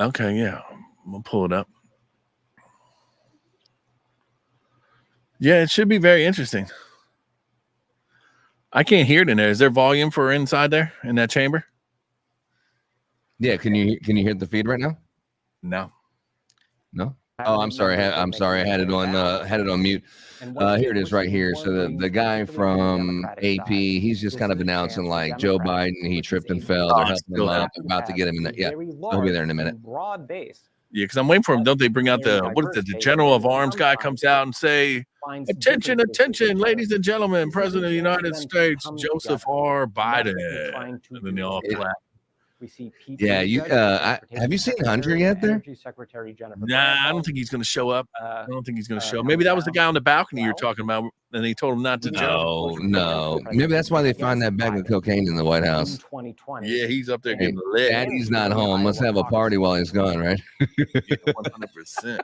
Okay, yeah. I'm going to pull it up. Yeah, it should be very interesting. I can't hear it in there. Is there volume for inside there in that chamber? Yeah, can you hear the feed right now? No. Oh, I'm sorry. I'm sorry. I had it on mute. Here it is right here. So the guy from AP, he's just kind of announcing like Joe Biden, he tripped and fell. They're helping him up. They're about to get him in there. Yeah, he'll be there in a minute. Yeah, because I'm waiting for him. Don't they bring out the general of arms guy comes out and say, attention, ladies and gentlemen, President of the United States, Joseph R. Biden. And then they all clap. Yeah, have you seen Hunter yet there? Nah, I don't think he's going to show up. I don't think he's going to show up. Maybe that was the guy on the balcony you're talking about, and he told him not to jump. No. Maybe that's why they find that bag of cocaine in the White House. Yeah, he's up there getting lit. Daddy's not home. Let's have a party while he's gone, right? Yeah, 100%.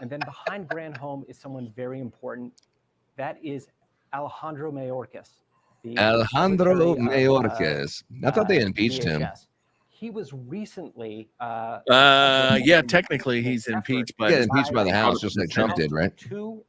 And then behind Granholm is someone very important. That is Alejandro Mayorkas. Alejandro Mayorkas. I thought they impeached him. He was recently. Yeah, technically he's impeached by the House, just like Trump did, right?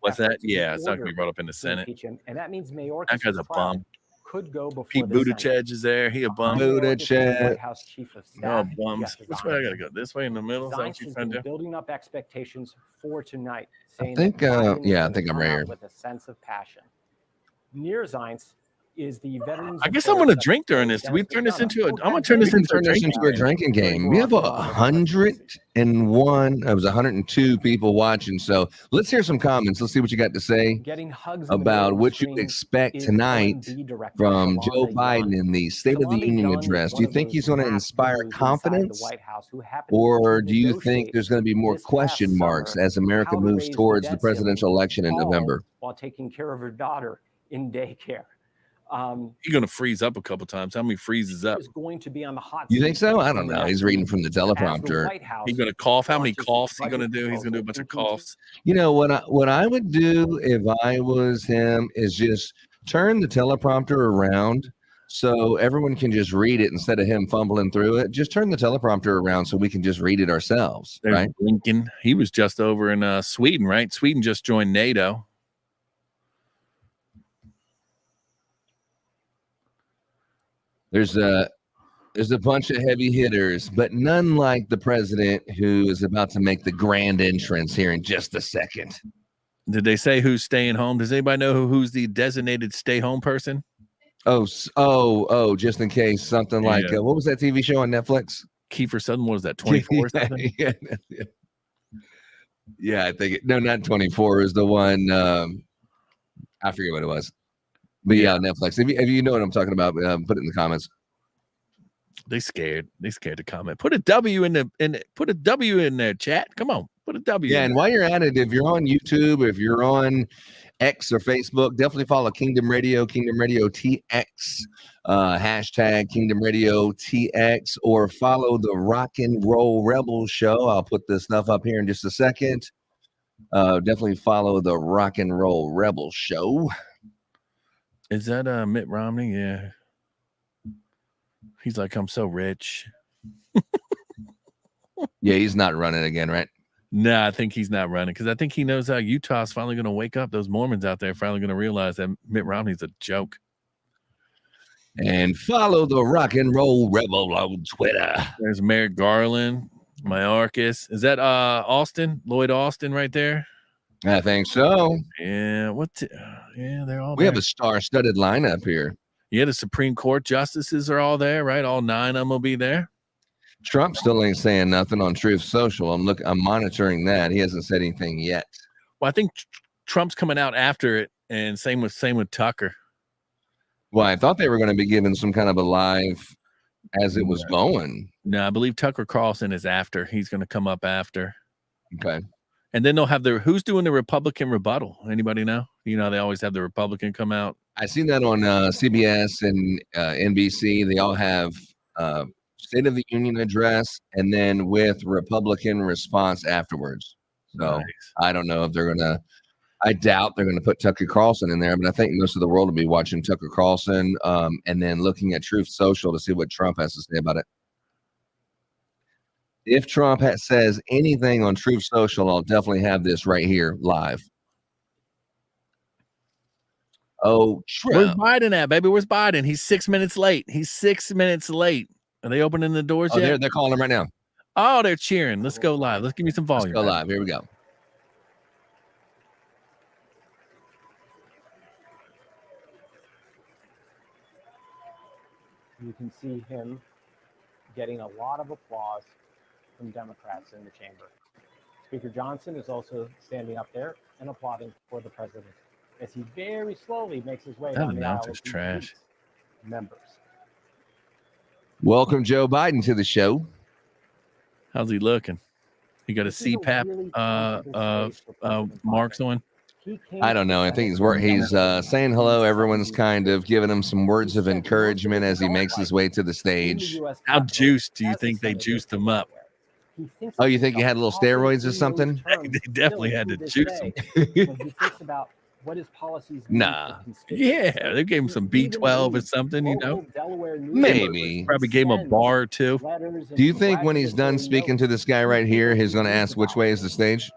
What's that? Yeah, it's not going to be brought up in the Senate. And that means Mayorkas. That guy's a bum. Could go before Pete Buttigieg is there. He a bum. Buttigieg. House Chief of Oh, Staff. bums. Which way I gotta go? This way in the middle? Is that what Zients you're has trying to been do? building up expectations for tonight. I think I'm right here. With a sense of passion. Near Zients is the veterans. I guess I'm gonna drink during this. Did we turn this into I'm gonna turn this into a drinking game. We have 101. It was 102 people watching. So let's hear some comments. Let's see what you got to say about what you expect tonight from Joe Biden in the State of the Union address. Do you think he's going to inspire confidence, or do you think there's going to be more question marks as America moves towards the presidential election in November? While taking care of her daughter in daycare. You're gonna freeze up a couple times. How many freezes up? Is going to be on the hot. You think so? I don't know. He's reading from the teleprompter. He's gonna cough. How many coughs he gonna do? He's gonna do a bunch of coughs. You know what I would do if I was him is just turn the teleprompter around so everyone can just read it instead of him fumbling through it. Just turn the teleprompter around so we can just read it ourselves. There's right? Lincoln. He was just over in Sweden, right? Sweden just joined NATO. There's a bunch of heavy hitters, but none like the president who is about to make the grand entrance here in just a second. Did they say who's staying home? Does anybody know who's the designated stay-home person? Oh! Just in case something like what was that TV show on Netflix? Kiefer Sutherland, what was that, 24 or something? Yeah, I think not 24 is the one. I forget what it was. But yeah, Netflix. If you know what I'm talking about, put it in the comments. They scared to comment. Put a W in there, chat. Come on, put a W. Yeah, and while you're at it, if you're on YouTube, if you're on X or Facebook, definitely follow Kingdom Radio TX, hashtag Kingdom Radio TX, or follow the Rock and Roll Rebel Show. I'll put this stuff up here in just a second. Definitely follow the Rock and Roll Rebel Show. Is that Mitt Romney? Yeah. He's like, I'm so rich. Yeah, he's not running again, right? No, I think he's not running because I think he knows how Utah's finally going to wake up. Those Mormons out there are finally going to realize that Mitt Romney's a joke. And follow the Rock and Roll Rebel on Twitter. There's Merrick Garland, Mayorkas. Is that Lloyd Austin right there? I think so. Yeah. They're all We there. have a star-studded lineup here. Yeah, the Supreme Court justices are all there, right? All 9 of them will be there. Trump still ain't saying nothing on Truth Social. I'm monitoring that. He hasn't said anything yet. Well, I think Trump's coming out after it, and same with Tucker. Well, I thought they were going to be giving some kind of a live as it was going. No, I believe Tucker Carlson is after. He's going to come up after. Okay. And then they'll have who's doing the Republican rebuttal? Anybody know? You know, they always have the Republican come out. I seen that on CBS and NBC. They all have State of the Union address and then with Republican response afterwards. So nice. I don't know if they're going to, I doubt they're going to put Tucker Carlson in there, but I think most of the world will be watching Tucker Carlson and then looking at Truth Social to see what Trump has to say about it. If Trump says anything on Truth Social, I'll definitely have this right here live. Oh, Where's Trump. Biden at, baby? Where's Biden? He's 6 minutes late. He's 6 minutes late. Are they opening the doors yet? They're calling him right now. Oh, they're cheering. Let's go live. Let's give me some volume. Let's go live. Here we go. You can see him getting a lot of applause from Democrats in the chamber. Speaker Johnson is also standing up there and applauding for the president as he very slowly makes his way down the aisle. Trash. Members. Welcome, Joe Biden, to the show. How's he looking? He got a CPAP marks on. I don't know. I think he's saying hello. Everyone's kind of giving him some words of encouragement as he makes his way to the stage. How juiced do you think they juiced him up? Oh, you think he had a little steroids or something? They definitely had to juice him. What his policies? Nah. Yeah, they gave him some B12 or something, you know. Maybe. Probably gave him a bar or two. Do you think when he's done speaking to this guy right here, he's going to ask which way is the stage?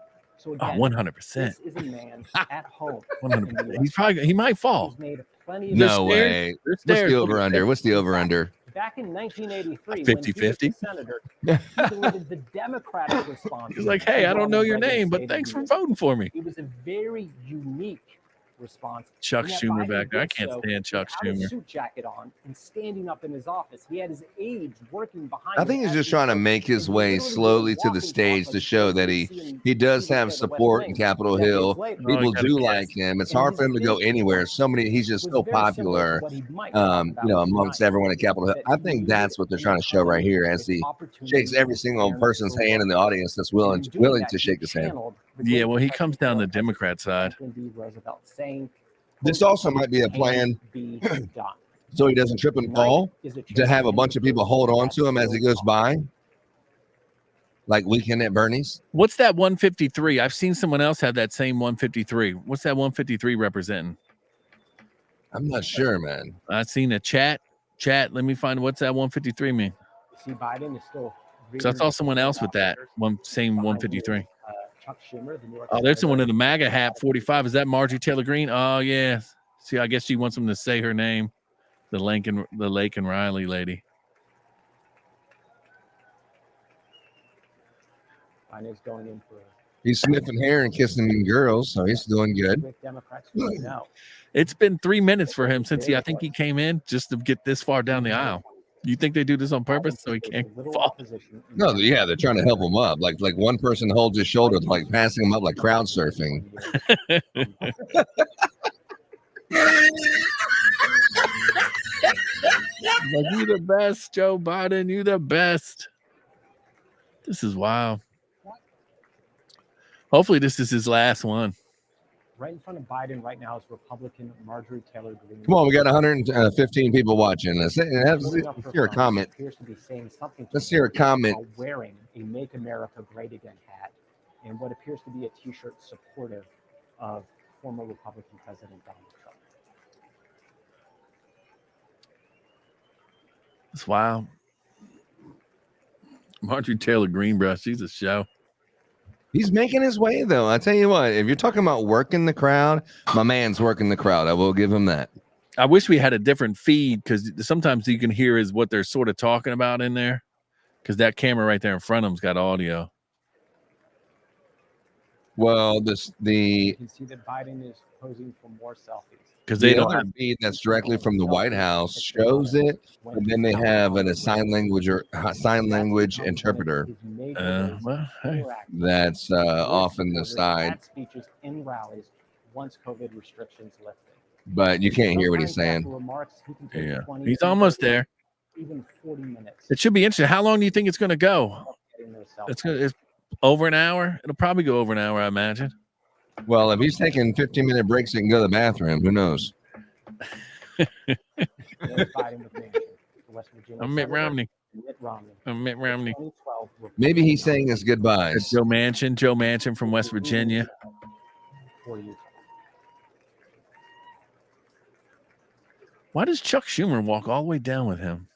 Oh, 100%. This is a man at home. 100%. He might fall. No way. What's the over under? What's the over under? Back in 1983, 50-50. Senator, he delivered the Democratic response. He's like, hey, I don't know your name, but thanks for voting for me. It was a very unique response. Chuck Schumer back there. I can't stand Chuck Schumer. A suit jacket on and standing up in his office. He had his aides working behind. I think he's just trying to make his way slowly to the stage to show that he does have support in Capitol Hill. People do like him. It's hard for him to go anywhere. He's just so popular, amongst everyone at Capitol Hill. I think that's what they're trying to show right here as he shakes every single person's hand in the audience that's willing to shake his hand. Yeah, well, he comes down the Democrat side. This also might be a plan so he doesn't trip and fall, to have a bunch of people hold on to him as he goes by, like Weekend at Bernie's. What's that 153? I've seen someone else have that same 153. What's that 153 representing? I'm not sure, man. I've seen a chat. Let me find what's that 153 mean. See, Biden is still. So I saw someone else with that same 153. Chuck Schumer, the New York there's someone in the MAGA hat, 45. Is that Marjorie Taylor Greene? Oh, yeah. See, I guess she wants him to say her name. The Lake and Riley lady. Biden's going in for. He's sniffing hair and kissing girls, so he's doing good. It's been 3 minutes for him since I think he came in just to get this far down the aisle. You think they do this on purpose so he can't fall? No, yeah, they're trying to help him up. Like one person holds his shoulder, like passing him up, like crowd surfing. Like, you the best, Joe Biden. You the best. This is wild. Hopefully, this is his last one. Right in front of Biden right now is Republican Marjorie Taylor Greene. Come on, we got 115 people watching. Let's hear a comment. Let's hear a comment. Wearing a "Make America Great Again" hat and what appears to be a T-shirt supportive of former Republican President Donald Trump. It's wild. Marjorie Taylor Greene, bro, she's a show. He's making his way, though. I tell you what, if you're talking about working the crowd, my man's working the crowd. I will give him that. I wish we had a different feed because sometimes you can hear is what they're sort of talking about in there because that camera right there in front of them's got audio. Well, You can see that Biden is posing for more selfies. Because they don't have a feed that's directly from the White House shows it, but then they have a sign language interpreter. Well, hey. That's off in the side. Speeches in rallies once COVID restrictions lifted. But you can't hear what he's saying. Yeah, he's almost there. Even 40 minutes. It should be interesting. How long do you think it's going to go? It's over an hour. It'll probably go over an hour, I imagine. Well, if he's taking 15-minute breaks, he can go to the bathroom. Who knows? I'm Mitt Romney. I'm Mitt Romney. Maybe he's saying his goodbyes. It's Joe Manchin from West Virginia. Why does Chuck Schumer walk all the way down with him?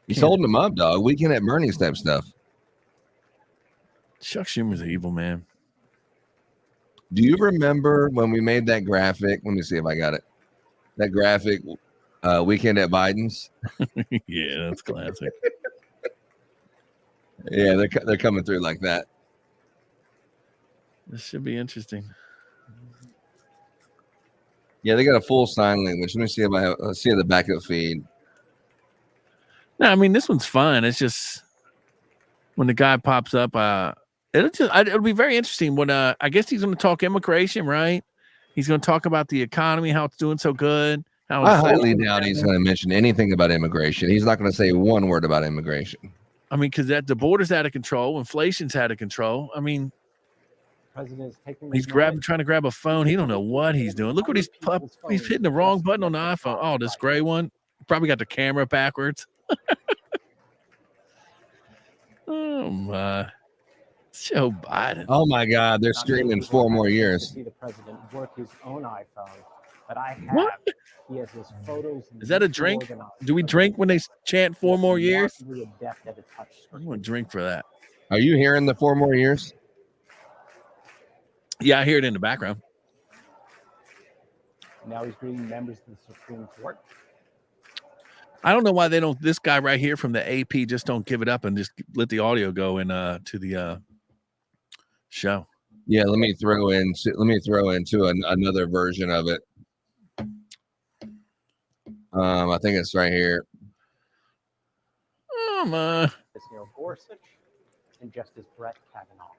He's holding him up, dog. Weekend at Bernie's type stuff. Chuck Schumer's an evil man. Do you remember when we made that graphic? Let me see if I got it. That graphic, Weekend at Biden's. Yeah, that's classic. Yeah, they're coming through like that. This should be interesting. Yeah, they got a full sign language. Let me see if I have. Let's see the backup feed. No, I mean this one's fun. It's just when the guy pops up, it'll be very interesting. When I guess he's going to talk immigration, right? He's going to talk about the economy, how it's doing so good. How I highly doubt he's going to mention anything about immigration. He's not going to say one word about immigration. I mean, because the border's out of control, inflation's out of control. I mean, he's trying to grab a phone. He don't know what he's doing. Look what he's hitting the wrong button on the iPhone. Oh, this gray one. Probably got the camera backwards. Oh my, Joe Biden. Oh my God, they're streaming 4 more years. See the president work his own iPhone, but I have. What? He has his photos. Is that a drink? Do we drink when they chant 4 more years? I'm gonna drink for that. Are you hearing the 4 more years? Yeah, I hear it in the background. Now he's greeting members of the Supreme Court. I don't know why they don't. This guy right here from the AP just don't give it up and just let the audio go in to the show. Yeah, let me throw into another version of it. I think it's right here. Oh my! Neil Gorsuch and Justice Brett Kavanaugh.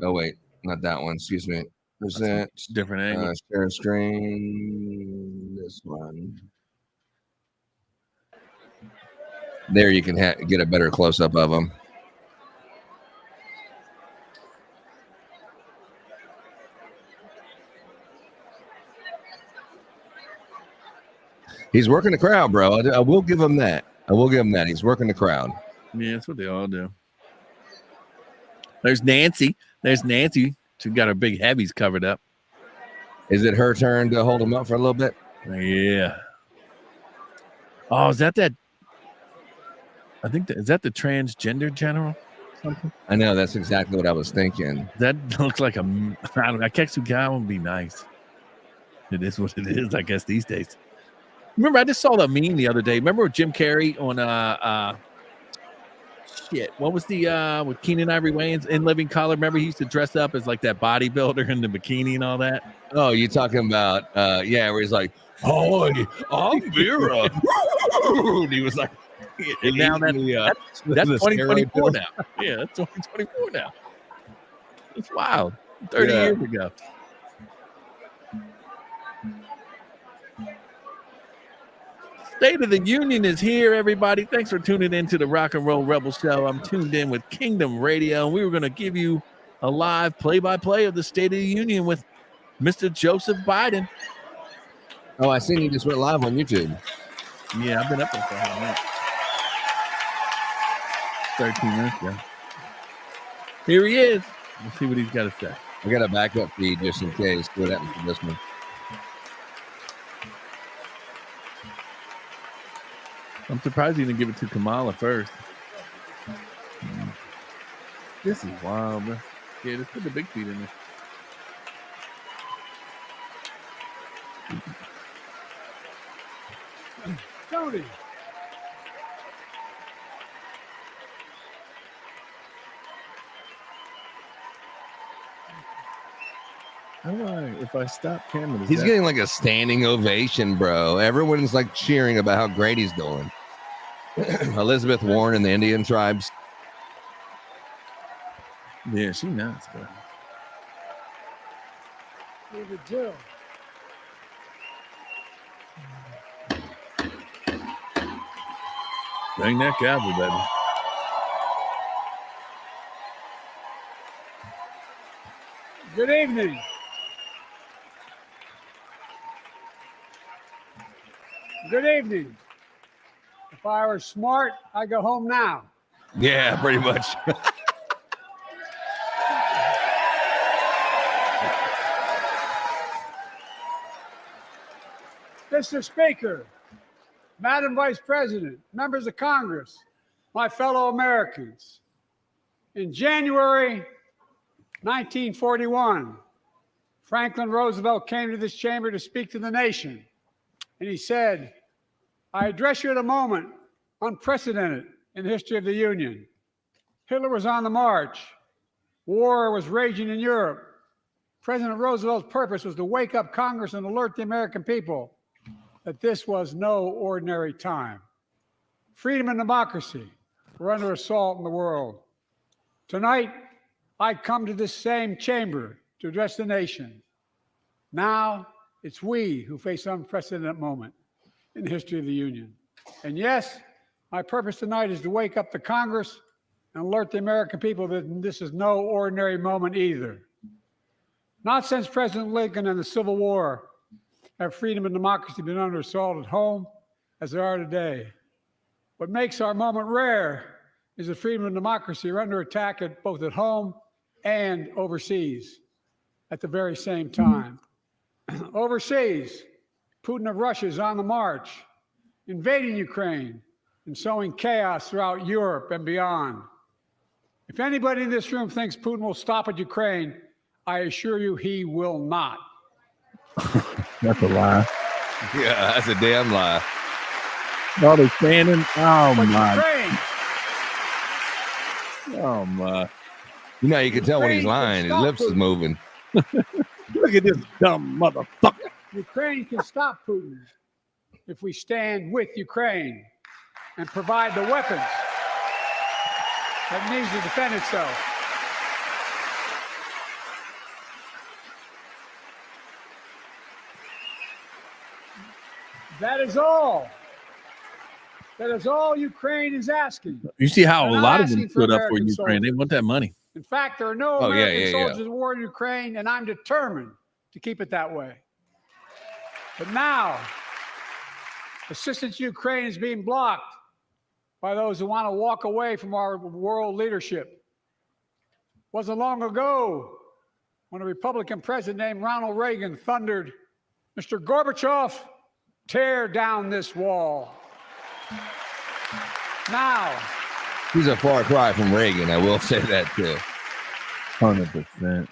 Oh wait, not that one. Excuse me. Present different angle. Share screen. This one. There, you can get a better close up of him. He's working the crowd, bro. I will give him that. He's working the crowd. Yeah, that's what they all do. There's Nancy. She's got her big heavies covered up. Is it her turn to hold him up for a little bit? Yeah. Oh, is that? I think is that the transgender general? Something? I know, that's exactly what I was thinking. That looks like I guess a guy would be nice. It is what it is, I guess, these days. Remember, I just saw the meme the other day. Remember Jim Carrey on what was the with Keenan Ivory Wayans in Living Color? Remember he used to dress up as like that bodybuilder in the bikini and all that? Oh, you talking about where he's like, "Hi, I'm Vera." And he was like, and now that's 2024 now. Yeah, that's 2024 now. It's wild. 30 years ago. State of the Union is here, everybody. Thanks for tuning in to the Rock and Roll Rebel Show. I'm tuned in with Kingdom Radio, and we were going to give you a live play-by-play of the State of the Union with Mr. Joseph Biden. Oh, I seen you just went live on YouTube. Yeah, I've been up there for a minute. 13 minutes ago. Here he is. Let's see what he's got to say. I got a backup feed just in case. What happened to this one? I'm surprised he didn't give it to Kamala first. This is wild, man. Yeah, just put the big feet in there. Tony. If I stop camera, He's getting like a standing ovation, bro. Everyone's like cheering about how great he's doing. Elizabeth Warren and the Indian tribes. Yeah, she nuts, bro. David Jill. Bring that gavel, baby. Good evening. Good evening. If I were smart, I'd go home now. Yeah, pretty much. Mr. Speaker, Madam Vice President, members of Congress, my fellow Americans. In January 1941, Franklin Roosevelt came to this chamber to speak to the nation. And he said, I address you at a moment unprecedented in the history of the Union. Hitler was on the march. War was raging in Europe. President Roosevelt's purpose was to wake up Congress and alert the American people that this was no ordinary time. Freedom and democracy were under assault in the world. Tonight, I come to this same chamber to address the nation. Now, it's we who face an unprecedented moment in the history of the Union. And yes, my purpose tonight is to wake up the Congress and alert the American people that this is no ordinary moment either. Not since President Lincoln and the Civil War have freedom and democracy been under assault at home as they are today. What makes our moment rare is that freedom and democracy are under attack both at home and overseas at the very same time. Overseas, Putin of Russia is on the march, invading Ukraine and sowing chaos throughout Europe and beyond. If anybody in this room thinks Putin will stop at Ukraine, I assure you he will not. That's a lie. Yeah, that's a damn lie. Oh, they're standing. Oh, But my. Ukraine, Oh, my. You know, you can tell when he's Ukraine lying. can His stop lips is Putin. moving. Look at this dumb motherfucker. Ukraine can stop Putin if we stand with Ukraine and provide the weapons that needs to defend itself. That is all. That is all Ukraine is asking. You see how a They're not lot of them asking for stood up for American Ukraine. They soldiers. want that money. In fact, there are no Oh, yeah, American yeah, yeah. soldiers at war in Ukraine, and I'm determined to keep it that way. But now, assistance to Ukraine is being blocked by those who want to walk away from our world leadership. It wasn't long ago when a Republican president named Ronald Reagan thundered, Mr. Gorbachev, tear down this wall. Now, He's a far cry from Reagan. I will say that too. 100%.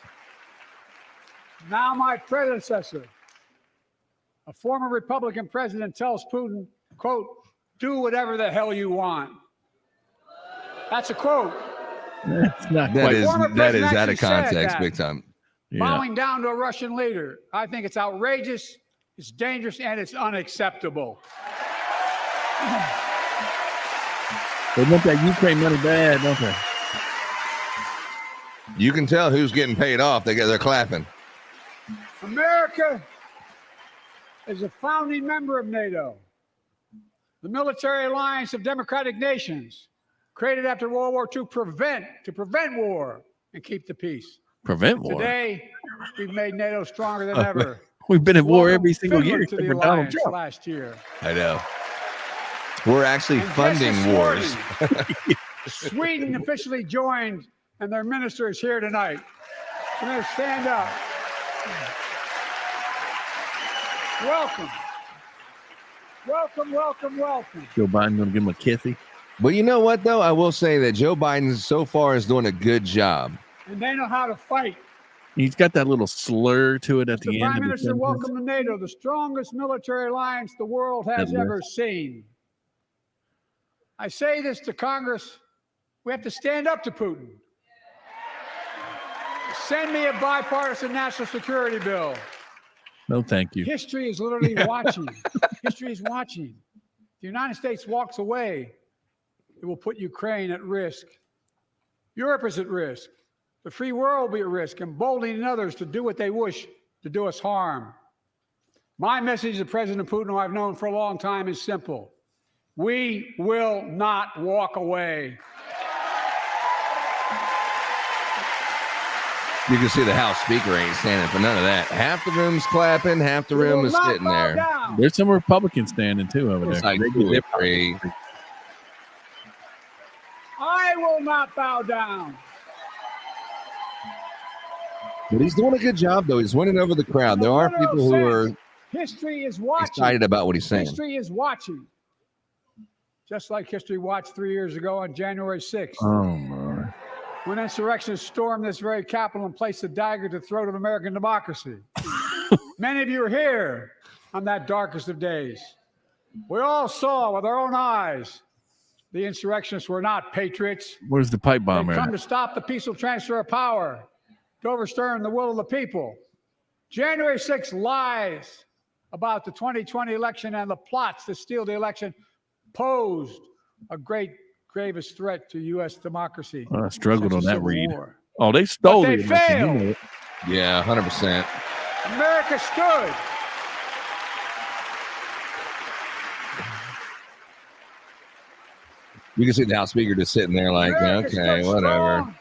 now my predecessor, a former Republican president, tells Putin, quote, do whatever the hell you want. That's a quote. That's not That quite. is Former out president of actually said context, that. big time. Yeah. Bowing down to a Russian leader. I think it's outrageous, it's dangerous, and it's unacceptable. They want that Ukraine money bad, don't they? You can tell who's getting paid off. They're clapping. America is a founding member of NATO, the military alliance of democratic nations, created after World War II to prevent war and keep the peace. Prevent war. Today, we've made NATO stronger than ever. We've been at war Welcome every single Finland year to except the for Donald alliance Trump. last year. I know. We're actually And funding guess this wars. morning, Sweden officially joined, and their minister is here tonight. So they're stand up. Welcome. Welcome, welcome, welcome. Joe Biden gonna give him a kissy. But you know what, though? I will say that Joe Biden so far is doing a good job. And they know how to fight. He's got that little slur to it at The the Prime end of his Minister, sentence. welcome to NATO, the strongest military alliance the world has That ever seen. I say this to Congress. We have to stand up to Putin. Send me a bipartisan national security bill. No, thank you. History is literally watching. History is watching. If the United States walks away, it will put Ukraine at risk. Europe is at risk. The free world will be at risk, emboldening others to do what they wish to do us harm. My message to President Putin, who I've known for a long time, is simple. We will not walk away. You can see the House Speaker ain't standing for none of that. Half the room's clapping, half the We room will is not sitting bow there. down. There's some Republicans standing too over It's there. like They- two or they're- three. I will not bow down. But he's doing a good job, though. He's winning over the crowd. There are people who are History is watching. excited about what he's saying. History is watching. Just like history watched 3 years ago on January 6th. Oh my! when insurrectionists stormed this very Capitol and placed a dagger to the throat of American democracy. Many of you are here on that darkest of days. We all saw with our own eyes the insurrectionists were not patriots. Where's the pipe bomb? They'd come to stop the peaceful transfer of power, to overturn the will of the people. January 6th lies about the 2020 election and the plots to steal the election posed a gravest threat to U.S. democracy. I struggled on that read. War. Oh, they stole But the they election. failed. You know it. Yeah, 100%. America stood. You can see the House Speaker just sitting there like, America okay, stood whatever. strong,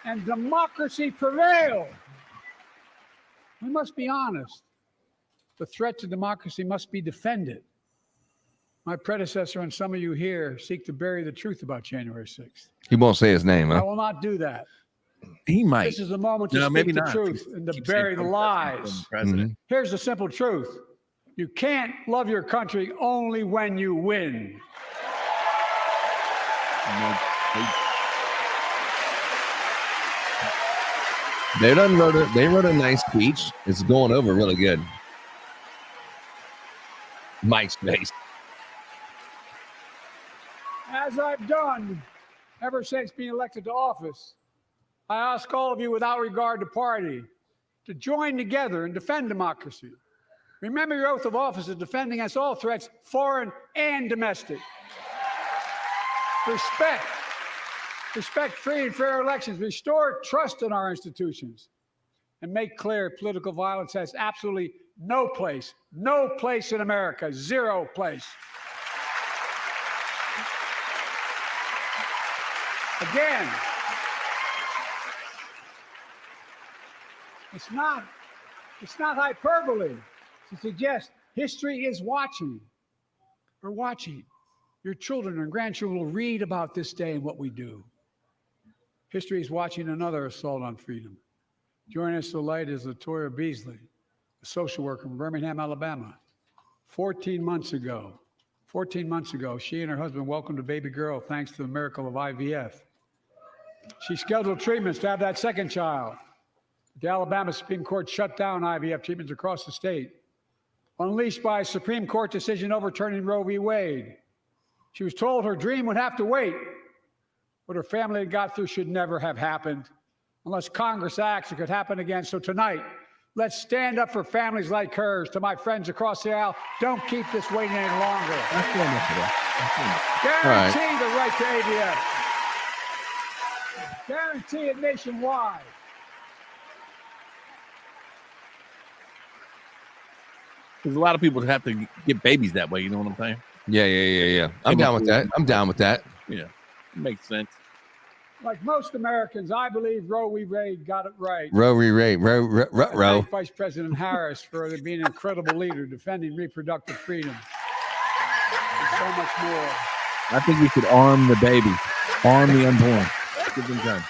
and democracy prevailed. We must be honest. The threat to democracy must be defended. My predecessor and some of you here seek to bury the truth about January 6th. He won't say his name, I huh? will not do that. He might. This is the moment to No, speak maybe the not. truth and to Keep bury saying the lies. President. Here's the simple truth. You can't love your country only when you win. They wrote a nice speech. It's going over really good. Mike's face. As I've done ever since being elected to office, I ask all of you without regard to party to join together and defend democracy. Remember your oath of office is defending against all threats, foreign and domestic. Respect free and fair elections, restore trust in our institutions, and make clear political violence has absolutely no place in America, zero place. Again, it's not hyperbole to suggest history is watching. We're watching. Your children and grandchildren will read about this day and what we do. History is watching another assault on freedom. Joining us tonight is Latoya Beasley, a social worker from Birmingham, Alabama. 14 months ago, she and her husband welcomed a baby girl thanks to the miracle of IVF. She scheduled treatments to have that second child. The Alabama Supreme Court shut down IVF treatments across the state, unleashed by a Supreme Court decision overturning Roe v. Wade. She was told her dream would have to wait. What her family had got through should never have happened. Unless Congress acts, it could happen again. So tonight, let's stand up for families like hers. To my friends across the aisle, don't keep this waiting any longer. Guarantee the right to AVF. Guarantee it nationwide. There's a lot of people that have to get babies that way. You know what I'm saying? Yeah. I'm down with that. Yeah, it makes sense. Like most Americans, I believe Roe v. Wade got it right. Roe. Thank Vice President Harris for being an incredible leader, defending reproductive freedom. And so much more. I think we should arm the baby, arm the unborn. Give them time.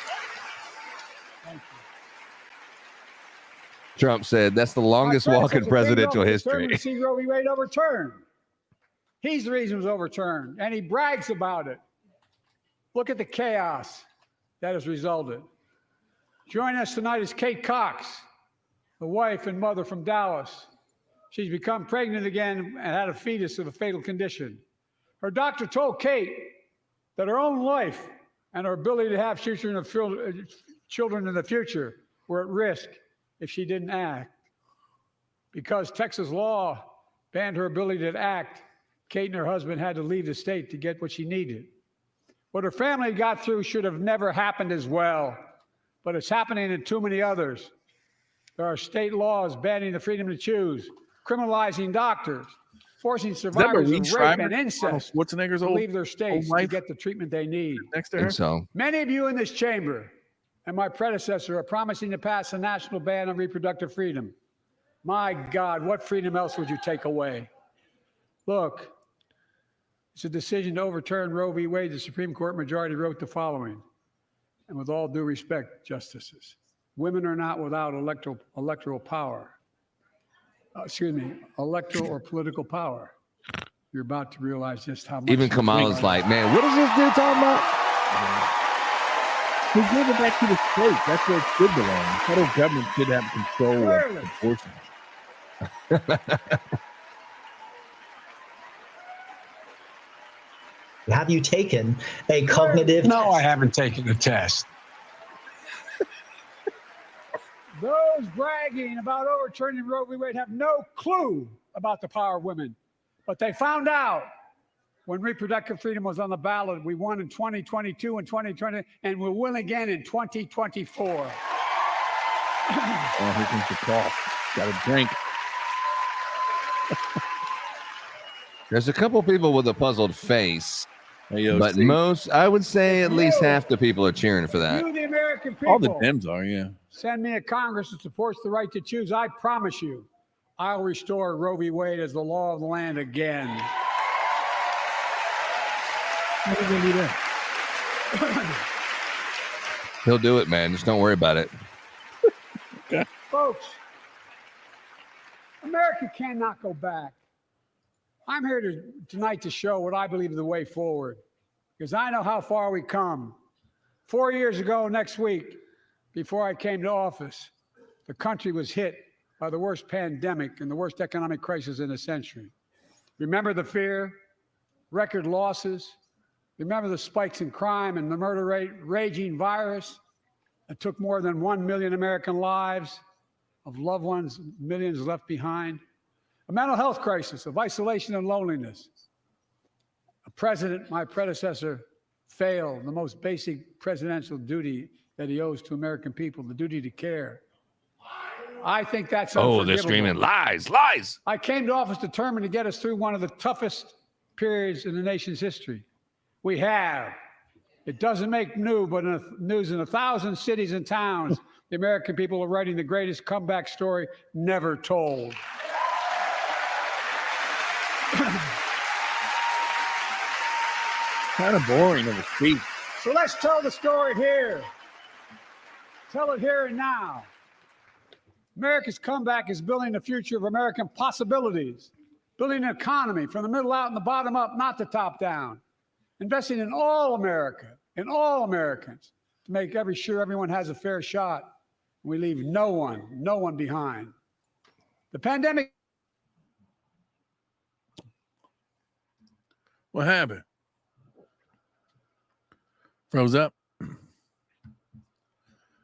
Trump said that's the longest walk in presidential history. To see Roe v. Wade overturned. He's the reason it was overturned, and he brags about it. Look at the chaos that has resulted. Joining us tonight is Kate Cox, the wife and mother from Dallas. She's become pregnant again and had a fetus of a fatal condition. Her doctor told Kate that her own life and her ability to have children in the future were at risk if she didn't act. Because Texas law banned her ability to act, Kate and her husband had to leave the state to get what she needed. What her family got through should have never happened as well, but it's happening in too many others. There are state laws banning the freedom to choose, criminalizing doctors, forcing survivors of rape and incest to leave their states to get the treatment they need. Next to her. So Many of you in this chamber and my predecessor are promising to pass a national ban on reproductive freedom. My God, what freedom else would you take away? Look, it's a decision to overturn Roe v. Wade. The Supreme Court majority wrote the following, and with all due respect, justices, women are not without electoral power. Electoral or political power. You're about to realize just how much. even Kamala's like, man, what is this dude talking about? We give it back to the states. That's where it should belong. The federal government should have control of abortion. Have you taken a cognitive No, test? I haven't taken the test. Those bragging about overturning Roe v. Wade have no clue about the power of women. But they found out when reproductive freedom was on the ballot. We won in 2022 and 2020, and we'll win again in 2024. Oh, here comes the call. Got a drink. There's a couple people with a puzzled face, Hey, but Steve. most, I would say, at least half the people are cheering for that. You, the American people, All the Dems are, yeah. send me a Congress that supports the right to choose. I promise you, I'll restore Roe v. Wade as the law of the land again. How are they gonna do that? He'll do it, man. Just don't worry about it. Folks, America cannot go back. I'm here tonight to show what I believe is the way forward, because I know how far we come. 4 years ago next week, before I came to office, the country was hit by the worst pandemic and the worst economic crisis in a century. Remember the fear, record losses? Remember the spikes in crime and the murder rate, raging virus that took more than 1 million American lives, of loved ones, millions left behind? A mental health crisis of isolation and loneliness. A president, my predecessor, failed the most basic presidential duty that he owes to American people, the duty to care. I think that's unforgivable. Oh, they're screaming lies, lies. I came to office determined to get us through one of the toughest periods in the nation's history. We have. It doesn't make news in 1,000 cities and towns. The American people are writing the greatest comeback story never told. Kind of boring of a speech. So let's tell the story here. Tell it here and now. America's comeback is building the future of American possibilities, building an economy from the middle out and the bottom up, not the top down. Investing in all America, in all Americans, to make sure everyone has a fair shot. We leave no one behind. The pandemic. What happened? Froze up.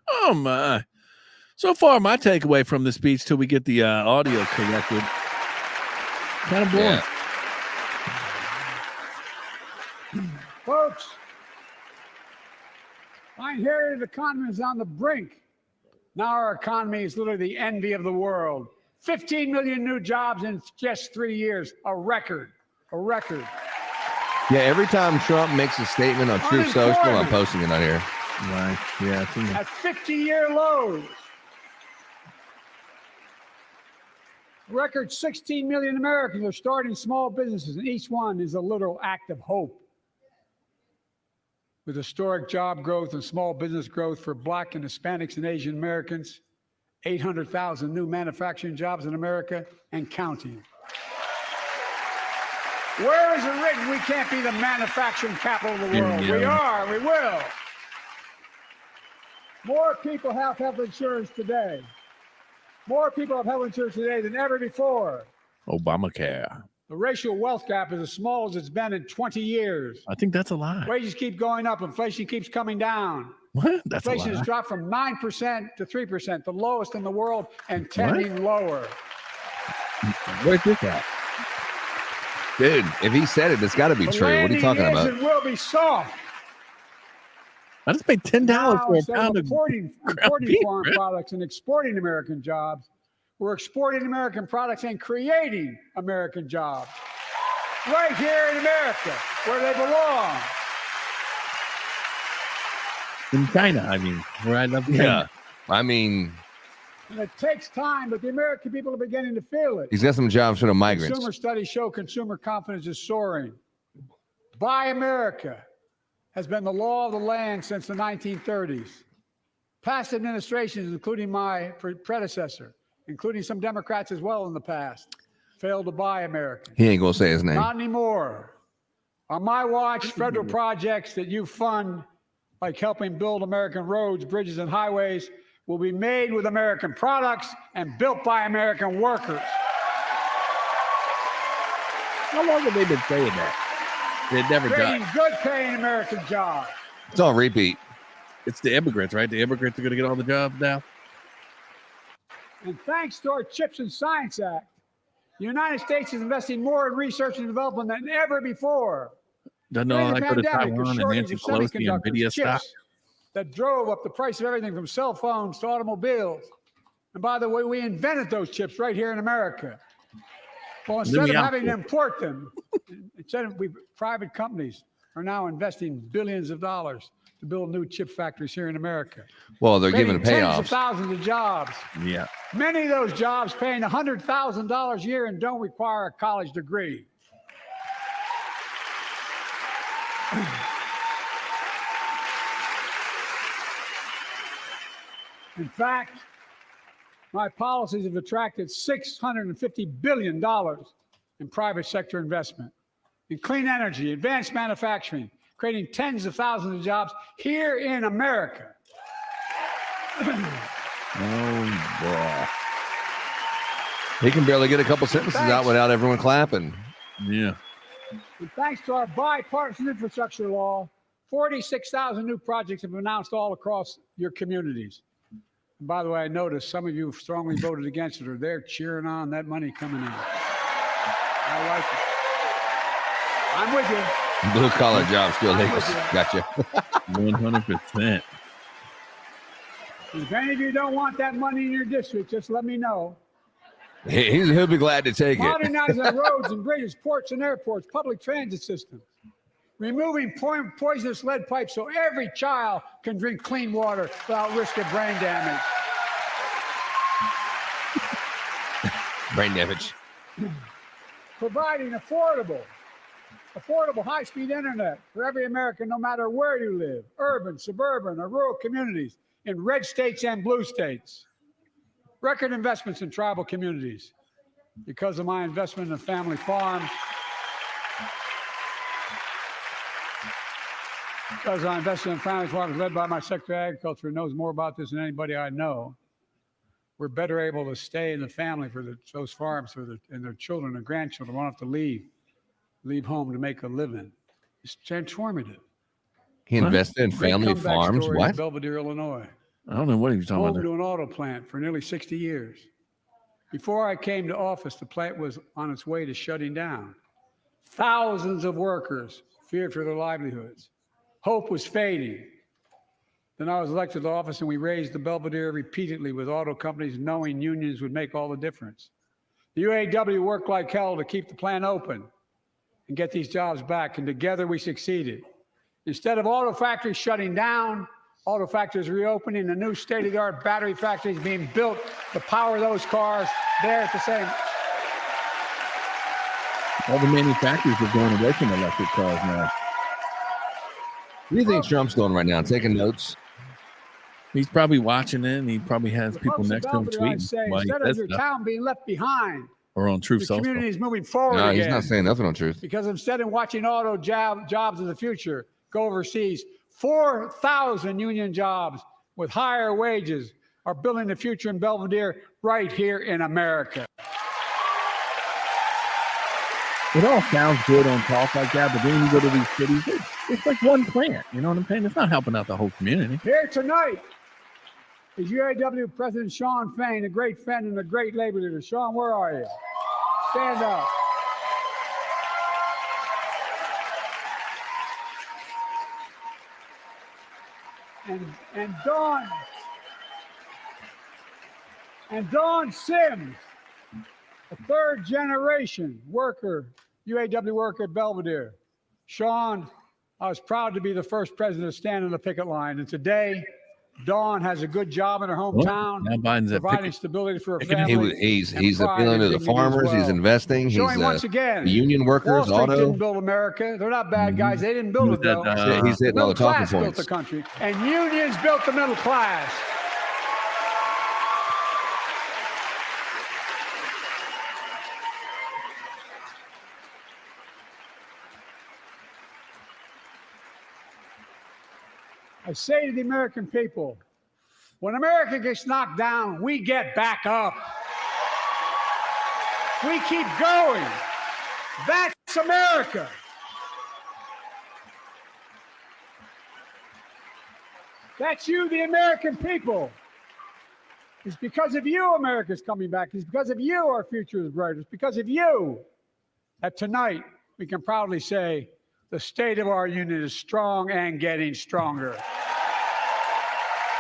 Oh my. So far, my takeaway from the speech till we get the audio corrected. Kind of boring. Yeah. Folks, I inherited economy is on the brink. Now our economy is literally the envy of the world. 15 million new jobs in just 3 years. A record. A record. Yeah, every time Trump makes a statement on Truth Social, I'm posting it on here. Right. Yeah. At 50-year lows. Record 16 million Americans are starting small businesses, and each one is a literal act of hope. With historic job growth and small business growth for Black and Hispanics and Asian Americans, 800,000 new manufacturing jobs in America and counting. Where is it written we can't be the manufacturing capital of the world? We are, we will. More people have health insurance today. More people have health insurance today than ever before. Obamacare. The racial wealth gap is as small as it's been in 20 years. I think that's a lie. Wages keep going up. Inflation keeps coming down. What? That's Inflation a lie. has dropped from 9% to 3%, the lowest in the world, and tending lower. Where's this at? Dude, if he said it, it's got to be true. What are you talking about? It will be soft. I just paid $10 for a pound of importing foreign products and exporting American jobs. We're exporting American products and creating American jobs right here in America, where they belong. In China, I mean, where I love China. Yeah, I mean, and it takes time, but the American people are beginning to feel it. he's got some jobs for the migrants. Consumer studies show consumer confidence is soaring. Buy America has been the law of the land since the 1930s. Past administrations, including my predecessor, including some Democrats as well in the past, failed to buy America. He ain't gonna say his name. Not anymore. On my watch, federal projects that you fund like helping build American roads, bridges, and highways, will be made with American products and built by American workers. How long have they been saying that? They've never done. Creating good paying American jobs. It's on repeat. It's the immigrants, right? The immigrants are going to get all the jobs now. And thanks to our CHIPS and Science Act, the United States is investing more in research and development than ever before. Doesn't all that go to Taiwan and Nancy Pelosi and Nvidia stock? That drove up the price of everything from cell phones to automobiles. And by the way, we invented those chips right here in America. Well, instead of having to import them, private companies are now investing billions of dollars to build new chip factories here in America. Well, they're giving tens payoffs. of thousands of jobs. Yeah. Many of those jobs paying $100,000 a year and don't require a college degree. In fact, my policies have attracted $650 billion in private sector investment in clean energy, advanced manufacturing, creating tens of thousands of jobs here in America. Oh, boy. He can barely get a couple sentences out without everyone clapping. Yeah. And thanks to our bipartisan infrastructure law, 46,000 new projects have been announced all across your communities. And by the way, I noticed some of you strongly voted against it, or they're cheering on that money coming in. I like it. I'm with you. Blue collar job still legal. Gotcha. 100%. If any of you don't want that money in your district, just let me know. He'll be glad to take it. Modernizing our roads and bridges, ports and airports, public transit systems. Removing poisonous lead pipes so every child can drink clean water without risk of brain damage. Brain damage. Providing affordable high-speed internet for every American, no matter where you live, urban, suburban, or rural communities, in red states and blue states. Record investments in tribal communities. Because of my investment in family farms, because I invested in family farms led by my Secretary of Agriculture, who knows more about this than anybody I know, we're better able to stay in the family for those farms and their children and grandchildren won't have to leave home to make a living. It's transformative. He invested in family farms. What? Belvedere, Illinois. I don't know what he was talking Home about. to an auto plant for nearly 60 years. Before I came to office, the plant was on its way to shutting down. Thousands of workers feared for their livelihoods. Hope was fading. Then I was elected to office and we raised the Belvedere repeatedly with auto companies knowing unions would make all the difference. The UAW worked like hell to keep the plant open and get these jobs back, and together we succeeded. Instead of auto factories shutting down, auto factories reopening, and new state-of-the-art battery factories being built to power those cars there at the same. All the manufacturers are going away from electric cars now. What do you think Trump's doing right now? Taking notes? He's probably watching it, and he probably has The people folks in next to him Belvedere, I'd tweeting say, while he instead of says your stuff. town being left behind, Or on Truth the Social. community is moving forward No, again. he's not saying nothing on truth. Because instead of watching auto jobs of the future go overseas, 4,000 union jobs with higher wages are building the future in Belvedere right here in America. It all sounds good on talk like that, but then when you go to these cities, it's like one plant. You know what I'm saying? It's not helping out the whole community. Here tonight is UAW President Shawn Fain, a great friend and a great labor leader. Shawn, where are you? Stand up. And Dawn Sims, a third generation worker, UAW worker at Belvedere. Shawn, I was proud to be the first president to stand on the picket line. And today, Dawn has a good job in her hometown, Now Biden's at providing picket. stability for her family. He's and pride appealing and to the dignity as farmers. He's well. investing. He's Showing once again, the union Wall workers, Street auto. didn't build America. They're not bad guys. They didn't build it, though. He's hitting all the Middle talking class built points. the country, and unions built the middle class. I say to the American people, when America gets knocked down, we get back up. We keep going. That's America. That's you, the American people. It's because of you America's coming back. It's because of you our future is bright. It's because of you that tonight we can proudly say the state of our union is strong and getting stronger.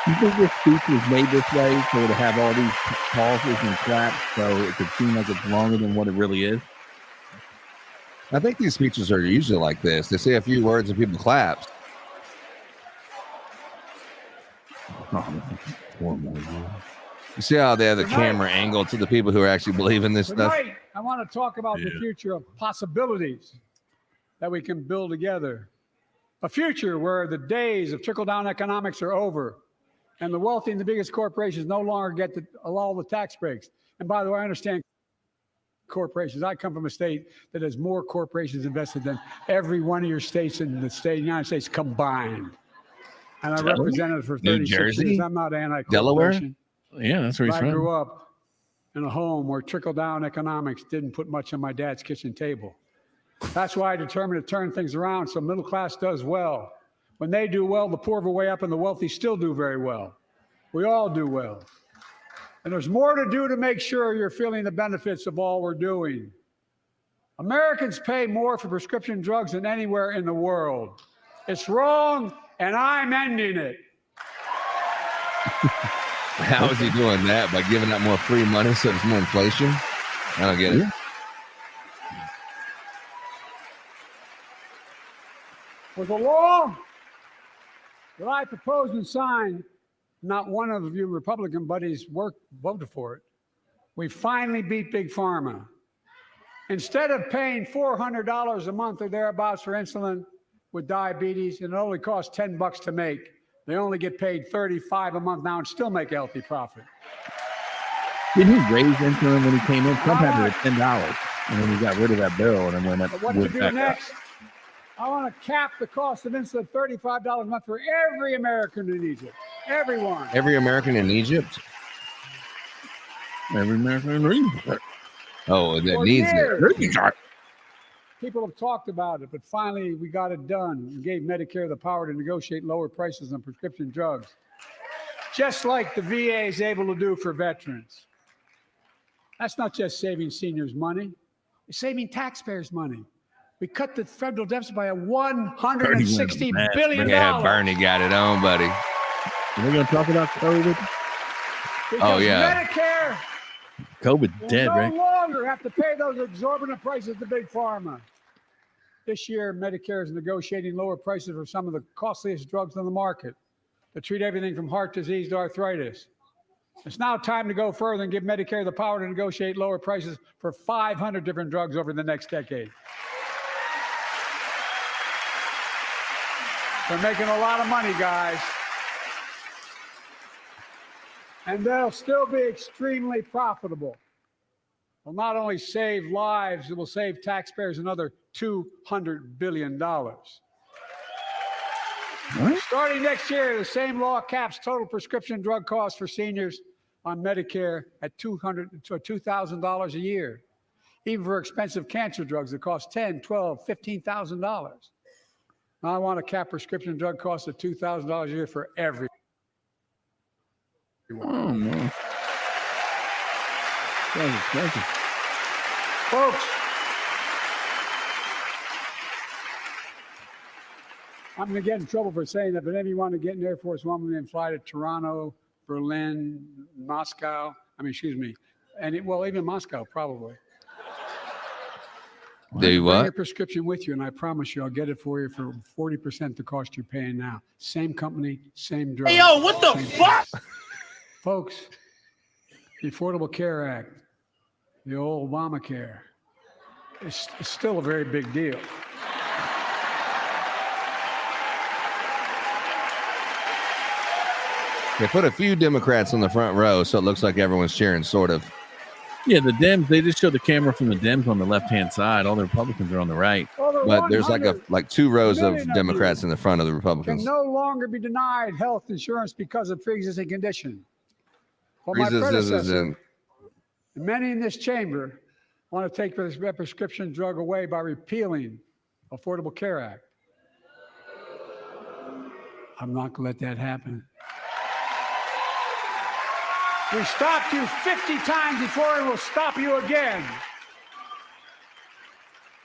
Do you think this speech was made this way so to have all these pauses and claps so it could seem like it's longer than what it really is? I think these speeches are usually like this. They say a few words and people clap. You see how they have the camera angle to the people who are actually believing this stuff? Tonight, I want to talk about the future of possibilities that we can build together. A future where the days of trickle-down economics are over and the wealthy and the biggest corporations no longer get all the tax breaks. And by the way, I understand corporations. I come from a state that has more corporations invested than every one of your states in the United States combined. And I represented it for 36 years. I'm not anti-corporation. Delaware? Yeah, that's where he's I from. grew up in a home where trickle-down economics didn't put much on my dad's kitchen table. That's why I determined to turn things around so middle class does well. When they do well, the poor go way up and the wealthy still do very well. We all do well. And there's more to do to make sure you're feeling the benefits of all we're doing. Americans pay more for prescription drugs than anywhere in the world. It's wrong, and I'm ending it. How is he doing that? By giving out more free money so there's more inflation? I don't get it. With the law that I proposed and signed, not one of you Republican buddies voted for it. We finally beat Big Pharma. Instead of paying $400 a month or thereabouts for insulin with diabetes, and it only costs $10 to make, they only get paid $35 a month now and still make a healthy profit. Didn't he raise insulin when he came in? Trump had it at $10, and then he got rid of that bill, and then went up. What to do next? I want to cap the cost of insulin at $35 a month for every American in Egypt. Everyone. Every American in Egypt? Every American in Egypt. Oh, that needs it. People have talked about it, but finally we got it done. We gave Medicare the power to negotiate lower prices on prescription drugs, just like the VA is able to do for veterans. That's not just saving seniors money, it's saving taxpayers money. We cut the federal deficit by $160 billion. Yeah, Bernie got it on, buddy. Are we going to talk about COVID? Because Medicare COVID dead, right? no longer have to pay those exorbitant prices to Big Pharma. This year, Medicare is negotiating lower prices for some of the costliest drugs on the market to treat everything from heart disease to arthritis. It's now time to go further and give Medicare the power to negotiate lower prices for 500 different drugs over the next decade. They're making a lot of money, guys. And they'll still be extremely profitable. Will not only save lives, it will save taxpayers another $200 billion. Starting next year, the same law caps total prescription drug costs for seniors on Medicare at $2,000 a year, even for expensive cancer drugs that cost $10,000, $12,000, $15,000. Now I want to cap prescription drug costs at $2,000 a year for everyone. Oh, man. Thank you. Folks, I'm going to get in trouble for saying that, but if you want to get in Air Force One and fly to Toronto, Berlin, Moscow, and even Moscow, probably. Do you Bring what? your prescription with you, and I promise you I'll get it for you for 40% the cost you're paying now. Same company, same drug. Hey, yo, what the fuck? Folks, the Affordable Care Act, the old Obamacare, it's still a very big deal. They put a few Democrats on the front row, so it looks like everyone's cheering, sort of. Yeah, the Dems, they just show the camera from the Dems on the left-hand side. All the Republicans are on the right. But there's like 2 rows of Democrats in the front of the Can Republicans. no longer be denied health insurance because of pre-existing condition. Well, my Preexisting- predecessor, and many in this chamber want to take this prescription drug away by repealing Affordable Care Act. I'm not going to let that happen. We stopped you 50 times before, and we'll stop you again.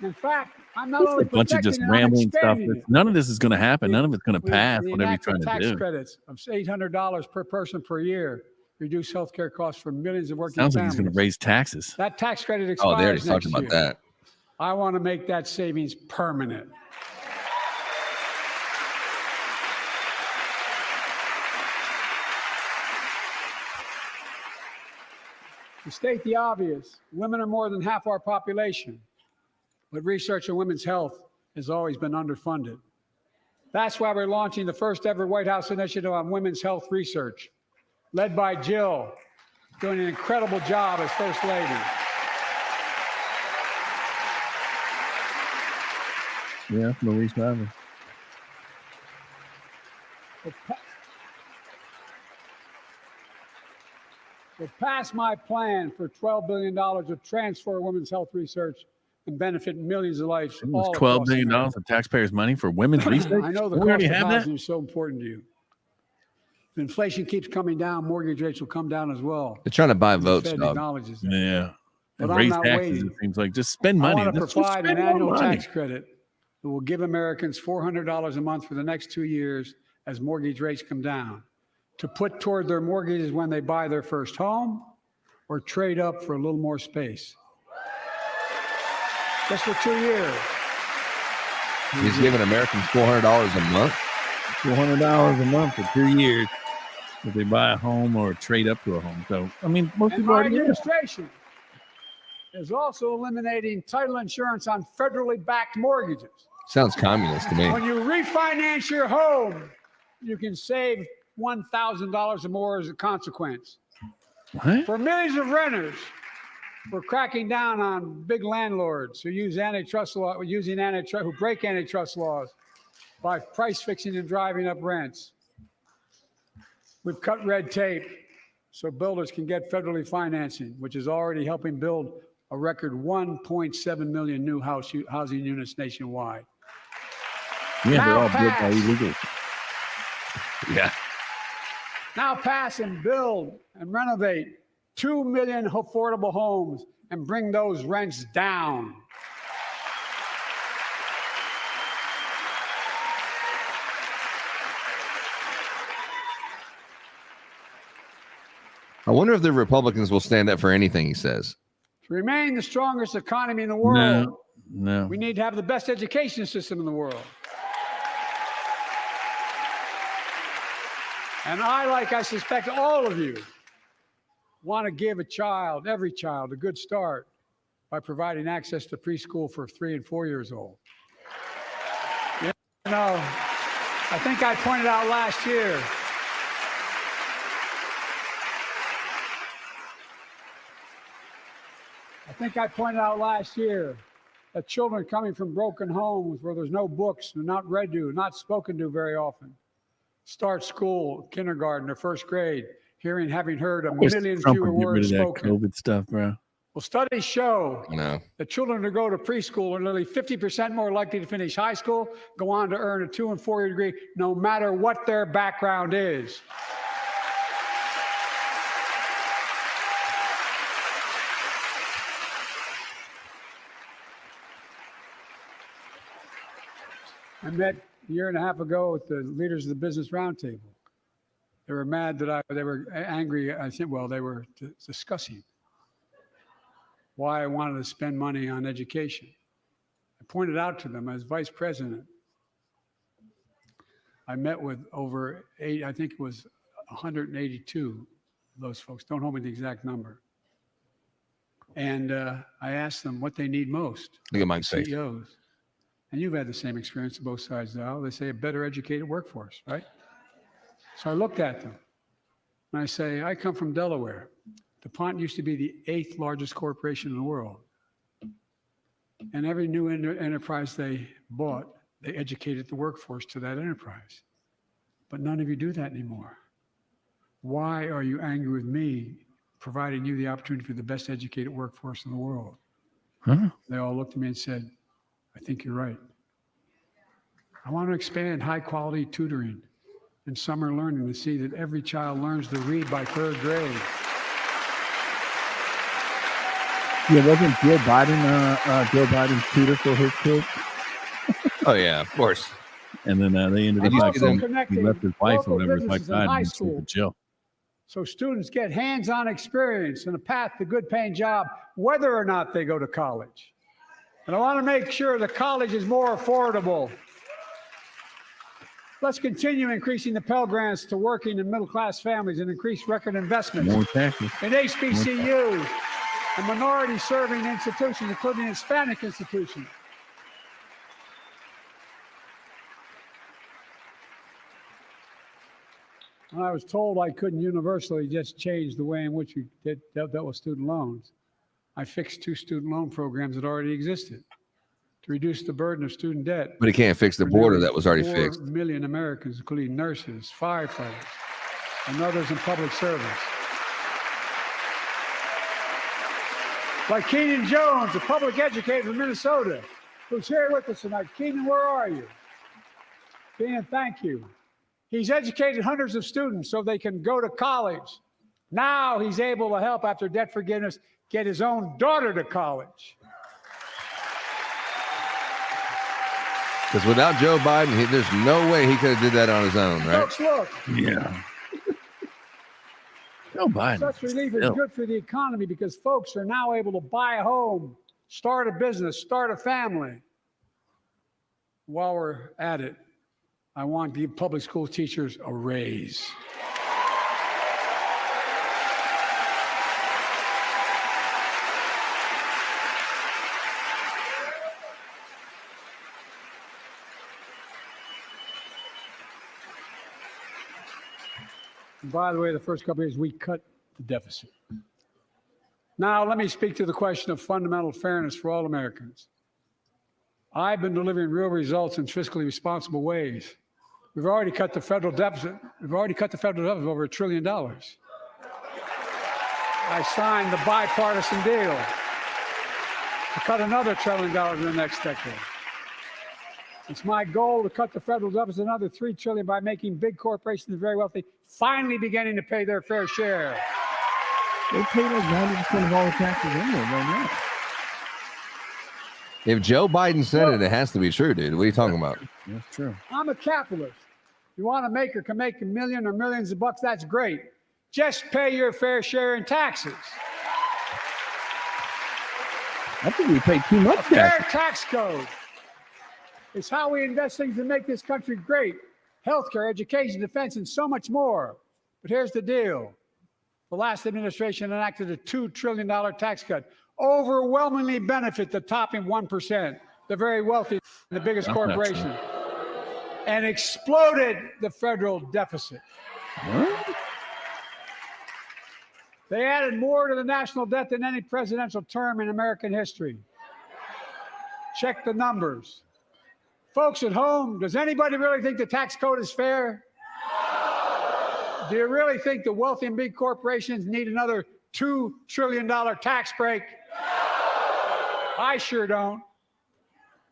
In fact, I'm not only A bunch of just protecting it, I'm rambling stuff. expanding it. None of this is going to happen. None of it's going to pass, We whatever you're enacted trying to tax do. credits of $800 per person per year, reduce healthcare costs for millions of working Sounds like families. he's going to raise taxes. That tax credit Oh, expires they already talked next about year. that. I want to make that savings permanent. To state the obvious, women are more than half our population, but research on women's health has always been underfunded. That's why we're launching the first ever White House initiative on women's health research, led by Jill, doing an incredible job as First Lady. Yeah, Maurice Bradley. So pass my plan for $12 billion to transfer women's health research and benefit millions of lives. It was all $12 across billion America. of taxpayers' money for women's research. I know the we already cost of have that. housing is so important to you. If inflation keeps coming down, mortgage rates will come down as well. They're trying to buy The votes, Fed dog. acknowledges that. Yeah. But And I'm raise not taxes, waiting. it seems like. Just spend I money. want to Let's just provide an spend more annual money. tax credit that will give Americans $400 a month for the next 2 years as mortgage rates come down, to put toward their mortgages when they buy their first home or trade up for a little more space. Just for 2 years. He's giving Americans $400 a month. $400 a month for 2 years if they buy a home or trade up to a home. So, I mean, most And people my already do. administration is also eliminating title insurance on federally backed mortgages. Sounds communist to me. When you refinance your home, you can save $1,000 or more as a consequence. What? For millions of renters, we're cracking down on big landlords who use antitrust law, who break antitrust laws by price fixing and driving up rents. We've cut red tape so builders can get federally financing, which is already helping build a record 1.7 million new housing units nationwide. Yeah, they're Now all built by pass. illegals. Yeah. Now pass and build and renovate 2 million affordable homes and bring those rents down. I wonder if the Republicans will stand up for anything he says. To remain the strongest economy in the world, No. we need to have the best education system in the world. And I, like I suspect all of you, want to give every child, a good start by providing access to preschool for 3 and 4 years old. You know, I think I pointed out last year, that children coming from broken homes where there's no books, they're not read to, not spoken to very often, start school, kindergarten, or first grade, having heard a million Trump fewer would get rid words of that spoken. COVID stuff, bro. Well, studies show No. that children who go to preschool are nearly 50% more likely to finish high school, go on to earn a 2- and 4-year degree, no matter what their background is. I met a year and a half ago with the leaders of the Business Roundtable. They were mad that they were angry. I think, well, they were discussing why I wanted to spend money on education. I pointed out to them as vice president, I met with over 182 of those folks. Don't hold me to the exact number. And I asked them what they need most. Look at Mike's face. CEOs. And you've had the same experience on both sides of the aisle. They say a better educated workforce, right? So I looked at them and I say, I come from Delaware. DuPont used to be the 8th largest corporation in the world. And every new enterprise they bought, they educated the workforce to that enterprise. But none of you do that anymore. Why are you angry with me providing you the opportunity for the best educated workforce in the world? Huh? They all looked at me and said, I think you're right. I want to expand high quality tutoring and summer learning to see that every child learns to read by 3rd grade. Yeah, wasn't Joe Biden's tutor for his kids? Oh yeah, of course. And then they ended I'm up also he connecting left his wife local or whatever, his wife businesses in died, high and he went school. to jail. So students get hands-on experience and a path to good paying job, whether or not they go to college. And I want to make sure the college is more affordable. Let's continue increasing the Pell Grants to working and middle-class families and increase record investments More taxes. in HBCUs and minority-serving institutions, including Hispanic institutions. I was told I couldn't universally just change the way in which we dealt with student loans. I fixed 2 student loan programs that already existed to reduce the burden of student debt. But he can't fix the for border nearly that was already 4 fixed. million Americans, including nurses, firefighters, and others in public service. Like Keenan Jones, a public educator from Minnesota, who's here with us tonight. Keenan, where are you? Keenan, thank you. He's educated hundreds of students so they can go to college. Now he's able to help, after debt forgiveness, get his own daughter to college. Because without Joe Biden, there's no way he could have did that on his own, right? Folks, look. Yeah. Joe Biden. Such relief is good for the economy because folks are now able to buy a home, start a business, start a family. While we're at it, I want to give public school teachers a raise. And by the way, the first couple of years, we cut the deficit. Now, let me speak to the question of fundamental fairness for all Americans. I've been delivering real results in fiscally responsible ways. We've already cut the federal deficit. We've already cut the federal deficit over $1 trillion. I signed the bipartisan deal to cut another $1 trillion in the next decade. It's my goal to cut the federal deficit another $3 trillion by making big corporations and very wealthy finally beginning to pay their fair share. They pay like 90% of all the taxes in there right now. If Joe Biden said it has to be true, dude. What are you talking about? That's true. I'm a capitalist. If you want to make or can make $1 million or millions of bucks, that's great. Just pay your fair share in taxes. I think we pay too much Fair tax. tax code is how we invest things to make this country great. Healthcare, education, defense, and so much more. But here's the deal. The last administration enacted a $2 trillion tax cut, overwhelmingly benefit the top 1%, the very wealthy, the biggest corporations, and exploded the federal deficit. What? They added more to the national debt than any presidential term in American history. Check the numbers. Folks at home, does anybody really think the tax code is fair? Do you really think the wealthy and big corporations need another $2 trillion tax break? I sure don't.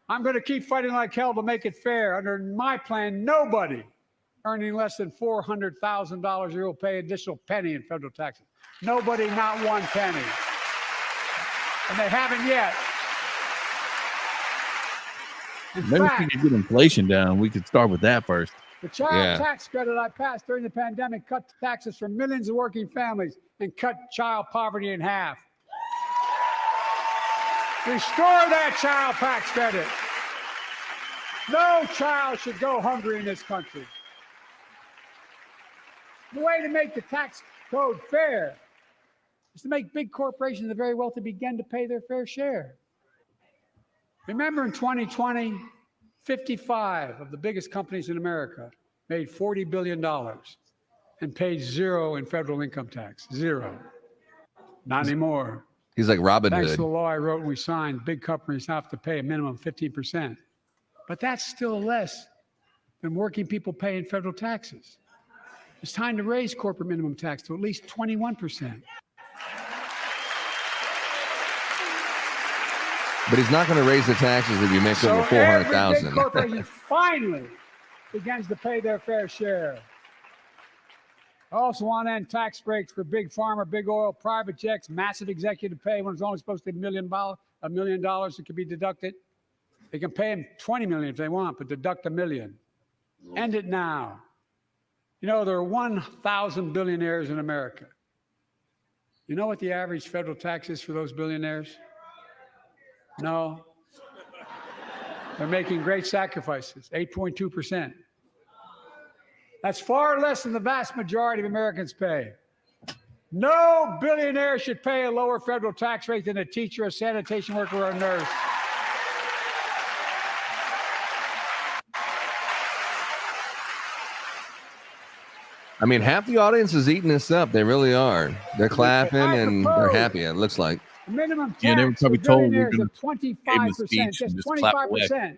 I'm going to keep fighting like hell to make it fair. Under my plan, nobody earning less than $400,000 a year will pay an additional penny in federal taxes. Nobody, not one penny. And they haven't yet. In Maybe fact, if we could get inflation down, we could start with that first. the child tax credit I passed during the pandemic cut taxes for millions of working families and cut child poverty in half. Restore that child tax credit. No child should go hungry in this country. The way to make the tax code fair is to make big corporations and the very wealthy begin to pay their fair share. Remember in 2020, 55 of the biggest companies in America made $40 billion and paid zero in federal income tax, zero. Not anymore. He's like Robin Thanks to the Hood. law I wrote and we signed, big companies have to pay a minimum of 15%. But that's still less than working people pay in federal taxes. It's time to raise corporate minimum tax to at least 21%. But he's not going to raise the taxes if you make So over every big 400,000. corporation finally begins to pay their fair share. I also want to end tax breaks for big pharma, big oil, private jets, massive executive pay when it's only supposed to be $1 million that could be deducted. They can pay them $20 million if they want, but deduct $1 million. End it now. You know, there are 1,000 billionaires in America. You know what the average federal tax is for those billionaires? No. They're making great sacrifices, 8.2%. That's far less than the vast majority of Americans pay. No billionaire should pay a lower federal tax rate than a teacher, a sanitation worker, or a nurse. I mean, half the audience is eating this up. They really are. They're clapping and they're happy, it looks like. Minimum tax Yeah, they were probably for told we're billionaires gonna of give them a 25%, speech and just just clap away. 25%.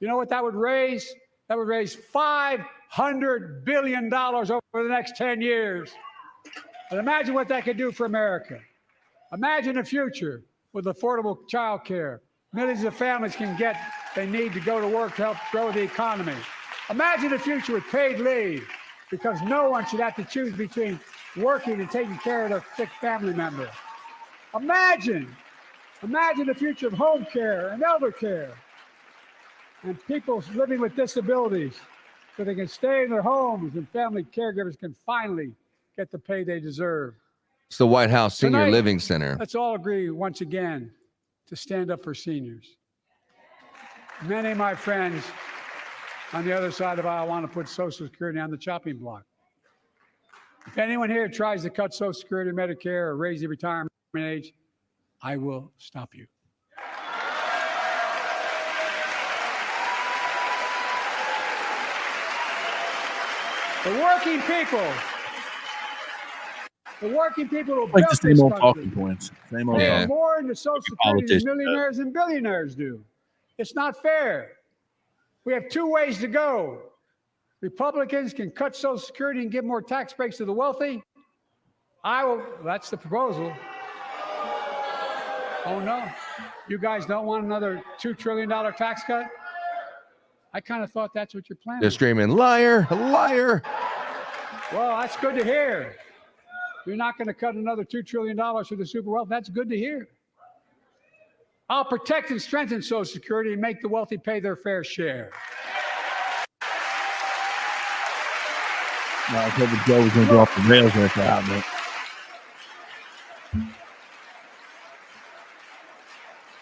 You know what that would raise? That would raise $500 billion over the next 10 years. And imagine what that could do for America. Imagine a future with affordable child care. Millions of families can get they need to go to work to help grow the economy. Imagine a future with paid leave, because no one should have to choose between working and taking care of their sick family member. Imagine the future of home care and elder care, and people living with disabilities so they can stay in their homes and family caregivers can finally get the pay they deserve. It's the White House Senior Tonight, Living Center. Let's all agree once again to stand up for seniors. Many of my friends on the other side of the aisle want to put Social Security on the chopping block. If anyone here tries to cut Social Security, Medicare, or raise the retirement age, I will stop you. The working people who Like built the this same old country talking points. Same old pay Yeah. talking. more into Social Security than politicians. millionaires and billionaires do. It's not fair. We have two ways to go. Republicans can cut Social Security and give more tax breaks to the wealthy. That's the proposal. Oh no, you guys don't want another $2 trillion tax cut? I kind of thought that's what you're planning. They're screaming, liar, liar. Well, that's good to hear. You're not going to cut another $2 trillion for the super wealthy. That's good to hear. I'll protect and strengthen Social Security and make the wealthy pay their fair share. I was hoping Joe was going to go off the rails right there, but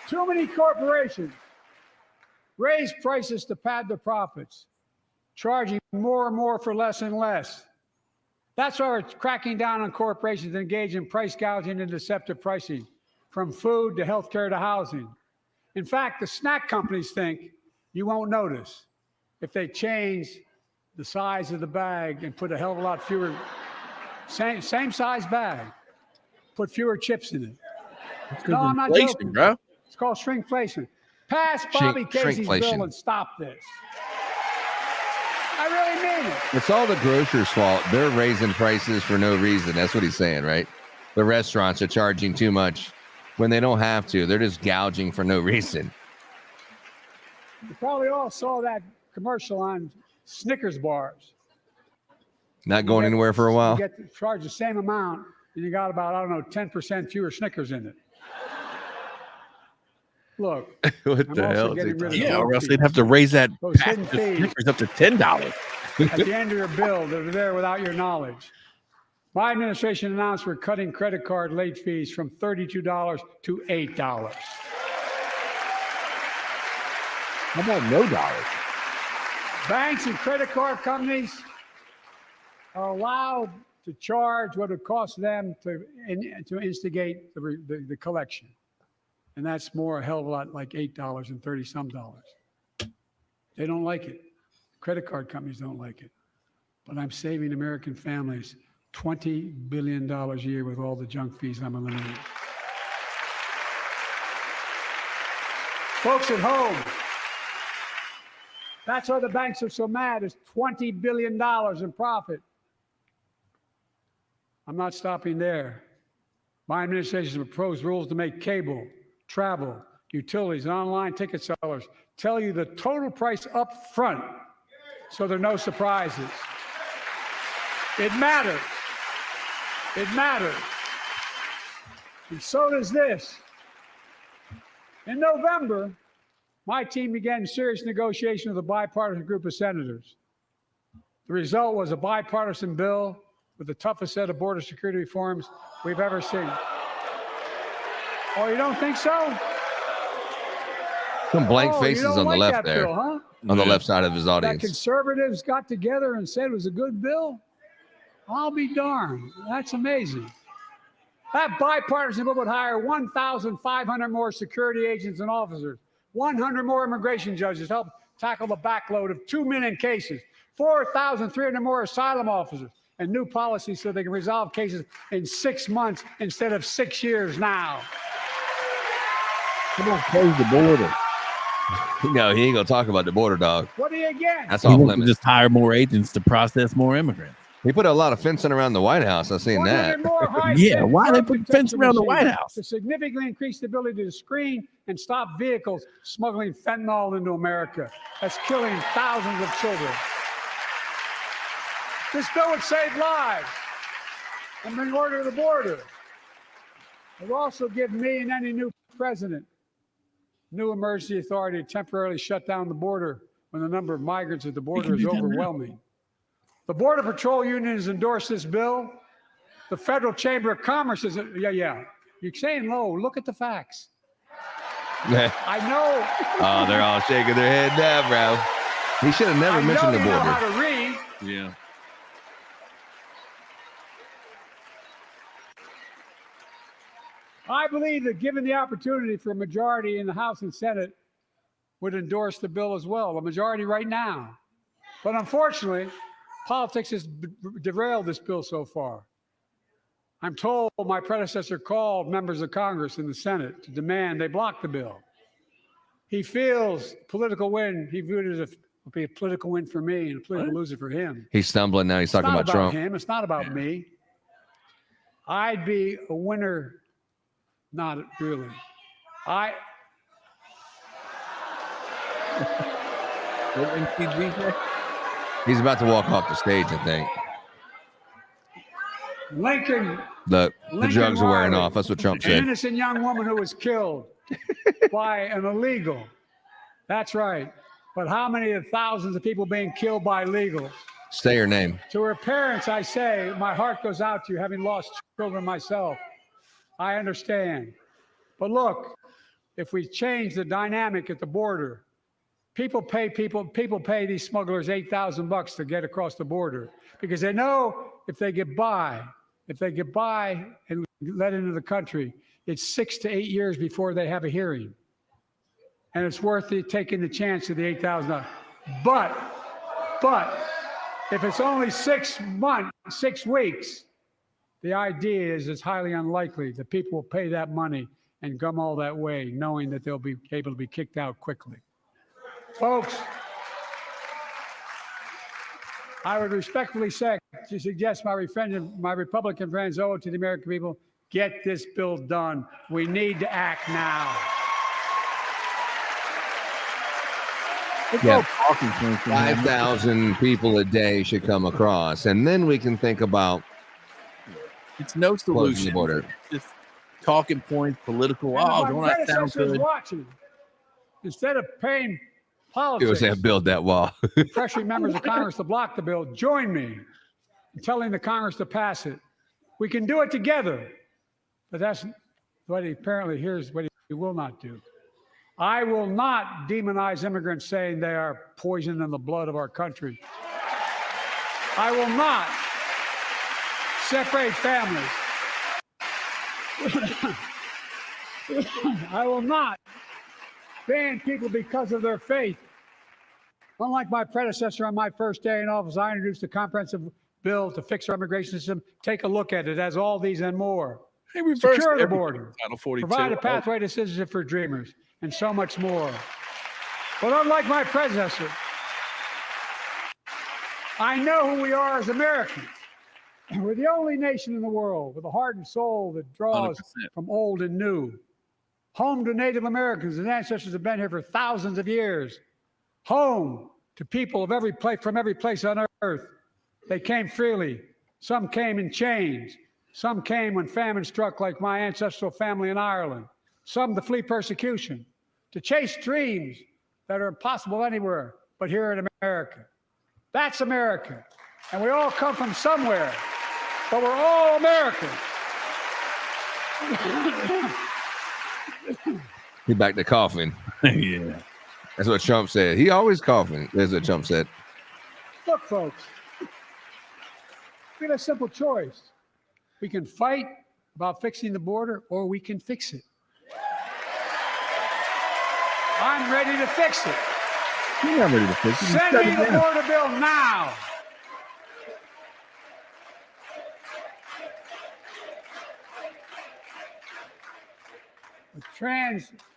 Too many corporations raise prices to pad their profits, charging more and more for less and less. That's why we're cracking down on corporations that engage in price gouging and deceptive pricing, from food to healthcare to housing. In fact, the snack companies think you won't notice if they change the size of the bag and put a hell of a lot fewer, same size bag, put fewer chips in it. No, I'm not joking, bro. It's called shrinkflation. Pass Bobby Casey's bill shrinkflation. and stop this. I really mean it. It's all the grocer's fault. They're raising prices for no reason. That's what he's saying, right? The restaurants are charging too much when they don't have to. They're just gouging for no reason. You probably all saw that commercial on Snickers bars. Not going anywhere for a while. You get to charge the same amount, and you got about, 10% fewer Snickers in it. Look, What I'm the also hell is he getting rid of talking Yeah, those or else fees. they'd have to raise that Those pack hidden of fees. Snickers up to $10. At the end of your bill, they're there without your knowledge. My administration announced we're cutting credit card late fees from $32 to $8. how about no dollars? Banks and credit card companies are allowed to charge what it costs them to instigate the collection. And that's a hell of a lot, like $8 and 30 some dollars. They don't like it. Credit card companies don't like it. But I'm saving American families $20 billion a year with all the junk fees I'm eliminating. Folks at home, that's why the banks are so mad. It's $20 billion in profit. I'm not stopping there. My administration has proposed rules to make cable, travel, utilities, and online ticket sellers tell you the total price up front so there are no surprises. It matters. It matters. And so does this. In November, my team began serious negotiation with a bipartisan group of senators. The result was a bipartisan bill with the toughest set of border security reforms we've ever seen. Oh, you don't think so? Some blank faces on the left there. Bill, huh? On the left side of his That audience. conservatives got together and said it was a good bill? I'll be darned. That's amazing. That bipartisan bill would hire 1,500 more security agents and officers, 100 more immigration judges to help tackle the backload of 2 million cases, 4,300 more asylum officers, and new policies so they can resolve cases in 6 months instead of 6 years now. Come on, close the border. No, he ain't gonna talk about the border, dog. What do you get? That's He off wants to limits. just hire more agents to process more immigrants. He put a lot of fencing around the White House. I've seen that. 100 more Yeah, high-tech why they drug put fence detection around the White machines House? to significantly increase the ability to screen and stop vehicles smuggling fentanyl into America. That's killing thousands of children. This bill would save lives and bring order to the border. It will also give me and any new president new emergency authority to temporarily shut down the border when the number of migrants at the border is overwhelming. The Border Patrol Union has endorsed this bill. The Federal Chamber of Commerce is, yeah. You're saying low. Look at the facts. I know. Oh, they're all shaking their head now, bro. He should have never mentioned the I know you know border. how to read. Yeah. I believe that given the opportunity for a majority in the House and Senate would endorse the bill as well, a majority right now. But unfortunately, politics has derailed this bill so far. I'm told my predecessor called members of Congress in the Senate to demand they block the bill. He feels political win. He viewed it as a political win for me and a political loser for him. He's stumbling now. He's talking It's not about Trump. him. It's not about me. I'd be a winner. Not really. What MTG say? He's about to walk off the stage, I think. Lincoln, The drugs are wearing Riley, off. That's what Trump an said. innocent young woman who was killed by an illegal. That's right. But how many of thousands of people being killed by illegals? Say your name. To her parents, I say, my heart goes out to you, having lost children myself. I understand. But look, if we change the dynamic at the border, people pay these smugglers $8,000 to get across the border because they know if they get by and let into the country, it's 6 to 8 years before they have a hearing. And it's worth it taking the chance of the $8,000. But if it's only 6 months, 6 weeks, the idea is it's highly unlikely that people will pay that money and come all that way, knowing that they'll be able to be kicked out quickly. Folks, I would respectfully suggest my Republican friends owe it to the American people, get this bill done. We need to act now. Yeah. 5,000 people a day should come across, and then we can think about It's no closing the solution. border. Just talking points, political. Oh, don't that sound good? Watching. Instead of paying It politics, was that build that wall. pressuring members of Congress to block the bill, join me in telling the Congress to pass it. We can do it together. But that's what here's what he will not do. I will not demonize immigrants saying they are poison in the blood of our country. I will not separate families. I will not ban people because of their faith. Unlike my predecessor on my first day in office, I introduced a comprehensive bill to fix our immigration system. Take a look at it. It has all these and more. They reversed Secure the everything border. in Title 42. Provide a pathway to citizenship for dreamers, and so much more. But unlike my predecessor, I know who we are as Americans. We're the only nation in the world with a heart and soul that draws 100%. from old and new. Home to Native Americans whose ancestors have been here for thousands of years. Home to people of every place, from every place on earth. They came freely. Some came in chains. Some came when famine struck, like my ancestral family in Ireland. Some to flee persecution, to chase dreams that are impossible anywhere but here in America. That's America. And we all come from somewhere, but we're all American. He back to coughing. Yeah. That's what Trump said. He always coughing. That's what Trump said. Look, folks, we have a simple choice. We can fight about fixing the border, or we can fix it. I'm ready to fix it. You're not ready to fix it. You Send shut me it the down. border bill now. A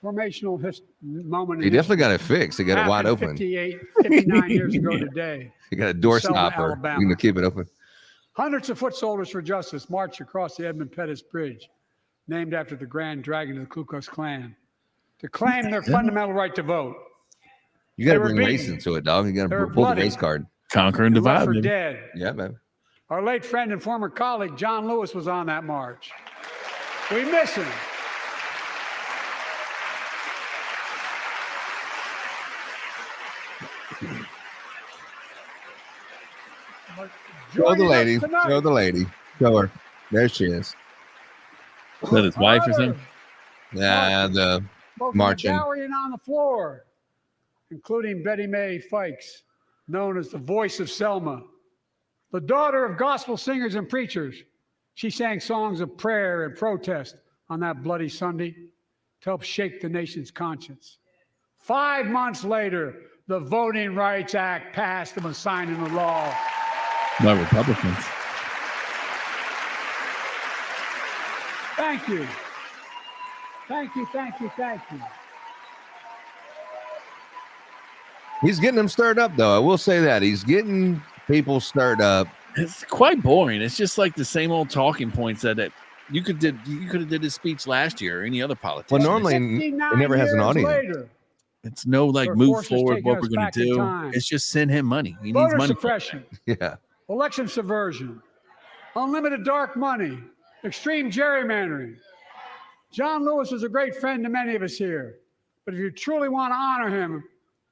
transformational moment. He definitely got it fixed. He got it wide open. 59 years ago today. He got a door Selma, stopper. Alabama. You can keep it open. Hundreds of foot soldiers for justice marched across the Edmund Pettus Bridge, named after the Grand Dragon of the Ku Klux Klan, to claim their fundamental right to vote. You got to They were bring race beaten. into it, dog. You got They to were pull the bloody. race card. Conquer and Left divide. for baby. dead. Yeah, man. Our late friend and former colleague, John Lewis, was on that march. We miss him. Show the Joining us lady. tonight, Show the lady. Show her. There she is. Is that his wife or another something? Yeah, the both marching. in the gallery and on the floor, including Betty Mae Fikes, known as the voice of Selma, the daughter of gospel singers and preachers. She sang songs of prayer and protest on that bloody Sunday to help shake the nation's conscience. 5 months later, the Voting Rights Act passed and was signed into law. Not Republicans. Thank you. Thank you, thank you, thank you. He's getting them stirred up, though. I will say that. He's getting people stirred up. It's quite boring. It's just like the same old talking points that you could have did his speech last year or any other politician. Well, normally it 59 never has an years audience. later, It's no like Our move force is forward, taking what us we're going back to in do. time. It's just send him money. He needs voter money. suppression, Yeah. election subversion, unlimited dark money, extreme gerrymandering. John Lewis was a great friend to many of us here. But if you truly want to honor him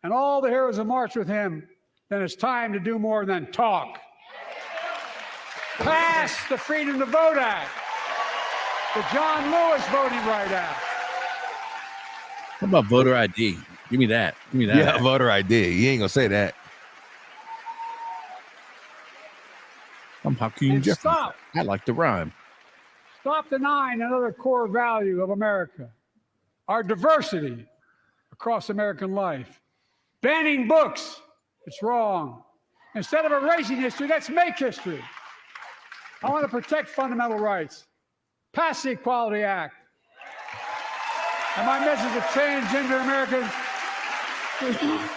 and all the heroes who marched with him, then it's time to do more than talk. Pass the Freedom to Vote Act, the John Lewis Voting Right Act. What about voter ID? Give me that. Give me that. Yeah, voter ID. He ain't going to say that. I'm Hakeem And Jeffries. stop. I like to rhyme. Stop denying another core value of America, our diversity across American life. Banning books, it's wrong. Instead of erasing history, let's make history. I want to protect fundamental rights. Pass the Equality Act. And my message to transgender Americans,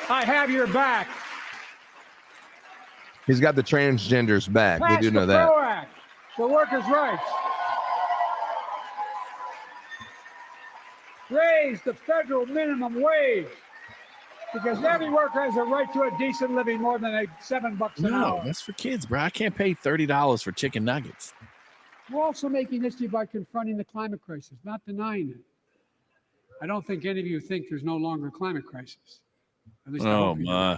I have your back. He's got the transgenders back. We Pass do know the that. PRO Act for workers' rights. Raise the federal minimum wage because every worker has a right to a decent living more than $7 an No, hour. that's for kids, bro. I can't pay $30 for chicken nuggets. We're also making history by confronting the climate crisis, not denying it. I don't think any of you think there's no longer a climate crisis. At least I Oh hope you do. my.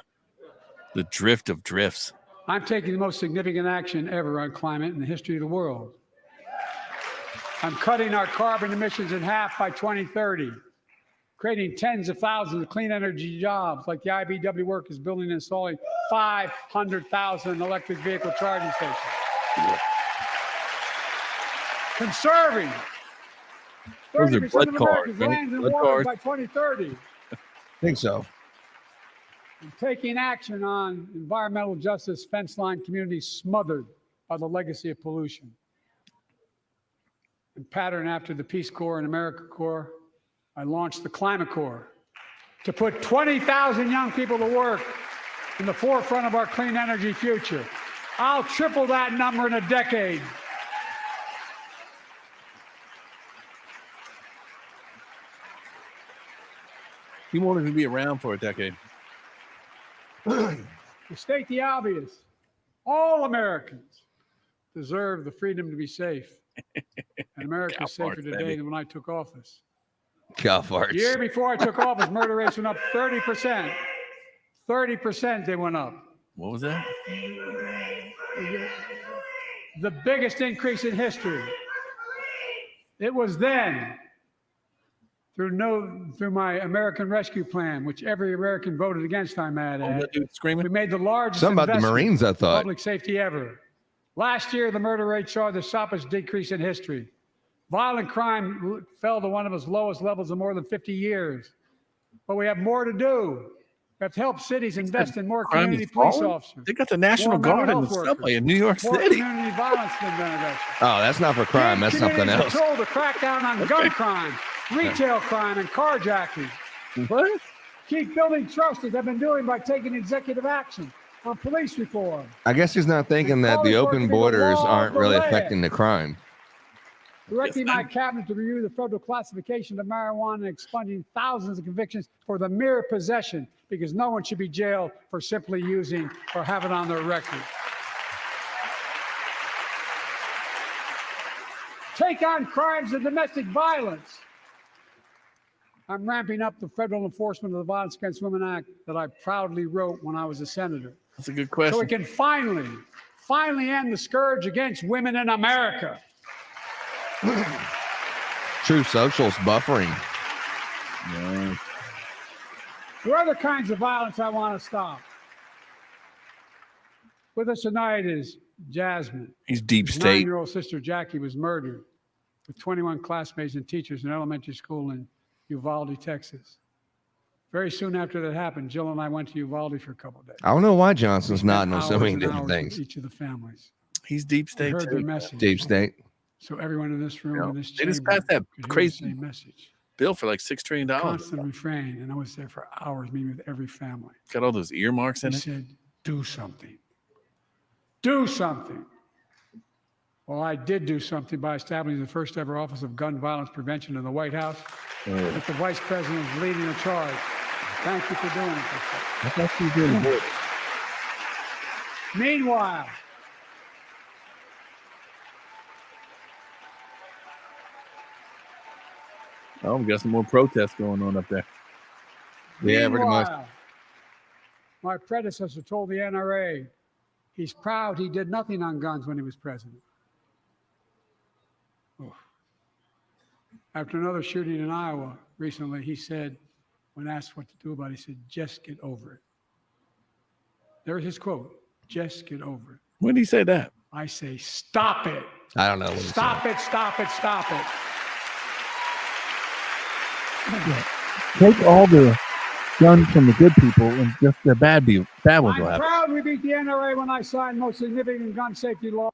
The drift of drifts. I'm taking the most significant action ever on climate in the history of the world. I'm cutting our carbon emissions in half by 2030, creating tens of thousands of clean energy jobs like the IBW work is building and installing 500,000 electric vehicle charging stations. Yeah. Conserving Those are 30% blood of cards, America's right? lands and Blood waters cards. by 2030. I think so. And taking action on environmental justice, fence line communities smothered by the legacy of pollution. In pattern after the Peace Corps and AmeriCorps, I launched the Climate Corps to put 20,000 young people to work in the forefront of our clean energy future. I'll triple that number in a decade. He wanted to be around for a decade. To state the obvious, all Americans deserve the freedom to be safe. And America is safer today than when I took office. Cow farts. The year before I took office, murder rates went up 30%. 30% they went up. What was that? The biggest increase in history. It was then, through my American Rescue Plan, which every American voted against, I might add. That dude screaming? We made the largest Something about the investment Marines, I in thought. public safety ever. Last year, the murder rate saw the sharpest decrease in history. Violent crime fell to one of its lowest levels in more than 50 years. But we have more to do. We have to help cities invest in more community police officers. They got the National more mental Guard in the health subway workers, in New York more City. community violence intervention. Oh, that's not for crime. That's something else. Control to crack down on gun crime, retail crime, and carjacking. What? Keep building trust, as I've been doing by taking executive action on police reform. I guess he's not thinking that the open borders aren't really affecting the crime. Directing my cabinet to review the federal classification of marijuana and expunging thousands of convictions for the mere possession, because no one should be jailed for simply using or have it on their record. Take on crimes of domestic violence. I'm ramping up the Federal Enforcement of the Violence Against Women Act that I proudly wrote when I was a senator. That's a good question. So we can finally end the scourge against women in America. True socials buffering. Yeah. There are other kinds of violence I want to stop. With us tonight is Jasmine. He's deep His state. 9-year-old sister Jackie was murdered with 21 classmates and teachers in an elementary school in Uvalde, Texas. Very soon after that happened, Jill and I went to Uvalde for a couple of days. I don't know why Johnson's nodding on Hours so many and different hours things. with each of the families. He's deep We state heard their too. message. Deep state. So everyone in this room, You know, in this they just chamber, passed that could hear the crazy same message. bill for like $6 trillion. Constant refrain, and I was there for hours meeting with every family. Got all those earmarks in He it. said, do something. Do something. Well, I did do something by establishing the first ever Office of Gun Violence Prevention in the White House, with the Vice President leading the charge. Thank you for doing it. That's actually really good. Meanwhile, Oh, we got some more protests going on up there. Yeah, pretty much. My predecessor told the NRA he's proud he did nothing on guns when he was president. Oof. After another shooting in Iowa recently, he said, when asked what to do about it, he said, just get over it. There's his quote, just get over it. When did he say that? I say, stop it. I don't know. What Stop it, stop it, stop it. Take all the guns from the good people and just the bad ones will I'm happen. proud we beat the NRA when I signed most significant gun safety law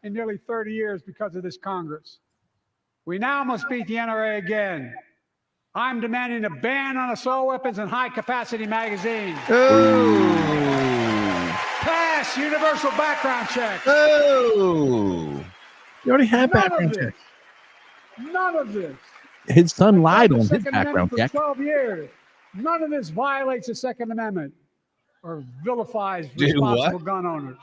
in nearly 30 years because of this Congress. We now must beat the NRA again. I'm demanding a ban on assault weapons and high-capacity magazines. Ooh. Pass universal background checks. Oh. You already had None background of check. this. None of this. His son lied The on his Second background Amendment check. for 12 years. None of this violates the Second Amendment or vilifies Dude, responsible what? gun owners.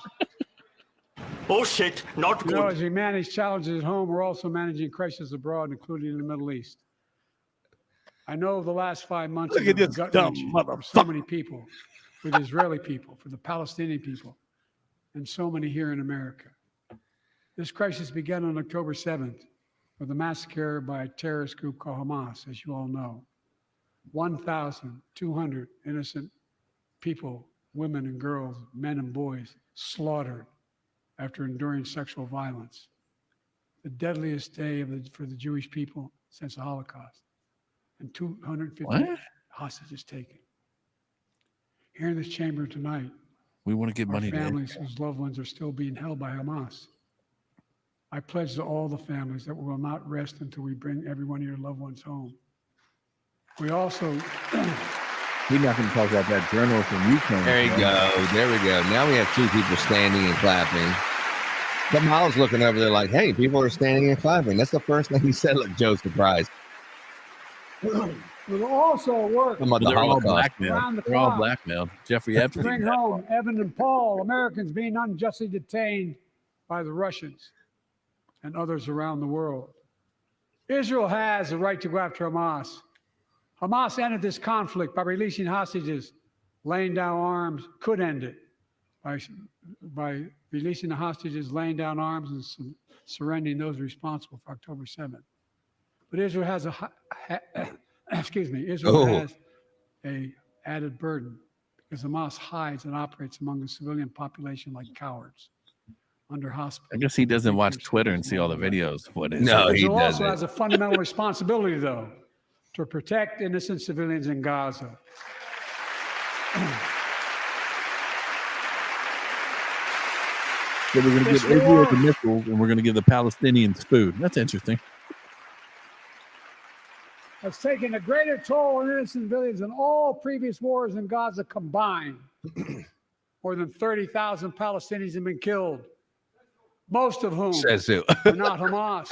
Bullshit, not You know, good. as we manage challenges at home, we're also managing crises abroad, including in the Middle East. I know the last 5 months Look have at been this gut-wrenching dumb for so many people, for the Israeli people, for the Palestinian people, and so many here in America. This crisis began on October 7th with a massacre by a terrorist group called Hamas, as you all know. 1,200 innocent people, women and girls, men and boys, slaughtered after enduring sexual violence. The deadliest day for the Jewish people since the Holocaust. And 250 What? hostages taken. Here in this chamber tonight, We want to give our money to families whose loved ones are still being held by Hamas I pledge to all the families that we will not rest until we bring every one of your loved ones home. We also... We're not going to talk about that journal from Ukraine. There you go. There we go. Now we have two people standing and clapping. Kamala's looking over there like, hey, people are standing and clapping. That's the first thing he said. Look, Joe's surprised. We'll also work About the They're all Holocaust. around the blackmailed. They're all clock blackmailed. Jeffrey to Epstein. bring home Evan and Paul, Americans being unjustly detained by the Russians and others around the world. Israel has the right to go after Hamas. Hamas ended this conflict by releasing hostages, laying down arms, could end it by releasing the hostages, laying down arms, and surrendering those responsible for October 7th. But Israel has Israel has a added burden because Hamas hides and operates among the civilian population like cowards under hospital. I guess he doesn't watch Twitter and see all the videos. What is No, it? he Israel also doesn't. has a fundamental responsibility, though, to protect innocent civilians in Gaza. So we're going to This give Israel war- the missiles. And we're going to give the Palestinians food. That's interesting. Has taken a greater toll on innocent civilians than all previous wars in Gaza combined. More than 30,000 Palestinians have been killed, most of whom Says who? are not Hamas.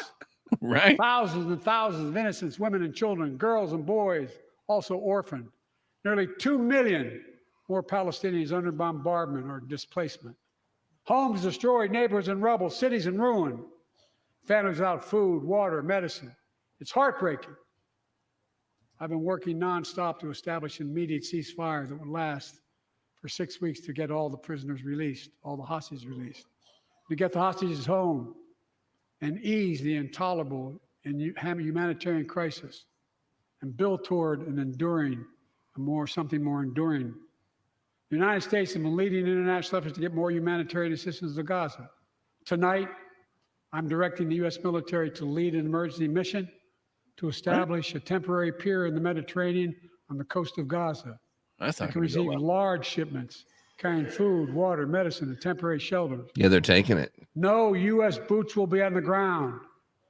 Right? Thousands and thousands of innocents, women and children, girls and boys, also orphaned. Nearly 2 million more Palestinians under bombardment or displacement. Homes destroyed, neighborhoods in rubble, cities in ruin, families without food, water, medicine. It's heartbreaking. I've been working nonstop to establish an immediate ceasefire that would last for 6 weeks to get all the prisoners released, all the hostages released, to get the hostages home and ease the intolerable and humanitarian crisis and build toward an enduring, something more enduring. The United States has been leading international efforts to get more humanitarian assistance to Gaza. Tonight, I'm directing the U.S. military to lead an emergency mission to establish a temporary pier in the Mediterranean on the coast of Gaza. That's That not can going to go receive well. large shipments carrying food, water, medicine, and temporary shelters. Yeah, they're taking it. No U.S. boots will be on the ground.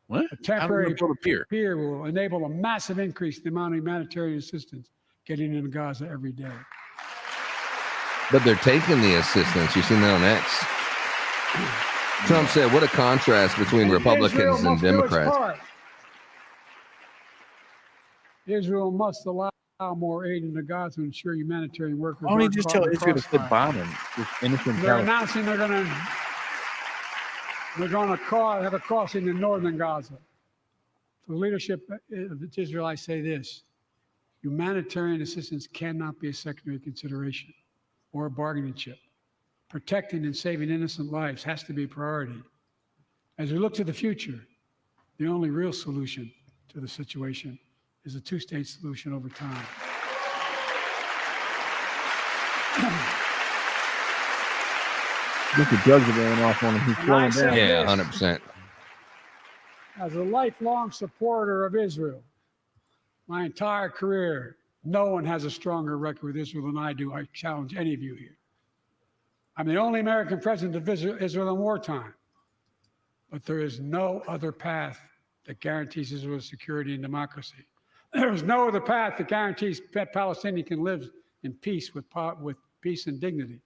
What? A temporary How are we gonna build a pier? will enable a massive increase in the amount of humanitarian assistance getting into Gaza every day. But they're taking the assistance. You've seen that on X. Trump said, what a contrast between Republicans Israel and must do its Democrats. part. Israel must allow more aid into Gaza to ensure humanitarian workers. Why don't you aren't just caught tell in the Israel to quit crossfire. bombing this innocent They're Palestinians? announcing they're going to have a crossing in northern Gaza. To the leadership of Israel, I say this: humanitarian assistance cannot be a secondary consideration or a bargaining chip. Protecting and saving innocent lives has to be a priority. As we look to the future, the only real solution to the situation is a two-state solution over time. Look, the drugs are going off on him. He's And slowing I say down. Yeah, this, 100%. as a lifelong supporter of Israel, my entire career, no one has a stronger record with Israel than I do. I challenge any of you here. I'm the only American president to visit Israel in wartime, but there is no other path that guarantees Israel's security and democracy. There is no other path that guarantees Palestinians can live in peace with peace and dignity.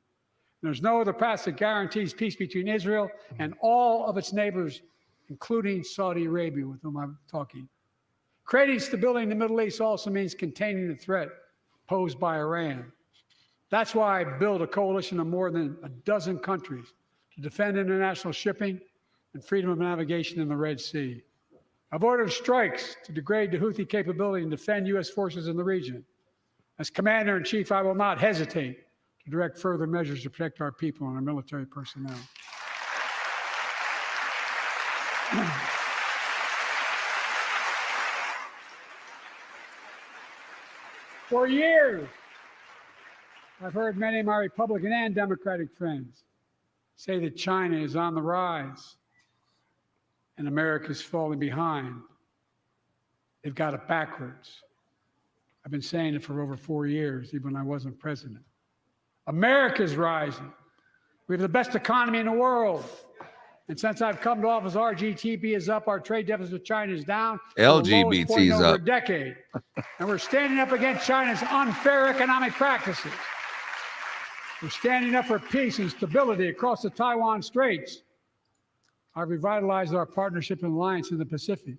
There's no other path that guarantees peace between Israel and all of its neighbors, including Saudi Arabia, with whom I'm talking. Creating stability in the Middle East also means containing the threat posed by Iran. That's why I built a coalition of more than a dozen countries to defend international shipping and freedom of navigation in the Red Sea. I've ordered strikes to degrade the Houthi capability and defend U.S. forces in the region. As Commander-in-Chief, I will not hesitate to direct further measures to protect our people and our military personnel. For years, I've heard many of my Republican and Democratic friends say that China is on the rise and America is falling behind. They've got it backwards. I've been saying it for over 4 years, even when I wasn't president. America's rising. We have the best economy in the world. And since I've come to office, our GDP is up, our trade deficit with China is down. to the lowest point LGBT's in over up. a decade. And we're standing up against China's unfair economic practices. We're standing up for peace and stability across the Taiwan Straits. I've revitalized our partnership and alliance in the Pacific.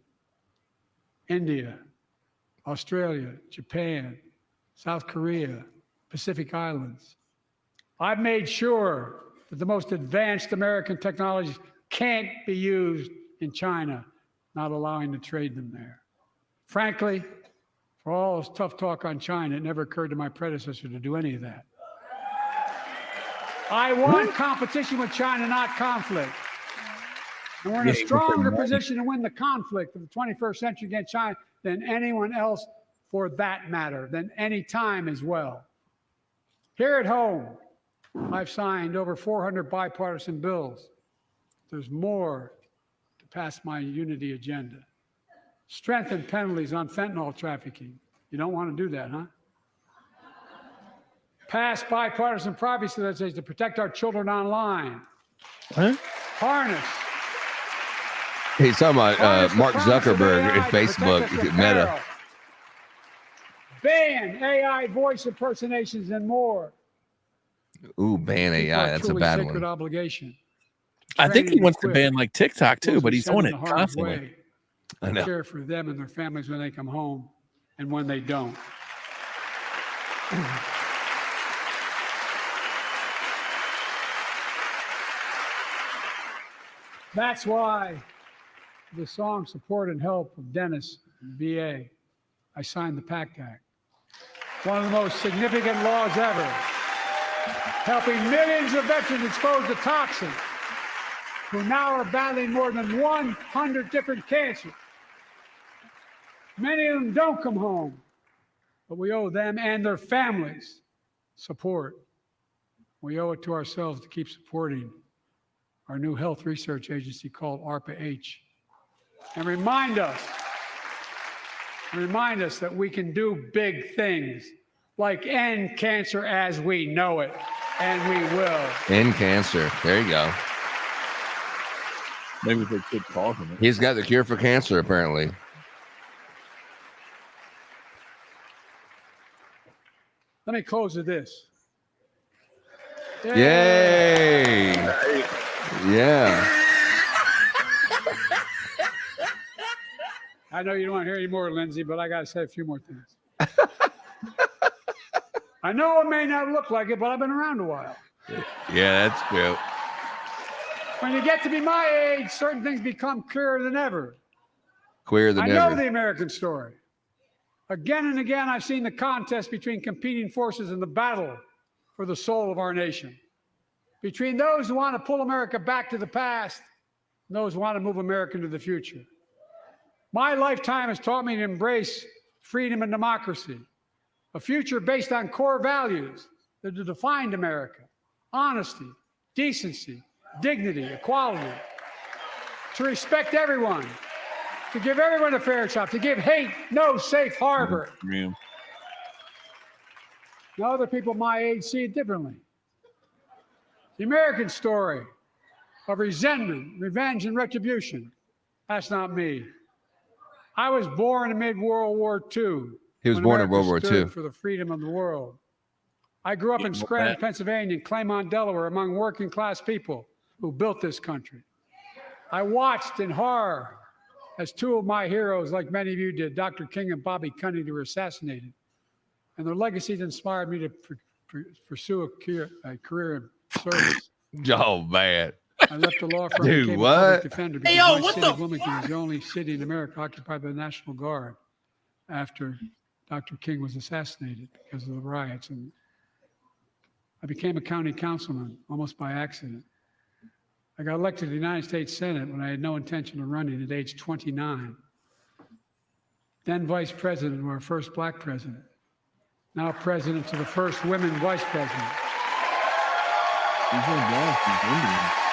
India, Australia, Japan, South Korea, Pacific Islands. I've made sure that the most advanced American technologies can't be used in China, not allowing to trade them there. Frankly, for all this tough talk on China, it never occurred to my predecessor to do any of that. I want competition with China, not conflict. And we're in a stronger position to win the conflict of the 21st century against China than anyone else, for that matter, than any time as well. Here at home, I've signed over 400 bipartisan bills. There's more to pass my unity agenda. Strengthen penalties on fentanyl trafficking. You don't want to do that, huh? Pass bipartisan privacy legislation to protect our children online. Huh? Harness. He's talking about harness the Mark promise of Zuckerberg AI and to protect Facebook, us from Meta. peril. Ban AI voice impersonations and more. Ooh, ban Keep AI. our That's a truly bad sacred one. obligation. I think Train he and wants to equip ban like TikTok too, those but we he's send on in it the harm's constantly. way. I know. Care for them and their families when they come home and when they don't. That's why the song Support and Help of Dennis and VA, I signed the PACT Act. One of the most significant laws ever, helping millions of veterans exposed to toxins who now are battling more than 100 different cancers. Many of them don't come home, but we owe them and their families support. We owe it to ourselves to keep supporting our new health research agency called ARPA-H, and remind us that we can do big things like end cancer as we know it, and we will. End cancer. There you go. Maybe they quit causing it. He's got the cure for cancer, apparently. Let me close with this. Yay! Yeah. I know you don't want to hear any more, Lindsay, but I got to say a few more things. I know it may not look like it, but I've been around a while. Yeah, that's true. When you get to be my age, certain things become clearer than ever. Queer than I know ever. the American story. Again and again, I've seen the contest between competing forces in the battle for the soul of our nation. Between those who want to pull America back to the past and those who want to move America into the future. My lifetime has taught me to embrace freedom and democracy, a future based on core values that have defined America: honesty, decency, dignity, equality, to respect everyone, to give everyone a fair shot, to give hate no safe harbor. Yeah. Now, other people my age see it differently. The American story of resentment, revenge, and retribution, that's not me. I was born amid World War II. He was when born in America World War stood II. for the freedom of the world. I grew up in Scranton, Pennsylvania, and Claymont, Delaware, among working class people who built this country. I watched in horror as two of my heroes, like many of you did, Dr. King and Bobby Kennedy, were assassinated. And their legacies inspired me to pursue a career in service. Oh, man. I left the law firm Dude, and became a what? public defender because my city of Wilmington was the only city in America occupied by the National Guard after Dr. King was assassinated because of the riots. And I became a county councilman almost by accident. I got elected to the United States Senate when I had no intention of running at age 29. Then vice president of our first black president. Now president to the first women vice president. These are black, these Indians.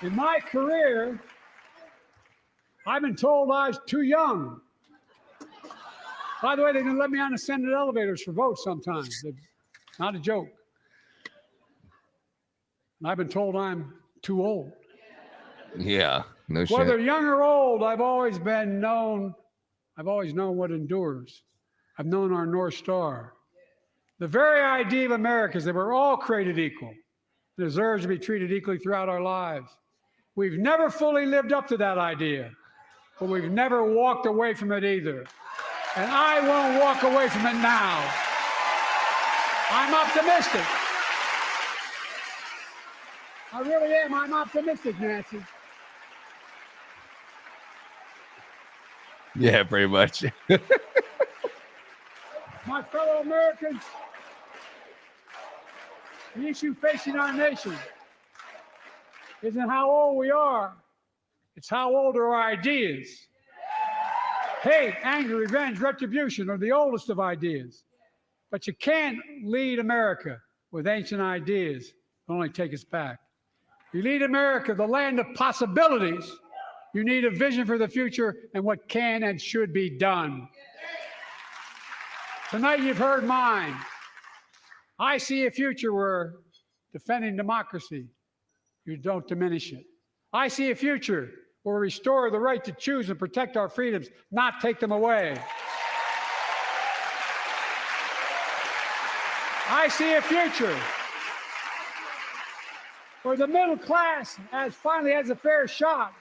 In my career, I've been told I was too young. By the way, they didn't let me on the Senate elevators for votes sometimes. Not a joke. And I've been told I'm too old. Yeah, no shit. Whether young or old, I've always known what endures. I've known our North Star. The very idea of America is that we're all created equal, deserves to be treated equally throughout our lives. We've never fully lived up to that idea, but we've never walked away from it either. And I won't walk away from it now. I'm optimistic. I really am. I'm optimistic, Nancy. Yeah, pretty much. My fellow Americans, the issue facing our nation isn't how old we are, it's how old are our ideas. Hate, anger, revenge, retribution are the oldest of ideas. But you can't lead America with ancient ideas. It'll only take us back. You lead America, the land of possibilities. You need a vision for the future and what can and should be done. Tonight you've heard mine. I see a future where defending democracy, you don't diminish it. I see a future where we restore the right to choose and protect our freedoms, not take them away. I see a future where the middle class finally has a fair shot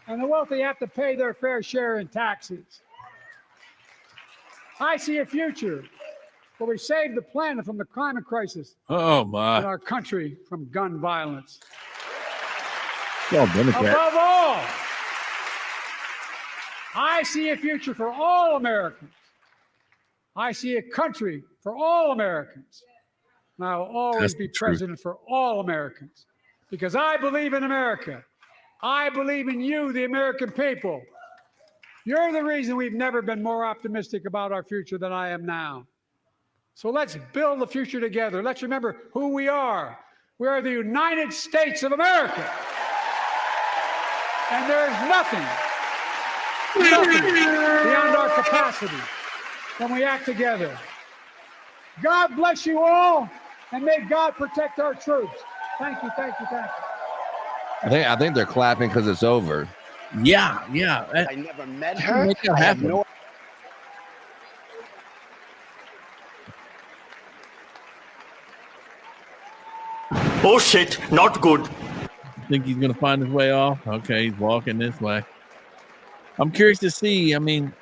and the wealthy have to pay their fair share in taxes. I see a future where we save the planet from the climate crisis and our country from gun violence. Above all, I see a future for all Americans. I see a country for all Americans. And I will always be president for all Americans because I believe in America. I believe in you, the American people. You're the reason we've never been more optimistic about our future than I am now. So let's build the future together. Let's remember who we are. We are the United States of America. And there is nothing beyond our capacity when we act together. God bless you all, and may God protect our troops. Thank you, thank you, thank you. I think they're clapping because it's over. Yeah. I never met her. Make that I have happen. no Oh shit, not good. Think he's gonna find his way off? Okay, he's walking this way. I'm curious to see. I mean,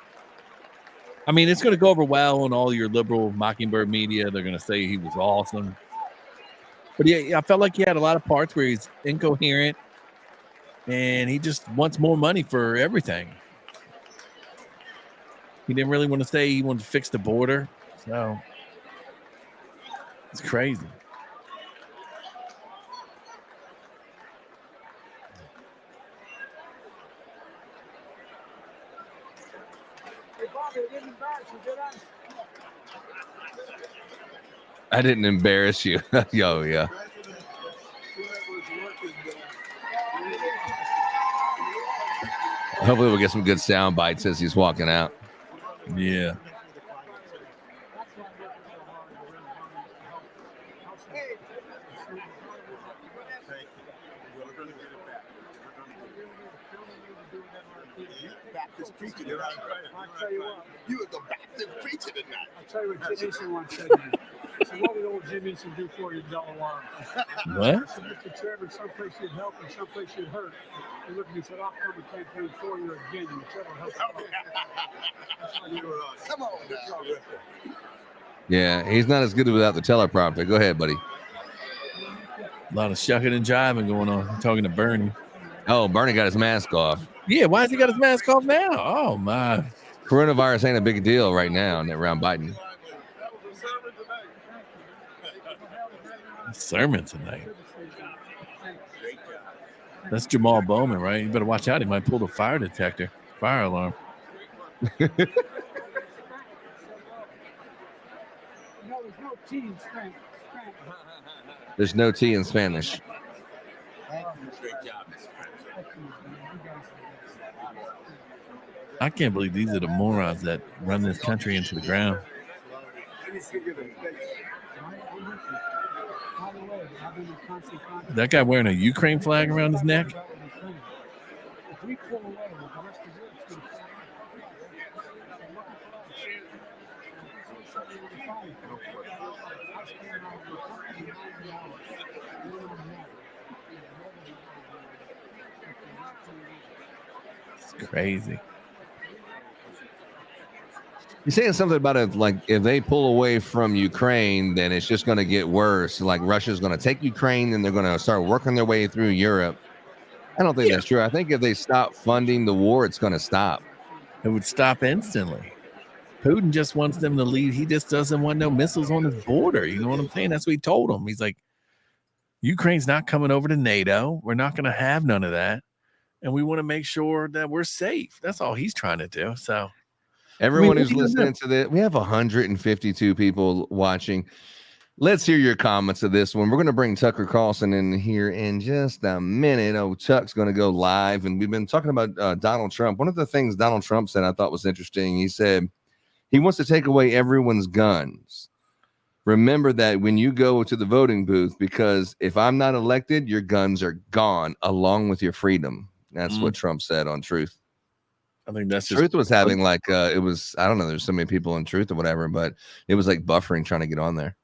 it's gonna go over well on all your liberal Mockingbird media. They're gonna say he was awesome. But yeah, I felt like he had a lot of parts where he's incoherent and he just wants more money for everything. He didn't really want to say he wanted to fix the border. So it's crazy. I didn't embarrass you. Yo, yeah. Hopefully we'll get some good sound bites as he's walking out. Yeah. Baptist preacher tonight. I'll tell you what. You were the Baptist preacher tonight. I'll tell you what Jim Eason once said to me. So what did old Jim Eason do for you, Delaware? What? So, Mr. Chairman, someplace you'd help and someplace you'd hurt. He looked at me and said, I'll come and campaign for you again. You trouble help. Come on now. Yeah, he's not as good without the teleprompter. Go ahead, buddy. A lot of shucking and jiving going on. I'm talking to Bernie. Oh, Bernie got his mask off. Yeah, why has he got his mask off now? Oh, my. Coronavirus ain't a big deal right now around Biden. Sermon tonight. That's Jamal Bowman, right? You better watch out. He might pull the fire detector, fire alarm. There's no T in Spanish. Great job. I can't believe these are the morons that run this country into the ground. That guy wearing a Ukraine flag around his neck? It's crazy. You're saying something about it, like if they pull away from Ukraine, then it's just going to get worse. Like Russia's going to take Ukraine, and they're going to start working their way through Europe. I don't think that's true. I think if they stop funding the war, it's going to stop. It would stop instantly. Putin just wants them to leave. He just doesn't want no missiles on his border. You know what I'm saying? That's what he told them. He's like, Ukraine's not coming over to NATO. We're not going to have none of that. And we want to make sure that we're safe. That's all he's trying to do. So everyone who's listening to this, we have 152 people watching. Let's hear your comments of this one. We're going to bring Tucker Carlson in here in just a minute. Oh, Chuck's going to go live. And we've been talking about Donald Trump. One of the things Donald Trump said I thought was interesting. He said he wants to take away everyone's guns. Remember that when you go to the voting booth, because if I'm not elected, your guns are gone along with your freedom. That's what Trump said on Truth. I think that's Truth was having like it was, I don't know, there's so many people in Truth or whatever, but it was like buffering trying to get on there.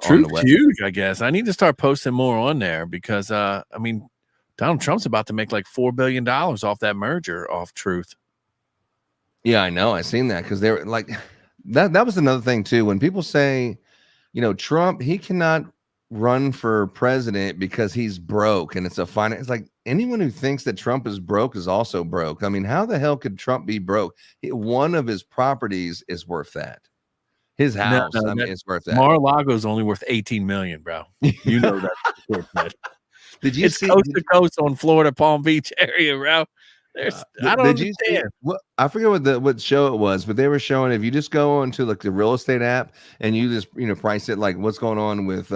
Truth's huge, I guess. I need to start posting more on there because I mean, Donald Trump's about to make like $4 billion off that merger off Truth. Yeah, I know. I seen that because they're like that was another thing too. When people say, you know, Trump, he cannot run for president because he's broke and it's a finance. It's like anyone who thinks that Trump is broke is also broke. I mean, how the hell could Trump be broke? One of his properties is worth that. His house, I mean, it's worth that. Mar-a-Lago is only worth $18 million, bro. You know that. Did you see coast to coast on Florida Palm Beach area, bro? There's I don't understand. I forget what show it was, but they were showing if you just go onto like the real estate app and you just price it like what's going on with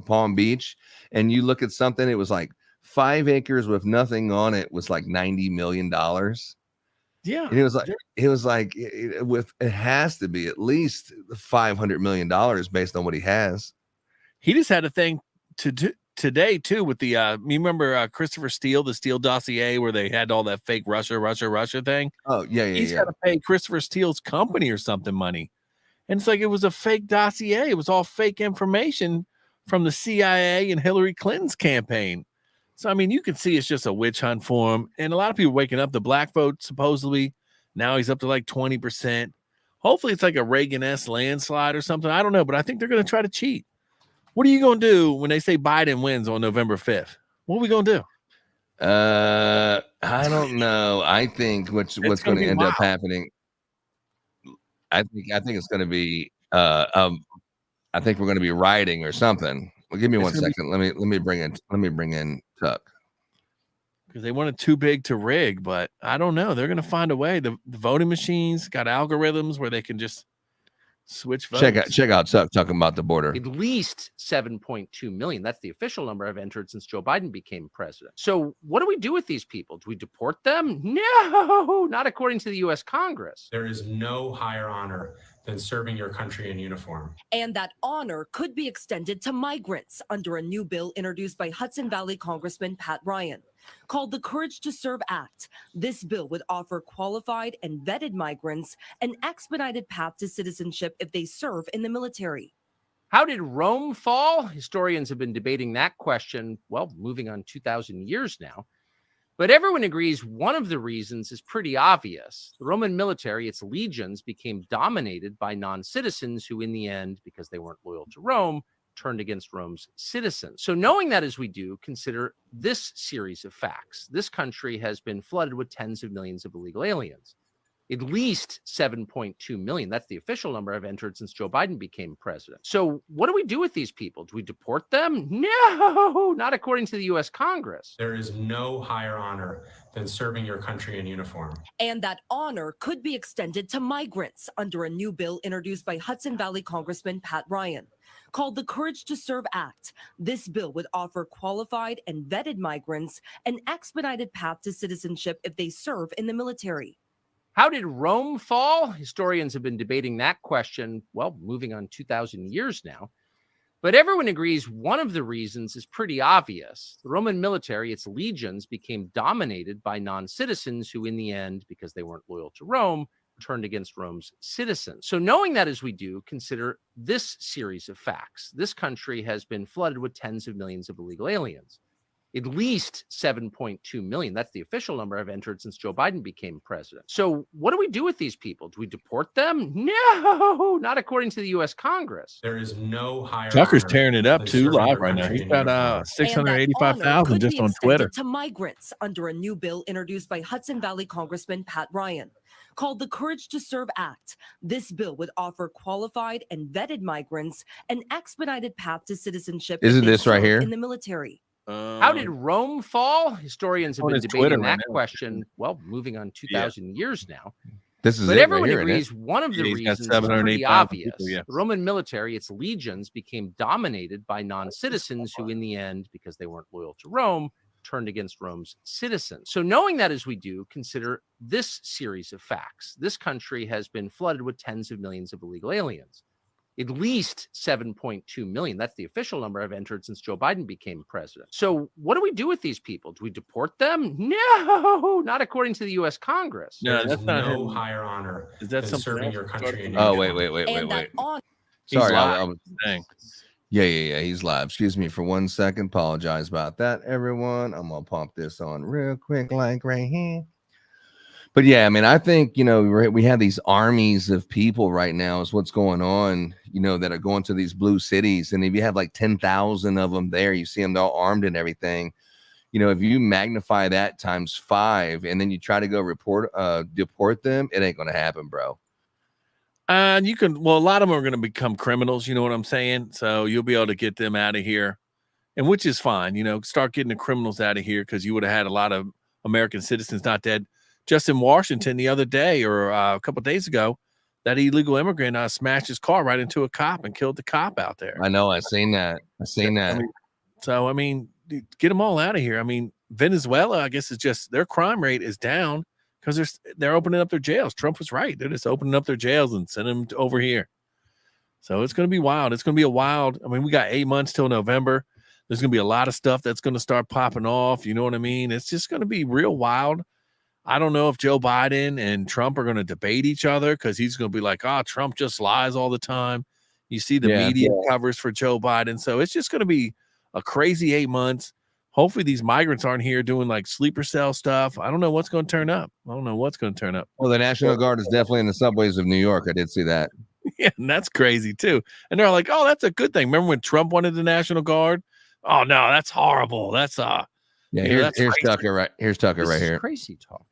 Palm Beach, and you look at something, it was like 5 acres with nothing on it was like $90 million. Yeah, and it has to be at least $500 million based on what he has. He just had a thing to do today too with the you remember Christopher Steele, the Steele dossier where they had all that fake Russia thing. Oh yeah, he's got to pay Christopher Steele's company or something money, and it's like it was a fake dossier. It was all fake information from the CIA and Hillary Clinton's campaign. So I mean, you can see it's just a witch hunt for him, and a lot of people waking up. The black vote supposedly now he's up to like 20%. Hopefully, it's like a Reagan-esque landslide or something. I don't know, but I think they're going to try to cheat. What are you going to do when they say Biden wins on November 5th? What are we going to do? I don't know. I think what's going to end up happening. I think it's going to be I think we're going to be rioting or something. Well, give me 1 second. Let me bring in Tuck. Because they want it too big to rig, but I don't know. They're going to find a way. The voting machines got algorithms where they can just switch votes. Check out Tuck talking about the border. At least 7.2 million. That's the official number I've entered since Joe Biden became president. So what do we do with these people? Do we deport them? No, not according to the U.S. Congress. There is no higher honor than serving your country in uniform. And that honor could be extended to migrants under a new bill introduced by Hudson Valley Congressman Pat Ryan. Called the Courage to Serve Act, this bill would offer qualified and vetted migrants an expedited path to citizenship if they serve in the military. How did Rome fall? Historians have been debating that question, well, moving on 2,000 years now. But everyone agrees one of the reasons is pretty obvious. The Roman military, its legions, became dominated by non-citizens who, in the end, because they weren't loyal to Rome, turned against Rome's citizens. So knowing that as we do, consider this series of facts. This country has been flooded with tens of millions of illegal aliens. At least 7.2 million. That's the official number I've entered since Joe Biden became president. So what do we do with these people? Do we deport them? No, not according to the U.S. Congress. There is no higher honor than serving your country in uniform. And that honor could be extended to migrants under a new bill introduced by Hudson Valley Congressman Pat Ryan. Called the Courage to Serve Act, this bill would offer qualified and vetted migrants an expedited path to citizenship if they serve in the military. How did Rome fall? Historians have been debating that question, well, moving on 2,000 years now. But everyone agrees one of the reasons is pretty obvious. The Roman military, its legions, became dominated by non-citizens who, in the end, because they weren't loyal to Rome, turned against Rome's citizens. So knowing that as we do, consider this series of facts. This country has been flooded with tens of millions of illegal aliens. At least 7.2 million. That's the official number have entered since Joe Biden became president. So what do we do with these people? Do we deport them? No, not according to the U.S. Congress. There is no higher Tucker's honor tearing it up than too serving live your right now. country He's in got uniform. And that 685,000 honor could just be on Twitter. extended to migrants under a new bill introduced by Hudson Valley Congressman Pat Ryan. Called the Courage to Serve Act, this bill would offer qualified and vetted migrants an expedited path to citizenship. Isn't if they this right served here? in the military? How did Rome fall? Historians have on been his debating Twitter that right now. question, well, moving on 2,000 years now. This is But it everyone right here, isn't it? agrees one of the Yeah, he's got reasons is pretty 785 obvious. people, yeah. The Roman military, its legions, became dominated by non-citizens who, in the end, because they weren't loyal to Rome, turned against Rome's citizens. So knowing that as we do, consider this series of facts. This country has been flooded with tens of millions of illegal aliens. At least 7.2 million. That's the official number have entered since Joe Biden became president. So what do we do with these people? Do we deport them? No, not according to the U.S. Congress. No, There is that's not no him. higher honor Is that than something serving else? your country in Oh, uniform. wait. And that honor. He's Sorry, live. I Dang. yeah. He's live. Excuse me for 1 second. Apologize about that, everyone. I'm gonna pump this on real quick, like right here. But yeah, I mean, I think, we have these armies of people right now is what's going on, that are going to these blue cities. And if you have like 10,000 of them there, you see them all armed and everything. If you magnify that times 5 and then you try to go deport them, it ain't going to happen, bro. A lot of them are going to become criminals. You know what I'm saying? So you'll be able to get them out of here, and which is fine. Start getting the criminals out of here because you would have had a lot of American citizens not dead. Just in Washington the other day or a couple of days ago, that illegal immigrant smashed his car right into a cop and killed the cop out there. I know. I seen that. I mean, dude, get them all out of here. I mean, Venezuela, I guess, is just their crime rate is down because they're opening up their jails. Trump was right. They're just opening up their jails and sending them over here. So it's going to be wild. It's going to be I mean, we got 8 months till November. There's going to be a lot of stuff that's going to start popping off. You know what I mean? It's just going to be real wild. I don't know if Joe Biden and Trump are going to debate each other because he's going to be like, Trump just lies all the time. You see the media covers for Joe Biden. So it's just going to be a crazy 8 months. Hopefully these migrants aren't here doing like sleeper cell stuff. I don't know what's going to turn up. Well, the National Guard is definitely in the subways of New York. I did see that. Yeah, and that's crazy too. And they're like, oh, that's a good thing. Remember when Trump wanted the National Guard? Oh, no, that's horrible. That's here's Tucker right. Here's Tucker right here. Crazy talk.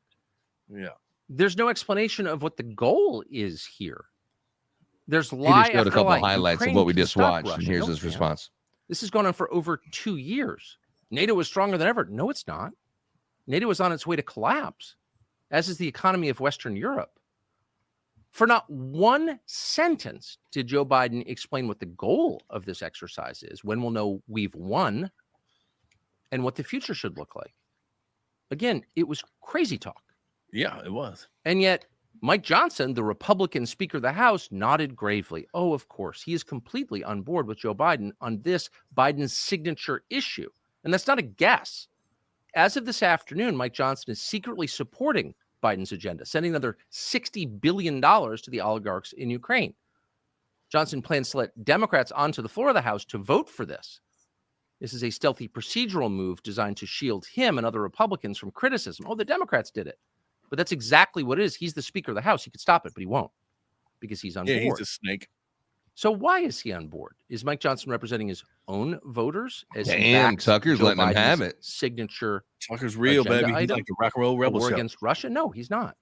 Yeah. There's no explanation of what the goal is here. There's He lie just showed a after couple lie. highlights Ukraine of what we can just stop watched, and Russia. here's No, his man. response. This has gone on for over 2 years. NATO is stronger than ever. No, it's not. NATO is on its way to collapse, as is the economy of Western Europe. For not one sentence did Joe Biden explain what the goal of this exercise is, when we'll know we've won, and what the future should look like. Again, it was crazy talk. Yeah, it was. And yet, Mike Johnson, the Republican Speaker of the House, nodded gravely. Oh, of course, he is completely on board with Joe Biden on this Biden's signature issue. And that's not a guess. As of this afternoon, Mike Johnson is secretly supporting Biden's agenda, sending another $60 billion to the oligarchs in Ukraine. Johnson plans to let Democrats onto the floor of the House to vote for this. This is a stealthy procedural move designed to shield him and other Republicans from criticism. Oh, the Democrats did it. But that's exactly what it is. He's the Speaker of the House. He could stop it, but he won't because he's on board. Yeah, he's a snake. So why is he on board? Is Mike Johnson representing his own voters? Damn, Tucker's letting him have it. Signature. Tucker's real, baby. He's like the rock and roll rebel war show. Against Russia? No, he's not.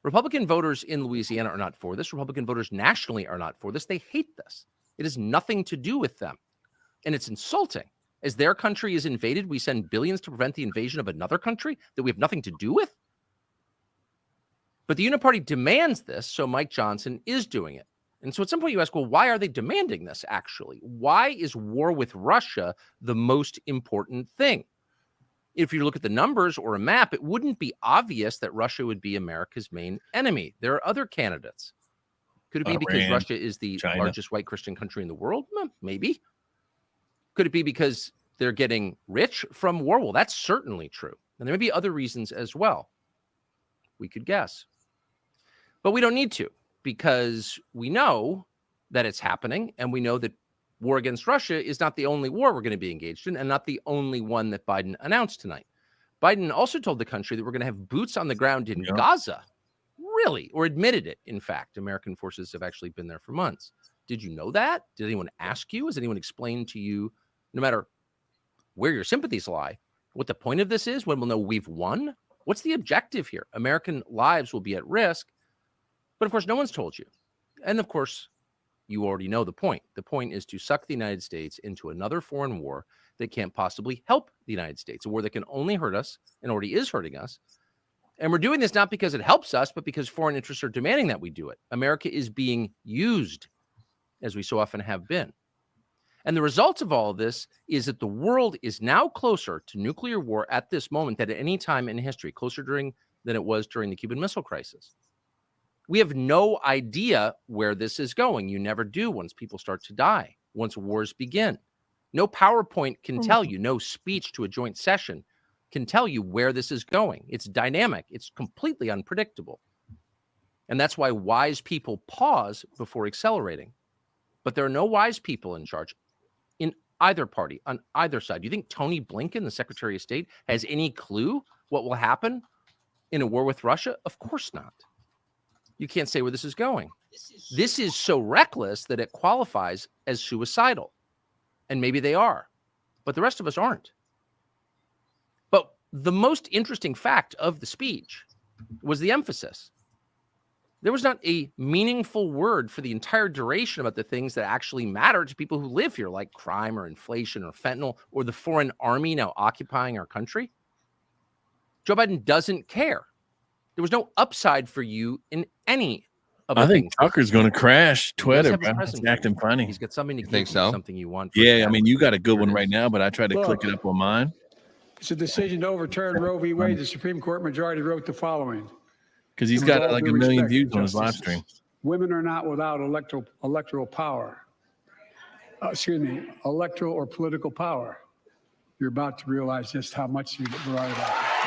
Republican voters in Louisiana are not for this. Republican voters nationally are not for this. They hate this. It has nothing to do with them. And it's insulting. As their country is invaded, we send billions to prevent the invasion of another country that we have nothing to do with? But the Uniparty demands this, so Mike Johnson is doing it. And so at some point you ask, well, why are they demanding this actually? Why is war with Russia the most important thing? If you look at the numbers or a map, it wouldn't be obvious that Russia would be America's main enemy. There are other candidates. Could it be because Iran, Russia is the China. largest white Christian country in the world? Maybe. Could it be because they're getting rich from war? Well, that's certainly true. And there may be other reasons as well. We could guess. But we don't need to, because we know that it's happening, and we know that war against Russia is not the only war we're going to be engaged in, and not the only one that Biden announced tonight. Biden also told the country that we're going to have boots on the ground in Gaza. Really? Or admitted it, in fact. American forces have actually been there for months. Did you know that? Did anyone ask you? Has anyone explained to you, no matter where your sympathies lie, what the point of this is, when we'll know we've won? What's the objective here? American lives will be at risk. But of course, no one's told you. And of course, you already know the point. The point is to suck the United States into another foreign war that can't possibly help the United States, a war that can only hurt us and already is hurting us. And we're doing this not because it helps us, but because foreign interests are demanding that we do it. America is being used, as we so often have been. And the result of all of this is that the world is now closer to nuclear war at this moment than at any time in history, closer than it was during the Cuban Missile Crisis. We have no idea where this is going. You never do once people start to die, once wars begin. No PowerPoint can tell you, no speech to a joint session can tell you where this is going. It's dynamic. It's completely unpredictable. And that's why wise people pause before accelerating. But there are no wise people in charge in either party, on either side. Do you think Tony Blinken, the Secretary of State, has any clue what will happen in a war with Russia? Of course not. You can't say where this is going. This is so reckless that it qualifies as suicidal. And maybe they are, but the rest of us aren't. But the most interesting fact of the speech was the emphasis. There was not a meaningful word for the entire duration about the things that actually matter to people who live here, like crime or inflation or fentanyl or the foreign army now occupying our country. Joe Biden doesn't care. There was no upside for you in any of the I think things. Tucker's going to crash Twitter, bro. It's It's acting funny. He's got something to give think you, so? something you want. Yeah, I mean, you got a good one right now, but I tried to click it up on mine. It's a decision to overturn Roe v. Wade. The Supreme Court majority wrote the following. Because he's With got all like due 1 million respect, views on his live justices, stream. Women are not without electoral power. Electoral or political power. You're about to realize just how much you're right about that.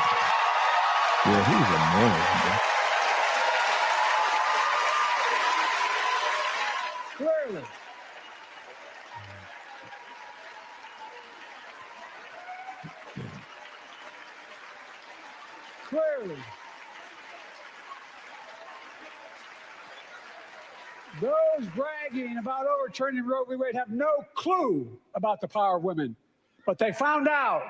Yeah, he was annoying, Clearly. Clearly. Those bragging about overturning Roe v. Wade have no clue about the power of women. But they found out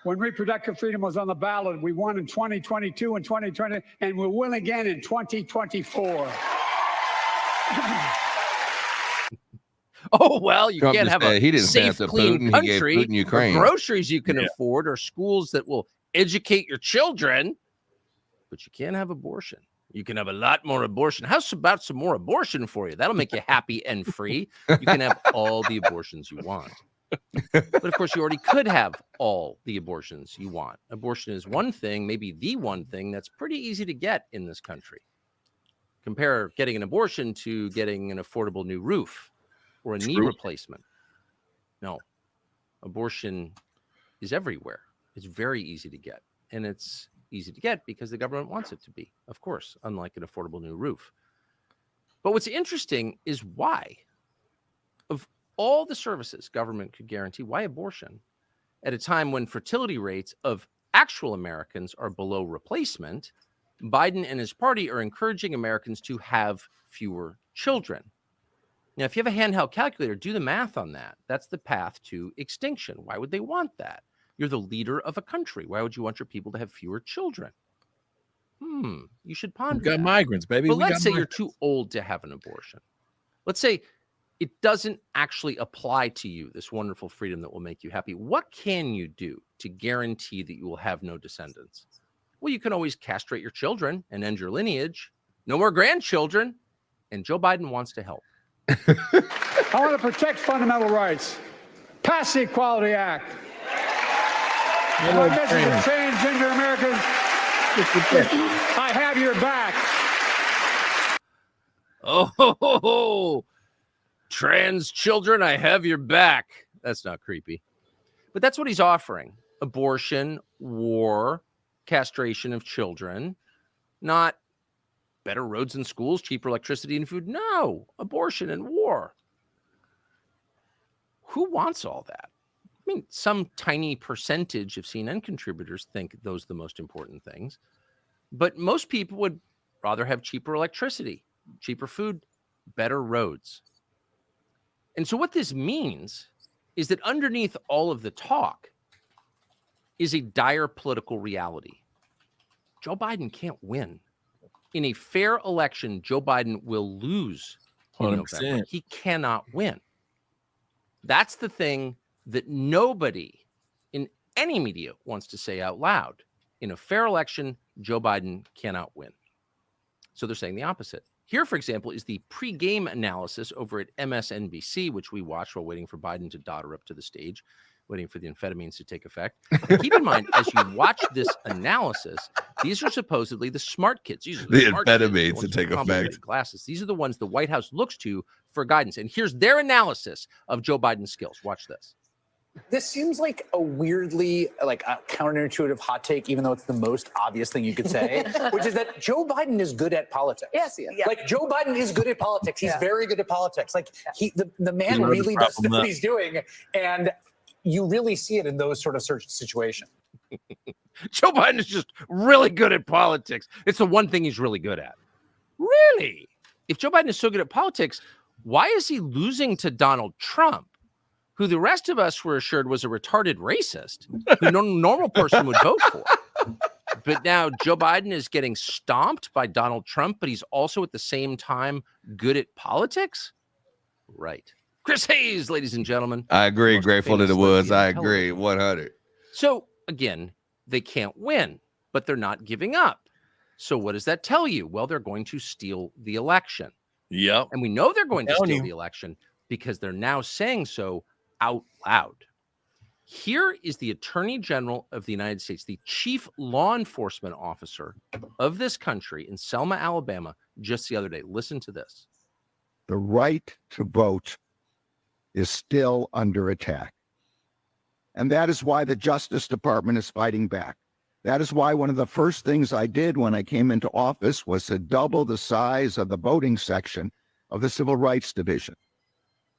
when reproductive freedom was on the ballot. We won in 2022 and 2020, and we'll win again in 2024. Oh, well, you Trump can't just have a said he didn't say safe, it to clean Putin. He gave country, Putin Ukraine. or groceries you can afford, or schools that will educate your children, but you can't have abortion. You can have a lot more abortion. How's about some more abortion for you? That'll make you happy and free. You can have all the abortions you want. But of course, you already could have all the abortions you want. Abortion is one thing, maybe the one thing that's pretty easy to get in this country. Compare getting an abortion to getting an affordable new roof or a knee replacement. No, abortion is everywhere. It's very easy to get. And it's easy to get because the government wants it to be, of course, unlike an affordable new roof. But what's interesting is why, of all the services government could guarantee, why abortion at a time when fertility rates of actual Americans are below replacement? Biden and his party are encouraging Americans to have fewer children. Now, if you have a handheld calculator, do the math on that. That's the path to extinction. Why would they want that? You're the leader of a country. Why would you want your people to have fewer children? You should ponder We got that. migrants, baby. But We let's got say migrants. you're too old to have an abortion. Let's say it doesn't actually apply to you, this wonderful freedom that will make you happy. What can you do to guarantee that you will have no descendants? Well, you can always castrate your children and end your lineage. No more grandchildren. And Joe Biden wants to help. I want to protect fundamental rights. Pass the Equality Act. My message of transgender Americans, I have your back. Oh, trans children, I have your back. That's not creepy. But that's what he's offering. Abortion, war, castration of children, not better roads and schools, cheaper electricity and food. No, abortion and war. Who wants all that? I mean, some tiny percentage of CNN contributors think those are the most important things. But most people would rather have cheaper electricity, cheaper food, better roads. And so what this means is that underneath all of the talk is a dire political reality. Joe Biden can't win. In a fair election, Joe Biden will lose in 100%. November. He cannot win. That's the thing that nobody in any media wants to say out loud. In a fair election, Joe Biden cannot win. So they're saying the opposite. Here, for example, is the pregame analysis over at MSNBC, which we watched while waiting for Biden to dodder up to the stage, waiting for the amphetamines to take effect. And keep in mind, as you watch this analysis, these are supposedly the smart kids. These are The smart kids, amphetamines ones to with take complicated effect. Glasses. These are the ones the White House looks to for guidance. And here's their analysis of Joe Biden's skills. Watch this. This seems like a weirdly like a counterintuitive hot take, even though it's the most obvious thing you could say, which is that Joe Biden is good at politics. Yes, yeah. Like Joe Biden is good at politics. He's very good at politics. Like the man He's really does know problem what he's doing, and you really see it in those sort of situations. Joe Biden is just really good at politics. It's the one thing he's really good at. Really? If Joe Biden is so good at politics, why is he losing to Donald Trump, who the rest of us were assured was a retarded racist, who no normal person would vote for? But now Joe Biden is getting stomped by Donald Trump, but he's also at the same time good at politics? Right. Chris Hayes, ladies and gentlemen. I agree. Most Grateful to famous the woods. lesbian I on agree. television. 100. So again, they can't win, but they're not giving up. So what does that tell you? Well, they're going to steal the election. Yep. And we know they're going to Telling steal you. the election because they're now saying so out loud. Here is the Attorney General of the United States, the chief law enforcement officer of this country in Selma, Alabama, just the other day. Listen to this. The right to vote is still under attack. And that is why the Justice Department is fighting back. That is why one of the first things I did when I came into office was to double the size of the voting section of the Civil Rights Division.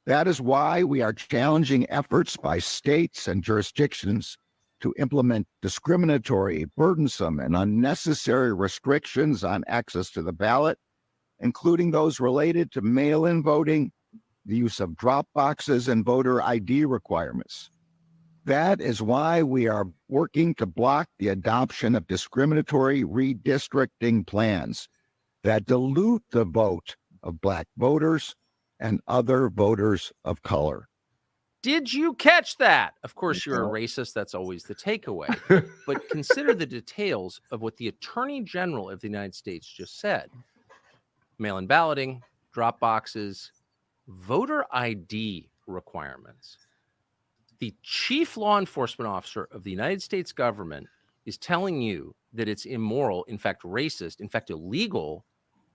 That is why we are challenging efforts by states and jurisdictions to implement discriminatory, burdensome, and unnecessary restrictions on access to the ballot, including those related to mail-in voting, the use of drop boxes, and voter ID requirements. That is why we are working to block the adoption of discriminatory redistricting plans that dilute the vote of Black voters and other voters of color. Did you catch that? Of course, you're a racist. That's always the takeaway. But consider the details of what the Attorney General of the United States just said. Mail-in balloting, drop boxes, voter ID requirements. The chief law enforcement officer of the United States government is telling you that it's immoral, in fact, racist, in fact, illegal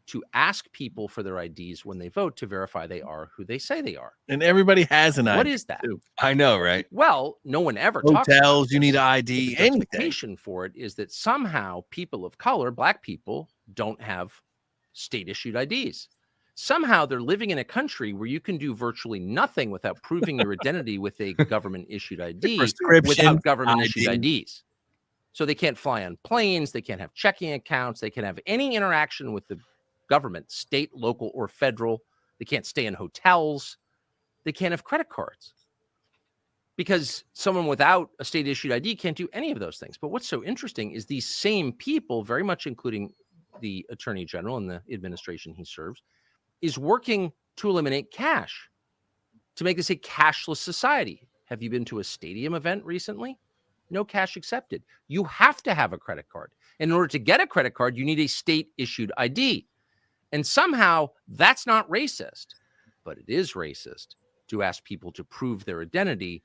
to ask people for their IDs when they vote to verify they are who they say they are. And everybody has an ID. What is that? Too. I know, right? Well, no one ever talks about Hotels, this. you need an ID, The anything. justification for it is that somehow people of color, Black people, don't have state-issued IDs. Somehow they're living in a country where you can do virtually nothing without proving your identity with a government-issued ID without government-issued IDs. So they can't fly on planes, they can't have checking accounts, they can't have any interaction with the government, state, local, or federal. They can't stay in hotels. They can't have credit cards because someone without a state-issued ID can't do any of those things. But what's so interesting is these same people, very much including the Attorney General and the administration he serves, is working to eliminate cash, to make this a cashless society. Have you been to a stadium event recently? No cash accepted. You have to have a credit card. In order to get a credit card, you need a state-issued ID. And somehow that's not racist, but it is racist to ask people to prove their identity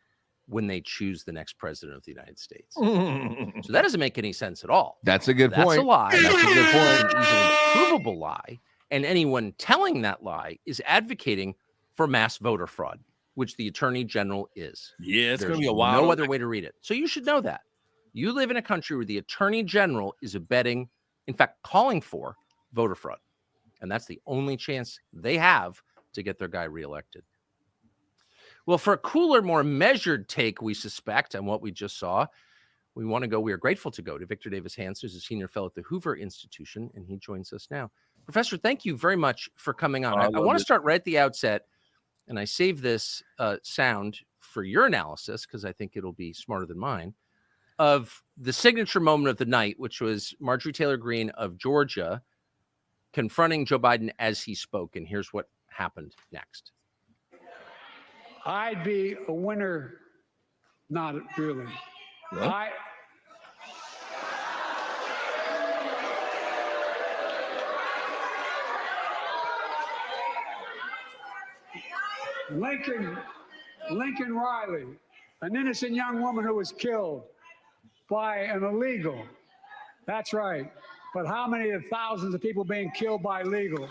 when they choose the next president of the United States. So that doesn't make any sense at all. That's a good point. That's a lie. That's a good point. It's an easily provable lie. And anyone telling that lie is advocating for mass voter fraud, which the attorney general is. Yeah, it's going to There's be a while. no other way to read it. So you should know that. You live in a country where the attorney general is abetting, in fact, calling for voter fraud. And that's the only chance they have to get their guy reelected. Well, for a cooler, more measured take, we suspect, on what we just saw, we are grateful to go to Victor Davis Hanson, who's a senior fellow at the Hoover Institution, and he joins us now. Professor, thank you very much for coming on. I want to start right at the outset, and I save this sound for your analysis, because I think it'll be smarter than mine, of the signature moment of the night, which was Marjorie Taylor Greene of Georgia confronting Joe Biden as he spoke. And here's what happened next. I'd be a winner. Not really. What? Lincoln Riley, an innocent young woman who was killed by an illegal. That's right. But how many of thousands of people being killed by illegals?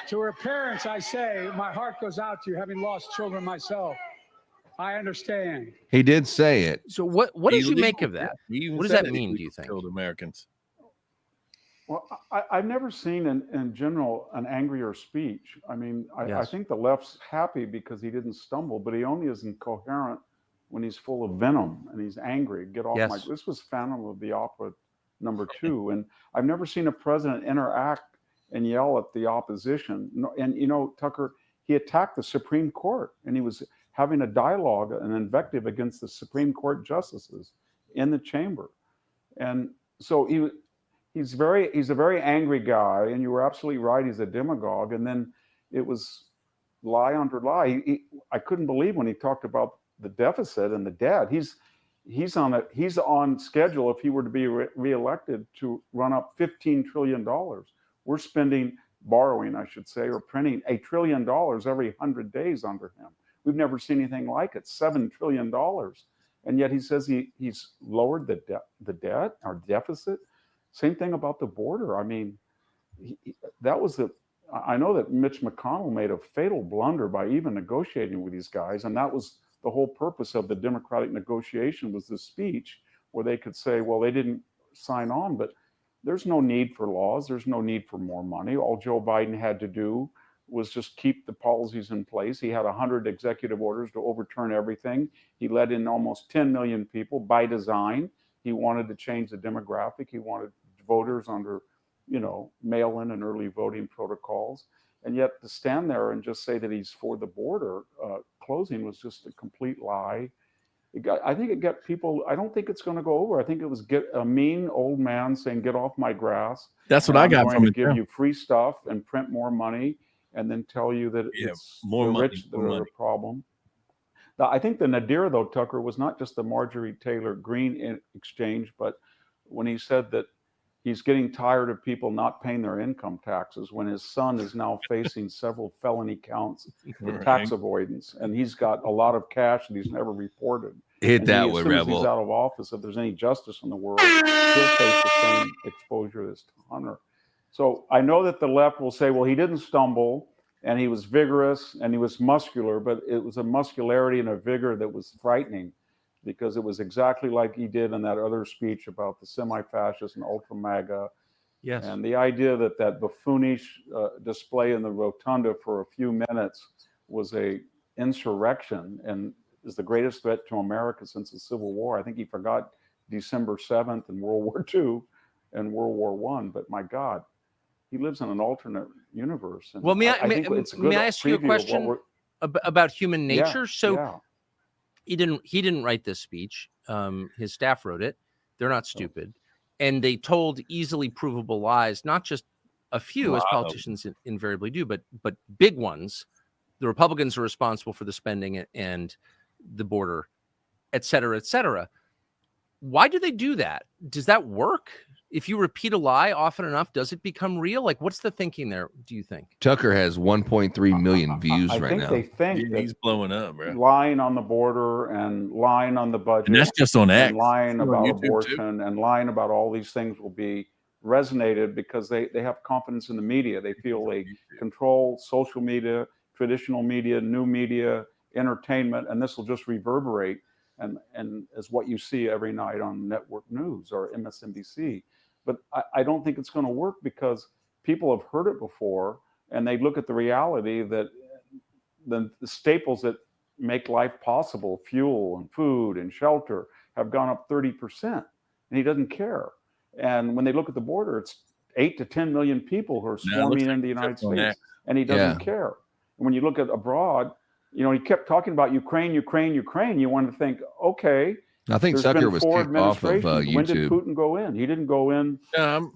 To her parents, I say, my heart goes out to you, having lost children myself. I understand. He did say it. So what did you make of that? What does that mean, do you think? Killed Americans. Well, I've never seen in general an angrier speech. I mean, I think the left's happy because he didn't stumble, but he only is incoherent when he's full of venom and he's angry. Get off my... This was Phantom of the Opera #2. And I've never seen a president interact and yell at the opposition. And, you know, Tucker, he attacked the Supreme Court and he was having a dialogue, an invective against the Supreme Court justices in the chamber. And so he's a very angry guy, and you were absolutely right. He's a demagogue. And then it was lie under lie. I couldn't believe when he talked about the deficit and the debt. He's on schedule, if he were to be reelected, to run up $15 trillion. We're borrowing, I should say, or printing $1 trillion every 100 days under him. We've never seen anything like it, $7 trillion. And yet he says he's lowered the debt, our deficit. Same thing about the border. I mean, I know that Mitch McConnell made a fatal blunder by even negotiating with these guys. And that was the whole purpose of the Democratic negotiation, was this speech where they could say, well, they didn't sign on, but there's no need for laws. There's no need for more money. All Joe Biden had to do was just keep the policies in place. He had 100 executive orders to overturn everything. He let in almost 10 million people by design. He wanted to change the demographic. He wanted voters under, mail-in and early voting protocols. And yet to stand there and just say that he's for the border closing was just a complete lie. I think it got people, I don't think it's going to go over. I think it was a mean old man saying, get off my grass. That's what I got from it. Give you free stuff and print more money and then tell you that it's more the rich that are the problem. Now, I think the nadir, though, Tucker, was not just the Marjorie Taylor Greene exchange, but when he said that he's getting tired of people not paying their income taxes when his son is now facing several felony counts for tax avoidance. And he's got a lot of cash that he's never reported. Hit and that as one, soon as Rebel. he's out of office, if there's any justice in the world, he'll face the same exposure as Hunter. So I know that the left will say, well, he didn't stumble and he was vigorous and he was muscular, but it was a muscularity and a vigor that was frightening, because it was exactly like he did in that other speech about the semi-fascist and ultra-MAGA. Yes. And the idea that buffoonish display in the rotunda for a few minutes was a insurrection and is the greatest threat to America since the Civil War. I think he forgot December 7th and World War II and World War I. But my God, he lives in an alternate universe. And well, may I ask you a preview question about human nature? Yeah, so yeah. He didn't write this speech. His staff wrote it. They're not stupid. And they told easily provable lies, not just a few, as politicians invariably do, but big ones. The Republicans are responsible for the spending and the border, et cetera, et cetera. Why do they do that? Does that work? if you repeat a lie often enough, does it become real? Like, what's the thinking there, do you think? Tucker has 1.3 million views I right think now. they think that he's blowing up, bro. lying on the border and lying on the budget, And that's just on X. and lying On about YouTube, abortion and lying about all these things will be resonated because they have confidence in the media. They feel they control social media, traditional media, new media, entertainment, and this will just reverberate and as what you see every night on network news or MSNBC. But I don't think it's going to work because people have heard it before, and they look at the reality that the staples that make life possible, fuel and food and shelter, have gone up 30%, and he doesn't care. And when they look at the border, it's 8 to 10 million people who are swarming into the United States, and he doesn't care. And when you look at abroad, you know, he kept talking about Ukraine, Ukraine, Ukraine. You want to think, okay, I think Tucker was kicked off of YouTube. When did Putin go in? He didn't go in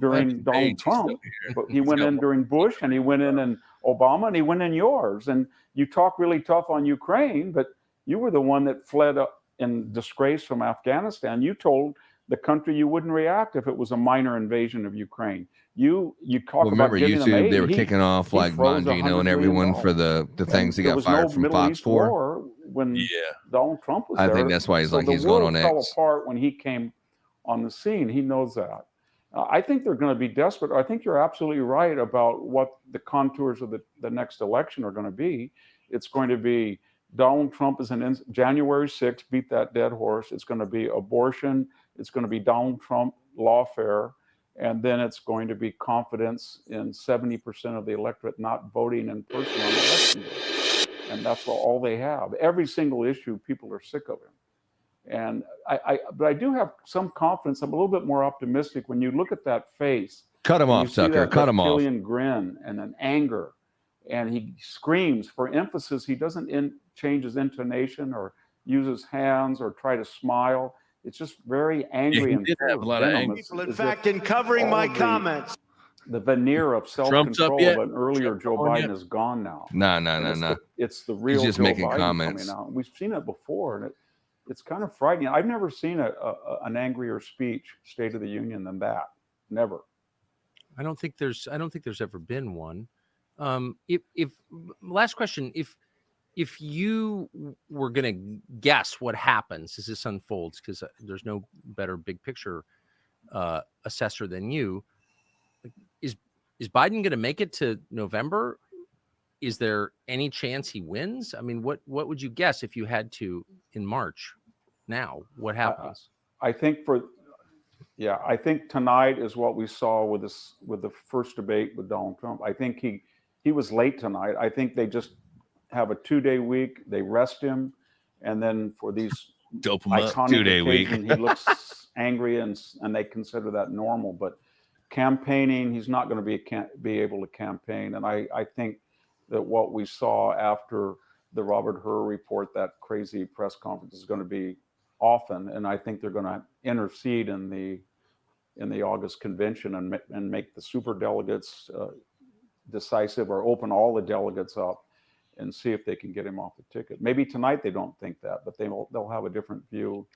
during Donald Trump, but he went in during Bush, and he went in Obama, and he went in yours. And you talk really tough on Ukraine, but you were the one that fled in disgrace from Afghanistan. You told the country you wouldn't react if it was a minor invasion of Ukraine. You talk remember about giving YouTube, them aid. they were kicking off like Bongino and everyone for the things he got fired from Fox for. When Donald Trump was I there. think that's why he's So like the he's going world on fell X. apart when he came on the scene. He knows that. I think they're going to be desperate. I think you're absolutely right about what the contours of the next election are going to be. It's going to be Donald Trump is January 6th, beat that dead horse. It's going to be abortion. It's going to be Donald Trump lawfare. And then it's going to be confidence in 70% of the electorate not voting in person on election day. And that's all they have. Every single issue, people are sick of him. And but I do have some confidence. I'm a little bit more optimistic when you look at that face. Cut him off, Tucker. Cut him off. Grin and an anger, and he screams for emphasis. He doesn't change his intonation or use his hands or try to smile. It's just very angry and have a lot of anger. People, in fact, in covering my comments. The veneer of self-control of an earlier Joe Biden is gone now. No. It's the real He's just Joe making Biden comments. coming out. We've seen it before, and it's kind of frightening. I've never seen an angrier speech, State of the Union, than that. Never. I don't think there's ever been one. If last question, if you were going to guess what happens as this unfolds, because there's no better big picture assessor than you, is Biden going to make it to November? Is there any chance he wins? I mean, what would you guess if you had to in March? Now, what happens? I think I think tonight is what we saw with the first debate with Donald Trump. I think he was late tonight. I think they just have a 2-day week. They rest him, and then for these iconic 2-day week, he looks angry, and they consider that normal. But campaigning, he's not going to be able to campaign. And I think that what we saw after the Robert Hur report, that crazy press conference, is going to be often. And I think they're going to intercede in the August convention and make the super delegates decisive, or open all the delegates up and see if they can get him off the ticket. Maybe tonight they don't think that, but they'll have a different view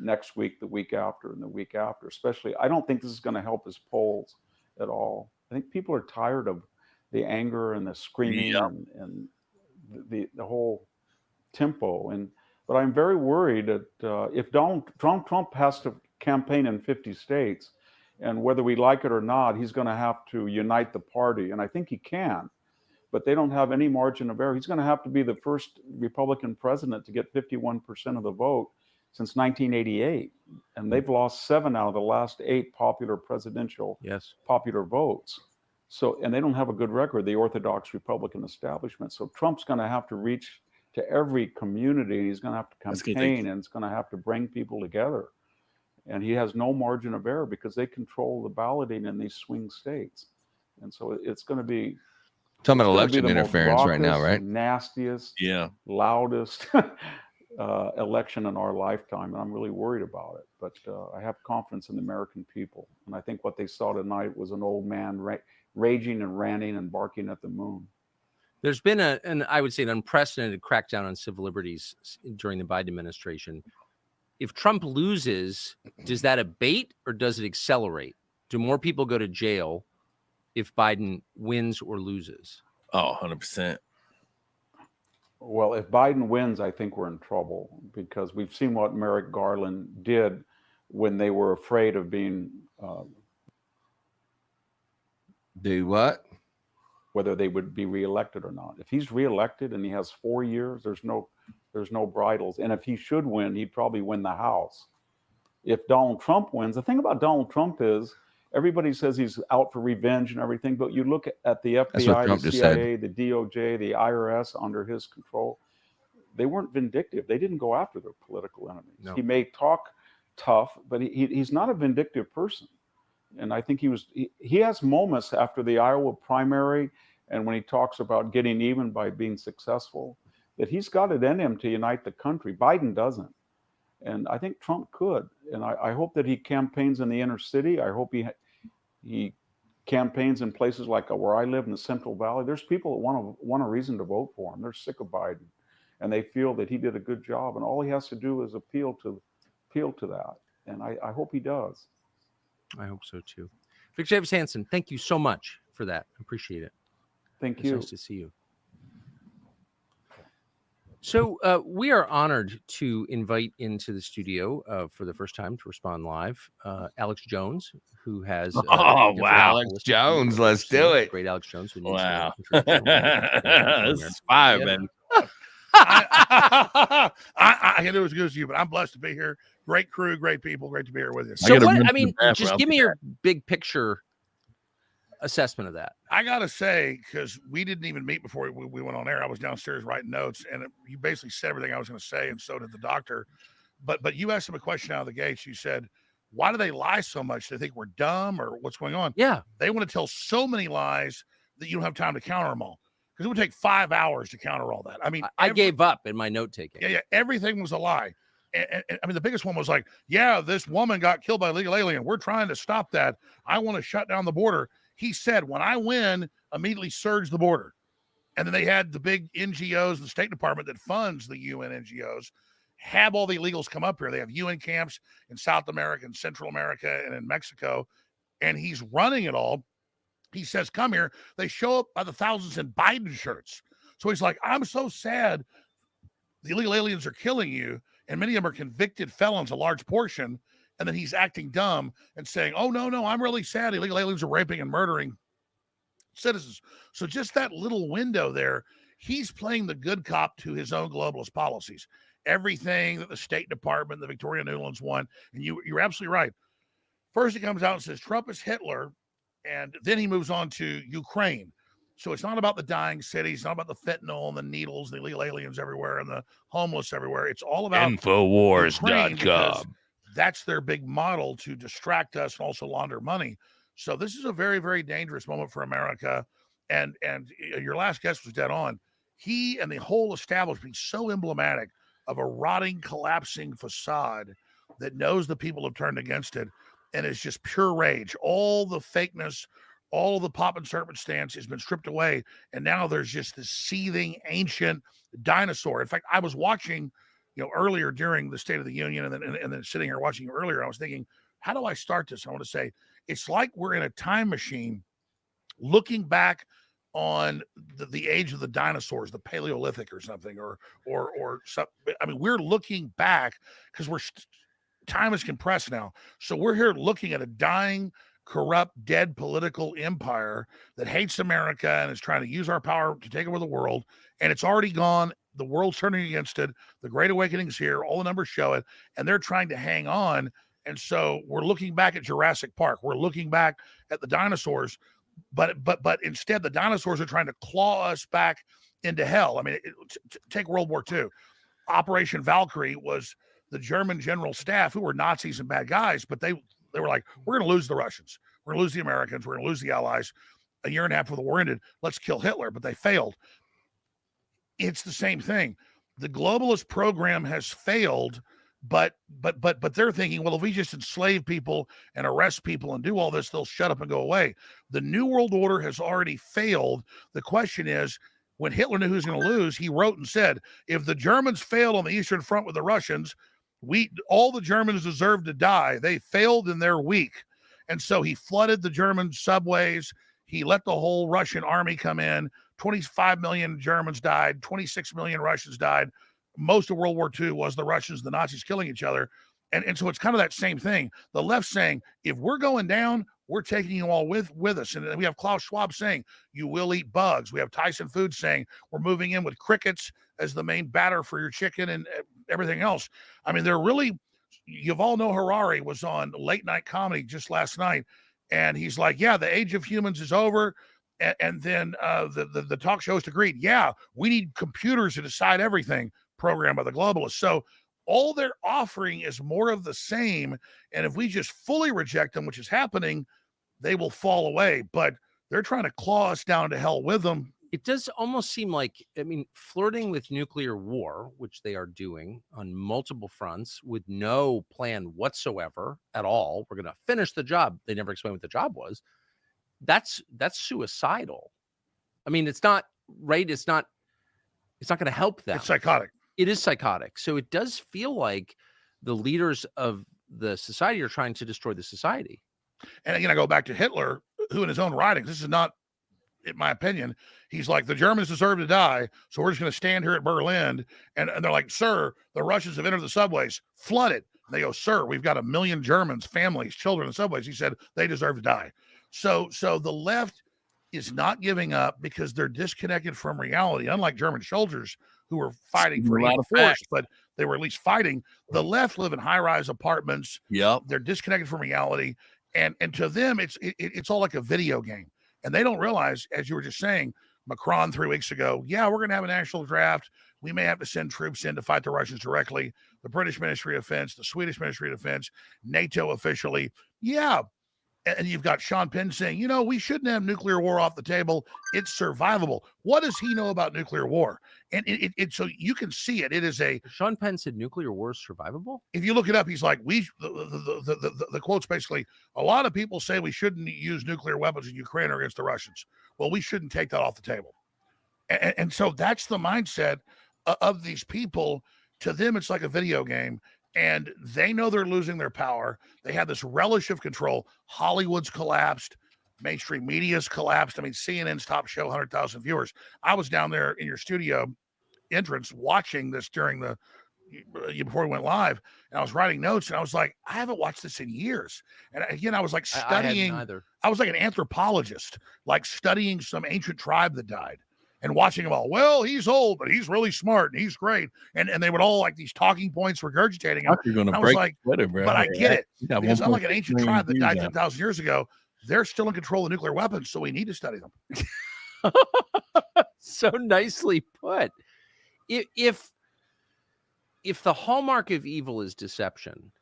next week, the week after, and the week after. Especially, I don't think this is going to help his polls at all. I think people are tired of the anger and the screaming and the whole tempo. But I'm very worried that if Donald Trump has to campaign in 50 states, and whether we like it or not, he's going to have to unite the party. And I think he can, but they don't have any margin of error. He's going to have to be the first Republican president to get 51% of the vote since 1988. And they've lost 7 out of the last 8 popular presidential popular votes. So, and they don't have a good record, the Orthodox Republican establishment. So Trump's going to have to reach to every community. He's going to have to campaign, and it's going to have to bring people together. And he has no margin of error because they control the balloting in these swing states. And so it's going to be talking about election interference right now, right? Nastiest, loudest election in our lifetime. And I'm really worried about it. But I have confidence in the American people. And I think what they saw tonight was an old man raging and ranting and barking at the moon. There's been I would say an unprecedented crackdown on civil liberties during the Biden administration. If Trump loses, does that abate or does it accelerate Do more people go to jail if Biden wins or loses? Oh, 100%. Well, if Biden wins, I think we're in trouble because we've seen what Merrick Garland did when they were afraid of being do what? Whether they would be reelected or not. If he's reelected and he has 4 years, there's no bridles. And if he should win, he'd probably win the House. If Donald Trump wins, the thing about Donald Trump is everybody says he's out for revenge and everything, but you look at the FBI, the CIA, the DOJ, the IRS under his control, they weren't vindictive. They didn't go after their political enemies. No. He may talk tough, but he's not a vindictive person. And I think he has moments after the Iowa primary and when he talks about getting even by being successful, that he's got it in him to unite the country. Biden doesn't. And I think Trump could. And I hope that he campaigns in the inner city. I hope he campaigns in places like where I live in the Central Valley. There's people that want a reason to vote for him. They're sick of Biden. And they feel that he did a good job. And all he has to do is appeal to that. And I hope he does. I hope so too. Victor Davis Hanson, thank you so much for that. I appreciate it. Thank you. Nice to see you. So we are honored to invite into the studio for the first time to respond live, Alex Jones, who has wow, Alex Jones, let's do it. Great Alex Jones. Wow, this is fire, man. I can do as good as you, but I'm blessed to be here. Great crew, great people, great to be here with you. So what, I mean, just give me your big picture assessment of that. I gotta say, because we didn't even meet before we went on air. I was downstairs writing notes, and you basically said everything I was going to say, and so did the doctor. But you asked him a question out of the gates. You said, "Why do they lie so much? They think we're dumb, or what's going on?" Yeah, they want to tell so many lies that you don't have time to counter them all. Because it would take 5 hours to counter all that. I mean, I gave up in my note taking. Yeah, everything was a lie. And I mean, the biggest one was like, yeah, this woman got killed by a illegal alien. We're trying to stop that. I want to shut down the border. He said, when I win, immediately surge the border. And then they had the big NGOs, the State Department that funds the UN NGOs, have all the illegals come up here. They have UN camps in South America and Central America and in Mexico. And he's running it all. He says, come here. They show up by the thousands in Biden shirts. So he's like, I'm so sad the illegal aliens are killing you. And many of them are convicted felons, a large portion. And then he's acting dumb and saying, oh, no, I'm really sad. Illegal aliens are raping and murdering citizens. So just that little window there, he's playing the good cop to his own globalist policies. Everything that the State Department, the Victoria Nuland's want. And you're absolutely right. First, he comes out and says, Trump is Hitler. And then he moves on to Ukraine. So it's not about the dying cities, it's not about the fentanyl and the needles, the illegal aliens everywhere, and the homeless everywhere. It's all about Infowars.com. That's their big model to distract us and also launder money. So this is a very, very dangerous moment for America. And your last guest was dead on. He and the whole establishment so emblematic of a rotting, collapsing facade that knows the people have turned against it. And it's just pure rage. All the fakeness, all of the pop and circumstance has been stripped away. And now there's just this seething, ancient dinosaur. In fact, I was watching, earlier during the State of the Union and then sitting here watching earlier, I was thinking, how do I start this? I want to say, it's like we're in a time machine looking back on the age of the dinosaurs, the Paleolithic or something, or something. I mean, we're looking back because time is compressed now. So we're here looking at a dying, corrupt, dead political empire that hates America and is trying to use our power to take over the world. And it's already gone. The world's turning against it. The Great Awakening's here. All the numbers show it. And they're trying to hang on. And so we're looking back at Jurassic Park. We're looking back at the dinosaurs. But instead, the dinosaurs are trying to claw us back into hell. I mean, take World War II. Operation Valkyrie was the German general staff who were Nazis and bad guys, but they were like, we're going to lose the Russians. We're going to lose the Americans. We're going to lose the Allies. A year and a half before the war ended, let's kill Hitler. But they failed. It's the same thing. The globalist program has failed, but they're thinking, well, if we just enslave people and arrest people and do all this, they'll shut up and go away. The New World Order has already failed. The question is, when Hitler knew he was going to lose, he wrote and said, if the Germans failed on the Eastern Front with the Russians, all the Germans deserve to die. They failed and they're weak. And so he flooded the German subways. He let the whole Russian army come in. 25 million Germans died. 26 million Russians died. Most of World War II was the Russians, the Nazis killing each other. And so it's kind of that same thing. The left saying, if we're going down, we're taking you all with us. And we have Klaus Schwab saying, you will eat bugs. We have Tyson Foods saying, we're moving in with crickets as the main batter for your chicken and everything else. I mean, they're really, Yuval Noah Harari was on late night comedy just last night. And he's like, yeah, the age of humans is over. And then the talk show host agreed, yeah, we need computers to decide everything, programmed by the globalists. So all they're offering is more of the same. And if we just fully reject them, which is happening, they will fall away. But they're trying to claw us down to hell with them. It does almost seem like, I mean, flirting with nuclear war, which they are doing on multiple fronts with no plan whatsoever at all. We're going to finish the job. They never explained what the job was. That's suicidal. I mean, it's not right. It's not going to help them. It's psychotic. It is psychotic. So it does feel like the leaders of the society are trying to destroy the society. And again, I go back to Hitler, who in his own writings, this is not, in my opinion, he's like, the Germans deserve to die. So we're just going to stand here at Berlin. And they're like, sir, the Russians have entered the subways, flooded. And they go, sir, we've got 1 million Germans, families, children in the subways. He said, they deserve to die. So the left is not giving up because they're disconnected from reality. Unlike German soldiers who were fighting for a force, but they were at least fighting. The left live in high-rise apartments. Yep. They're disconnected from reality. And to them, it's all like a video game. And they don't realize, as you were just saying, Macron 3 weeks ago, yeah, we're going to have a national draft. We may have to send troops in to fight the Russians directly. The British Ministry of Defense, the Swedish Ministry of Defense, NATO officially. Yeah. And you've got Sean Penn saying, you know, we shouldn't have nuclear war off the table. It's survivable. What does he know about nuclear war? And so you can see it. It is a Sean Penn said nuclear war is survivable. If you look it up, he's like, the quote's basically, a lot of people say we shouldn't use nuclear weapons in Ukraine or against the Russians. Well, we shouldn't take that off the table. And so that's the mindset of these people. To them, it's like a video game. And they know they're losing their power. They have this relish of control. Hollywood's collapsed. Mainstream media's collapsed. I mean, CNN's top show, 100,000 viewers. I was down there in your studio entrance watching this during before we went live. And I was writing notes and I was like, I haven't watched this in years. And again, I was like studying. I was like an anthropologist, like studying some ancient tribe that died. And watching them all, well, he's old, but he's really smart and he's great. And they would all like these talking points regurgitating them. You're gonna I was break like, Twitter, bro. but I get it. Yeah, Because unlike an ancient tribe that died views 10,000 years ago, they're still in control of nuclear weapons. So we need to study them. So nicely put. If the hallmark of evil is deception,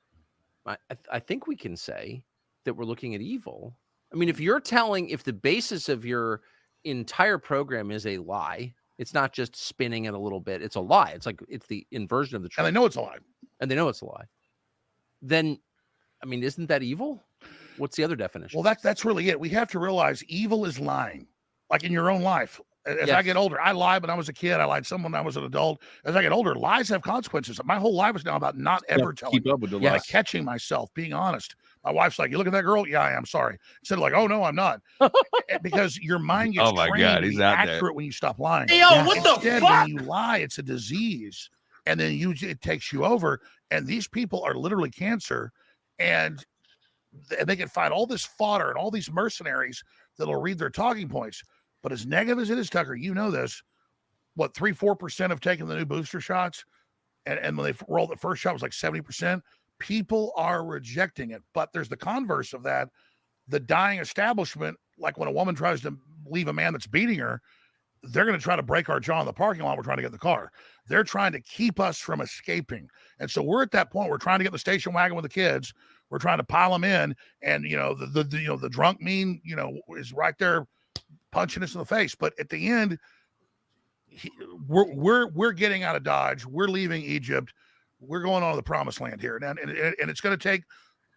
I think we can say that we're looking at evil. I mean, if the basis of your entire program is a lie, it's not just spinning it a little bit, it's a lie. It's like it's the inversion of the truth. And they know it's a lie. And they know it's a lie. Then, I mean, isn't that evil? What's the other definition? Well, that's really it. We have to realize evil is lying, like in your own life. As Yes. I get older, I lied when I was a kid. I lied some when I was an adult. As I get older, lies have consequences. My whole life is now about not ever telling. Keep up with the Like lies. catching myself, being honest. My wife's like, you look at that girl? Yeah, I am. Sorry. Instead of like, oh, no, I'm not. Because your mind gets Oh my trained God, to he's be out there. accurate when you stop lying. Hey, yo, what the Instead, fuck? when you lie, it's a disease. And then it takes you over. And these people are literally cancer. And they can find all this fodder and all these mercenaries that'll read their talking points. But as negative as it is, Tucker, you know this, 3-4% have taken the new booster shots. And when they rolled the first shot, it was like 70%. People are rejecting it. But there's the converse of that. The dying establishment, like when a woman tries to leave a man that's beating her, they're going to try to break our jaw in the parking lot. We're trying to get in the car. They're trying to keep us from escaping. And so we're at that point. We're trying to get in the station wagon with the kids. We're trying to pile them in. And, the drunk mean, is right there punching us in the face. But at the end, we're getting out of Dodge. We're leaving Egypt. We're going on to the promised land here. And it's going to take,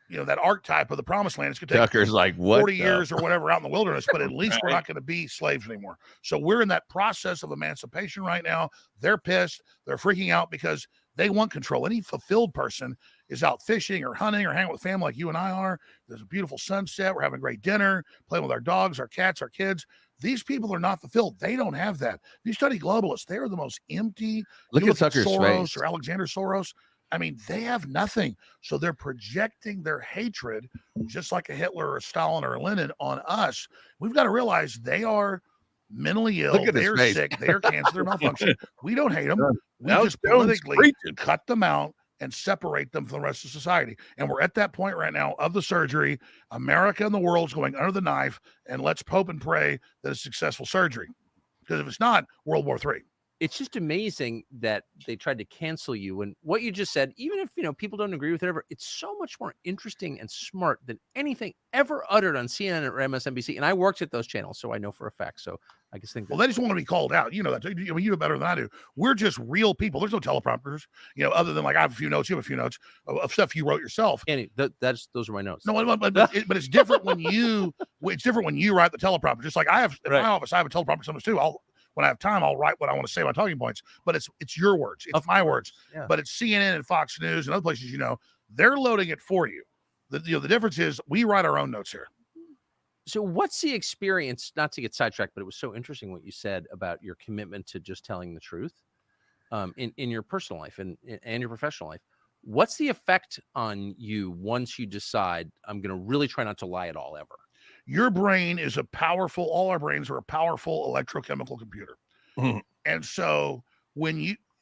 that archetype of the promised land. It's going to take Tucker's like, what 40 years or whatever out in the wilderness, but at least we're not going to be slaves anymore. So we're in that process of emancipation right now. They're pissed. They're freaking out because they want control. Any fulfilled person is out fishing or hunting or hanging with family like you and I are. There's a beautiful sunset. We're having a great dinner, playing with our dogs, our cats, our kids. These people are not fulfilled. They don't have that. If you study globalists, they are the most empty. Look at Tucker's Soros face. or Alexander Soros. I mean, they have nothing. So they're projecting their hatred, just like a Hitler or a Stalin or a Lenin, on us. We've got to realize they are mentally ill. They're sick. They're cancer. They're malfunction. We don't hate them. We just politically cut them out and separate them from the rest of society. And we're at that point right now of the surgery. America and the world's going under the knife, and let's hope and pray that it's successful surgery. Because if it's not, World War III. It's just amazing that they tried to cancel you. And what you just said, even if, people don't agree with it ever, it's so much more interesting and smart than anything ever uttered on CNN or MSNBC. And I worked at those channels, so I know for a fact. So I just think, well, they just want to be called out. You know that. You know better than I do. We're just real people. There's no teleprompters, other than like I have a few notes. You have a few notes of stuff you wrote yourself. Andy, those are my notes. No, but it's different when you, write the teleprompter. Just like I have in my office, I have a teleprompter sometimes too. When I have time, I'll write what I want to say, my talking points, but it's your words. It's my words, but it's CNN and Fox News and other places, they're loading it for you. The difference is we write our own notes here. So what's the experience, not to get sidetracked, but it was so interesting what you said about your commitment to just telling the truth in your personal life and your professional life. What's the effect on you once you decide I'm going to really try not to lie at all ever? Your brain is all our brains are a powerful electrochemical computer. And so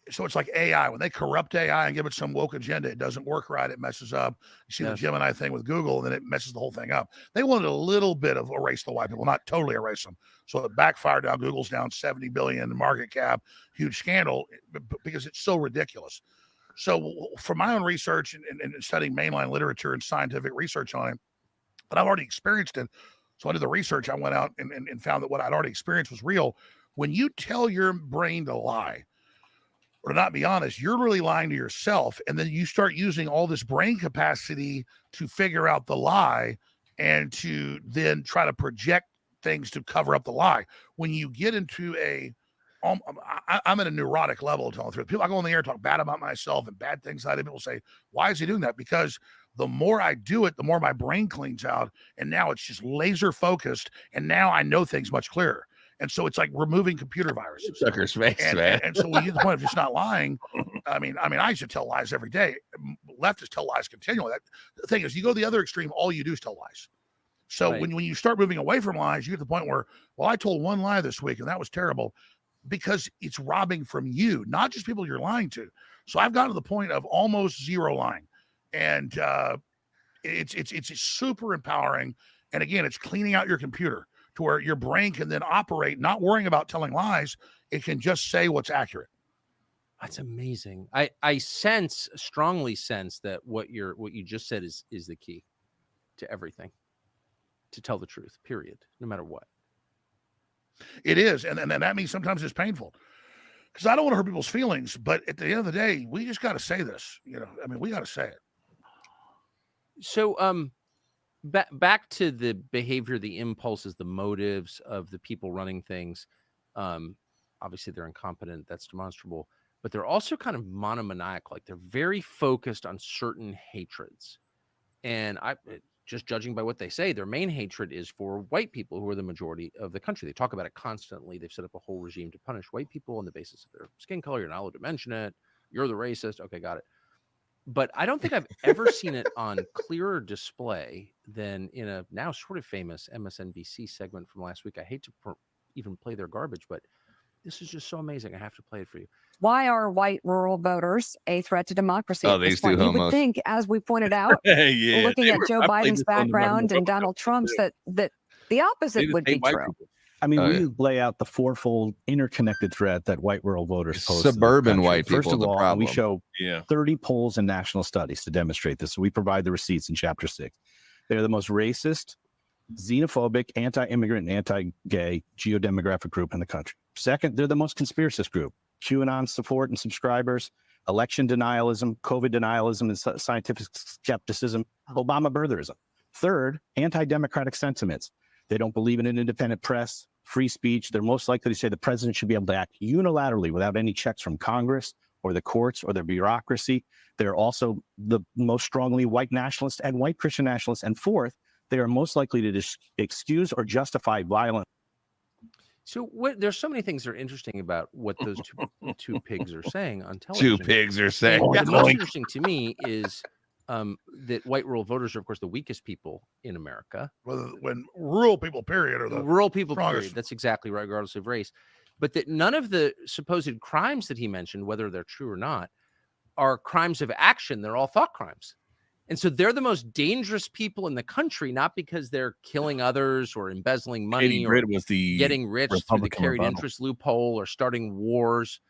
so it's like AI, when they corrupt AI and give it some woke agenda, it doesn't work right. It messes up. You see the Gemini thing with Google, and then it messes the whole thing up. They wanted a little bit of erase the white people, not totally erase them. So it backfired. Now Google's down 70 billion market cap, huge scandal because it's so ridiculous. So for my own research and studying mainline literature and scientific research on it, but I've already experienced it. So I did the research. I went out and found that what I'd already experienced was real. When you tell your brain to lie or to not be honest, you're really lying to yourself. And then you start using all this brain capacity to figure out the lie and to then try to project things to cover up the lie. When you get into I'm at a neurotic level telling the truth. People, I go on the air and talk bad about myself and bad things I did. People say, why is he doing that? Because the more I do it, the more my brain cleans out. And now it's just laser focused. And now I know things much clearer. And so it's like removing computer viruses. Sucker's face, man. And so when you get to the point of just not lying, I mean, I used to tell lies every day. Leftists tell lies continually. The thing is, you go to the other extreme, all you do is tell lies. So when you start moving away from lies, you get to the point where, well, I told one lie this week and that was terrible, because it's robbing from you, not just people you're lying to. So I've gotten to the point of almost zero lying. And it's super empowering. And again, it's cleaning out your computer to where your brain can then operate, not worrying about telling lies. It can just say what's accurate. That's amazing. I strongly sense that what you just said is the key to everything, to tell the truth, period, no matter what. It is. And that means sometimes it's painful, because I don't want to hurt people's feelings, but at the end of the day, we just got to say this, we got to say it. So, back to the behavior, the impulses, the motives of the people running things. Obviously they're incompetent. That's demonstrable, but they're also kind of monomaniacal. Like they're very focused on certain hatreds. And just judging by what they say, their main hatred is for white people who are the majority of the country. They talk about it constantly. They've set up a whole regime to punish white people on the basis of their skin color. You're not allowed to mention it. You're the racist. Okay, got it. But I don't think I've ever seen it on clearer display than in a now sort of famous MSNBC segment from last week. I hate to even play their garbage, but this is just so amazing. I have to play it for you. Why are white rural voters a threat to democracy? Oh, these two You homos. would think, as we pointed out, looking at Joe Biden's background and Donald Trump's, that the opposite would be true. I mean, we lay out the fourfold interconnected threat that white rural voters pose. Suburban white people. First of all, problem. we show 30 polls and national studies to demonstrate this. So we provide the receipts in Chapter 6. They're the most racist, xenophobic, anti-immigrant, and anti-gay geodemographic group in the country. Second, they're the most conspiracist group. QAnon support and subscribers, election denialism, COVID denialism, and scientific skepticism, Obama birtherism. Third, anti-democratic sentiments. They don't believe in an independent press, free speech. They're most likely to say the president should be able to act unilaterally without any checks from Congress or the courts or the bureaucracy. They're also the most strongly white nationalist and white Christian nationalists. And fourth, they are most likely to excuse or justify violence. So there's so many things that are interesting about what those two pigs are saying on television. Two pigs are saying. And the most interesting to me is that white rural voters are, of course, the weakest people in America. When rural people, period, are the rural people, strongest. period. That's exactly right, regardless of race. But that none of the supposed crimes that he mentioned, whether they're true or not, are crimes of action. They're all thought crimes. And so they're the most dangerous people in the country, not because they're killing others or embezzling money or was the getting rich through the Republican carried rebuttal. interest loophole or starting wars,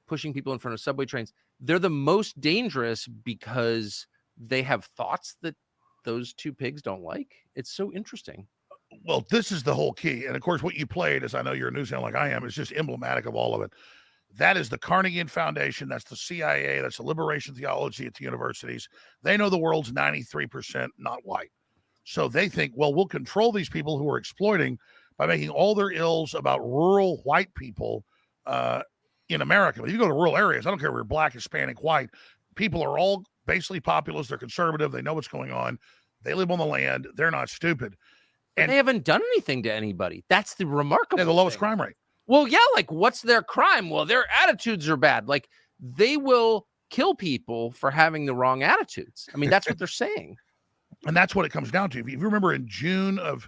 pushing people in front of subway trains. They're the most dangerous because they have thoughts that those two pigs don't like. It's so interesting. Well, this is the whole key. And of course, what you played, as I know you're a news analyst like I am, is just emblematic of all of it. That is the Carnegie Foundation. That's the CIA. That's the liberation theology at the universities. They know the world's 93% not white. So they think, well, we'll control these people who are exploiting by making all their ills about rural white people in America. If you go to rural areas, I don't care if you're black, Hispanic, white, people are all basically populist. They're conservative. They know what's going on. They live on the land. They're not stupid. And they haven't done anything to anybody. That's the remarkable They have the lowest crime rate. Well, yeah, like what's their crime? Well, their attitudes are bad. Like they will kill people for having the wrong attitudes. I mean, that's what they're saying. And that's what it comes down to. If you remember in June of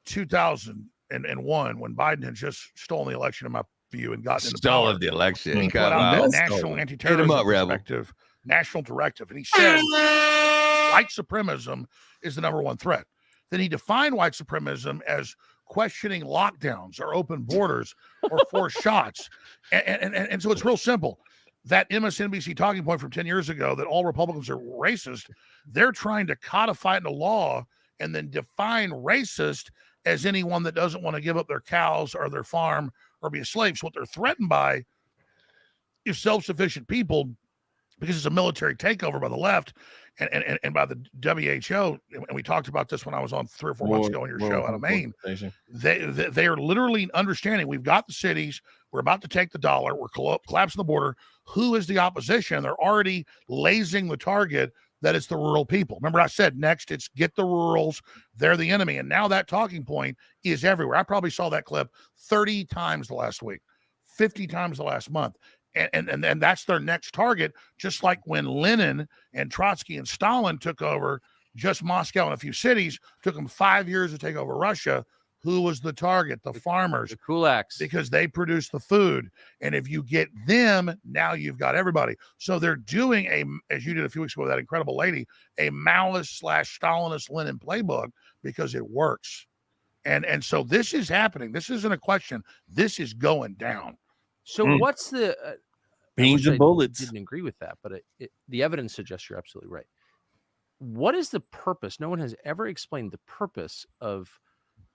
2001, when Biden had just stolen the election, in my view, and gotten into power, Stolen the election. he put out the national anti-terrorism perspective, national directive. And he said white supremacism is the number one threat. Then he defined white supremacism as questioning lockdowns or open borders or forced shots. And so it's real simple. That MSNBC talking point from 10 years ago that all Republicans are racist, they're trying to codify it into law and then define racist as anyone that doesn't want to give up their cows or their farm or be a slave. So what they're threatened by is self-sufficient people, because it's a military takeover by the left and by the WHO. And we talked about this when I was on 3 or 4 months ago on your show out of Maine. They are literally understanding we've got the cities. We're about to take the dollar. We're collapsing the border. Who is the opposition? They're already lasing the target that it's the rural people. Remember I said next it's get the rurals. They're the enemy. And now that talking point is everywhere. I probably saw that clip 30 times the last week, 50 times the last month. And that's their next target, just like when Lenin and Trotsky and Stalin took over just Moscow and a few cities, took them 5 years to take over Russia. Who was the target? The farmers. The kulaks. Because they produce the food. And if you get them, now you've got everybody. So they're doing as you did a few weeks ago with that incredible lady, a Maoist/Stalinist Lenin playbook because it works. And so this is happening. This isn't a question. This is going down. So what's the beans and bullets? I didn't agree with that, but the evidence suggests you're absolutely right. What is the purpose? No one has ever explained the purpose of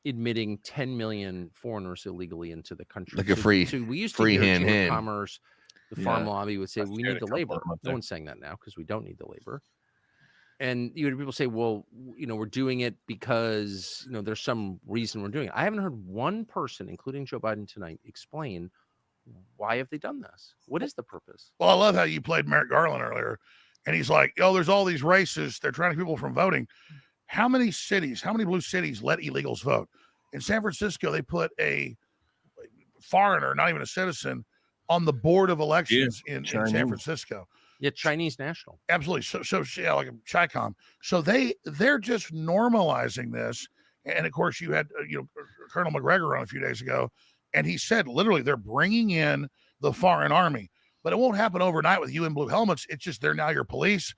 admitting 10 million foreigners illegally into the country. Like a free, so we used to free hear hand. Commerce, the farm lobby would say we need the labor. No one's saying that now because we don't need the labor. And you hear people say, well, we're doing it because there's some reason we're doing it. I haven't heard one person, including Joe Biden tonight, explain why have they done this? What is the purpose? Well, I love how you played Merrick Garland earlier. And he's like, there's all these racists. They're trying to keep people from voting. How many blue cities let illegals vote? In San Francisco, they put a foreigner, not even a citizen, on the board of elections in San Francisco. Yeah, Chinese national. Absolutely. So yeah, like a Chi-Com. So they're just normalizing this. And of course, you had Colonel McGregor on a few days ago, and he said literally they're bringing in the foreign army, but it won't happen overnight with UN blue helmets. It's just they're now your police.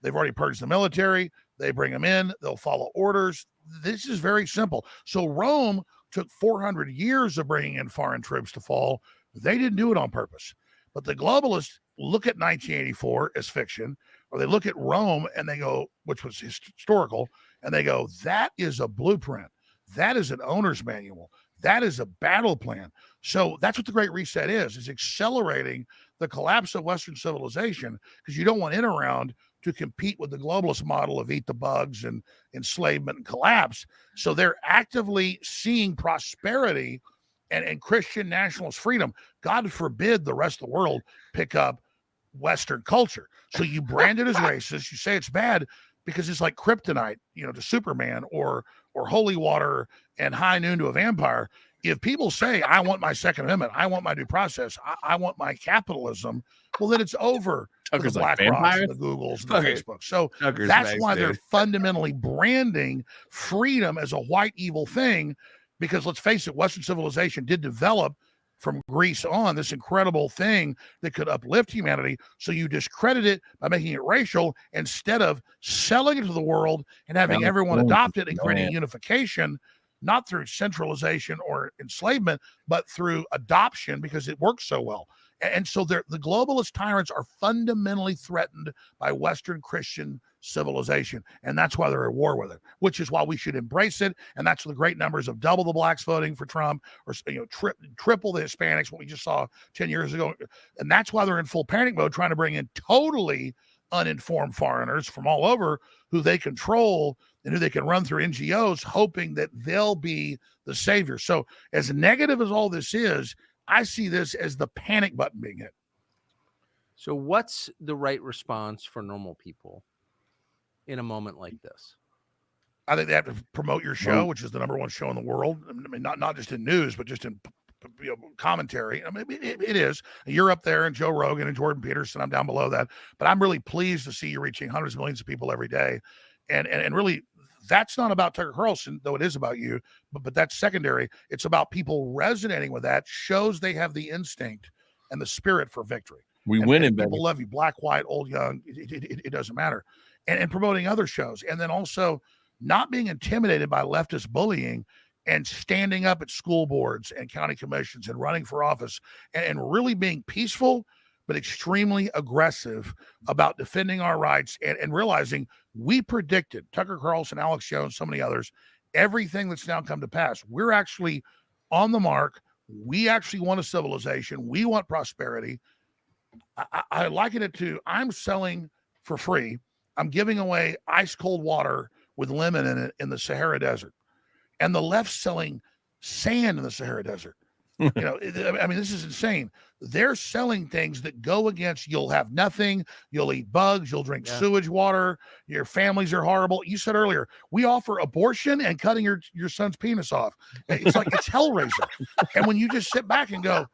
They've already purged the military. They bring them in. They'll follow orders. This is very simple. So Rome took 400 years of bringing in foreign troops to fall. They didn't do it on purpose. But the globalists look at 1984 as fiction, or they look at Rome and they go, which was historical, and they go, that is a blueprint. That is an owner's manual. That is a battle plan. So that's what the Great Reset is accelerating the collapse of Western civilization, because you don't want it around to compete with the globalist model of eat the bugs and enslavement and collapse. So they're actively seeing prosperity and Christian nationalist freedom. God forbid the rest of the world pick up Western culture. So you brand it as racist. You say it's bad because it's like kryptonite, to Superman or holy water and high noon to a vampire. If people say, I want my Second Amendment, I want my due process, I want my capitalism, well, then it's over for the Tucker's like BlackRocks and vampires? the Googles and Tucker- the Facebook. So Tucker's that's next, why they're dude. fundamentally branding freedom as a white evil thing, because let's face it, Western civilization did develop from Greece on this incredible thing that could uplift humanity. So you discredit it by making it racial instead of selling it to the world and having everyone adopt it and creating unification, not through centralization or enslavement, but through adoption, because it works so well. And so the globalist tyrants are fundamentally threatened by Western Christian civilization. And that's why they're at war with it, which is why we should embrace it. And that's the great numbers of double the blacks voting for Trump, or triple the Hispanics, what we just saw 10 years ago. And that's why they're in full panic mode, trying to bring in totally uninformed foreigners from all over who they control and who they can run through NGOs, hoping that they'll be the savior. So as negative as all this is, I see this as the panic button being hit. So what's the right response for normal people in a moment like this? I think they have to promote your show, which is the #1 show in the world. I mean, not just in news, but just in commentary. I mean, it is. You're up there, and Joe Rogan and Jordan Peterson. I'm down below that. But I'm really pleased to see you reaching hundreds of millions of people every day. And really, that's not about Tucker Carlson, though it is about you, but that's secondary. It's about people resonating with that, shows they have the instinct and the spirit for victory. We win it, baby. People love you, black, white, old, young. It doesn't matter. And promoting other shows. And then also not being intimidated by leftist bullying and standing up at school boards and county commissions and running for office and really being peaceful, but extremely aggressive about defending our rights and realizing we predicted, Tucker Carlson, Alex Jones, so many others, everything that's now come to pass. We're actually on the mark. We actually want a civilization. We want prosperity. I liken it to, I'm selling for free. I'm giving away ice cold water with lemon in it in the Sahara Desert. And the left's selling sand in the Sahara Desert. I mean, this is insane. They're selling things that go against, you'll have nothing, you'll eat bugs, you'll drink sewage water, your families are horrible. You said earlier, we offer abortion and cutting your son's penis off. It's like, it's Hellraiser. And when you just sit back and go,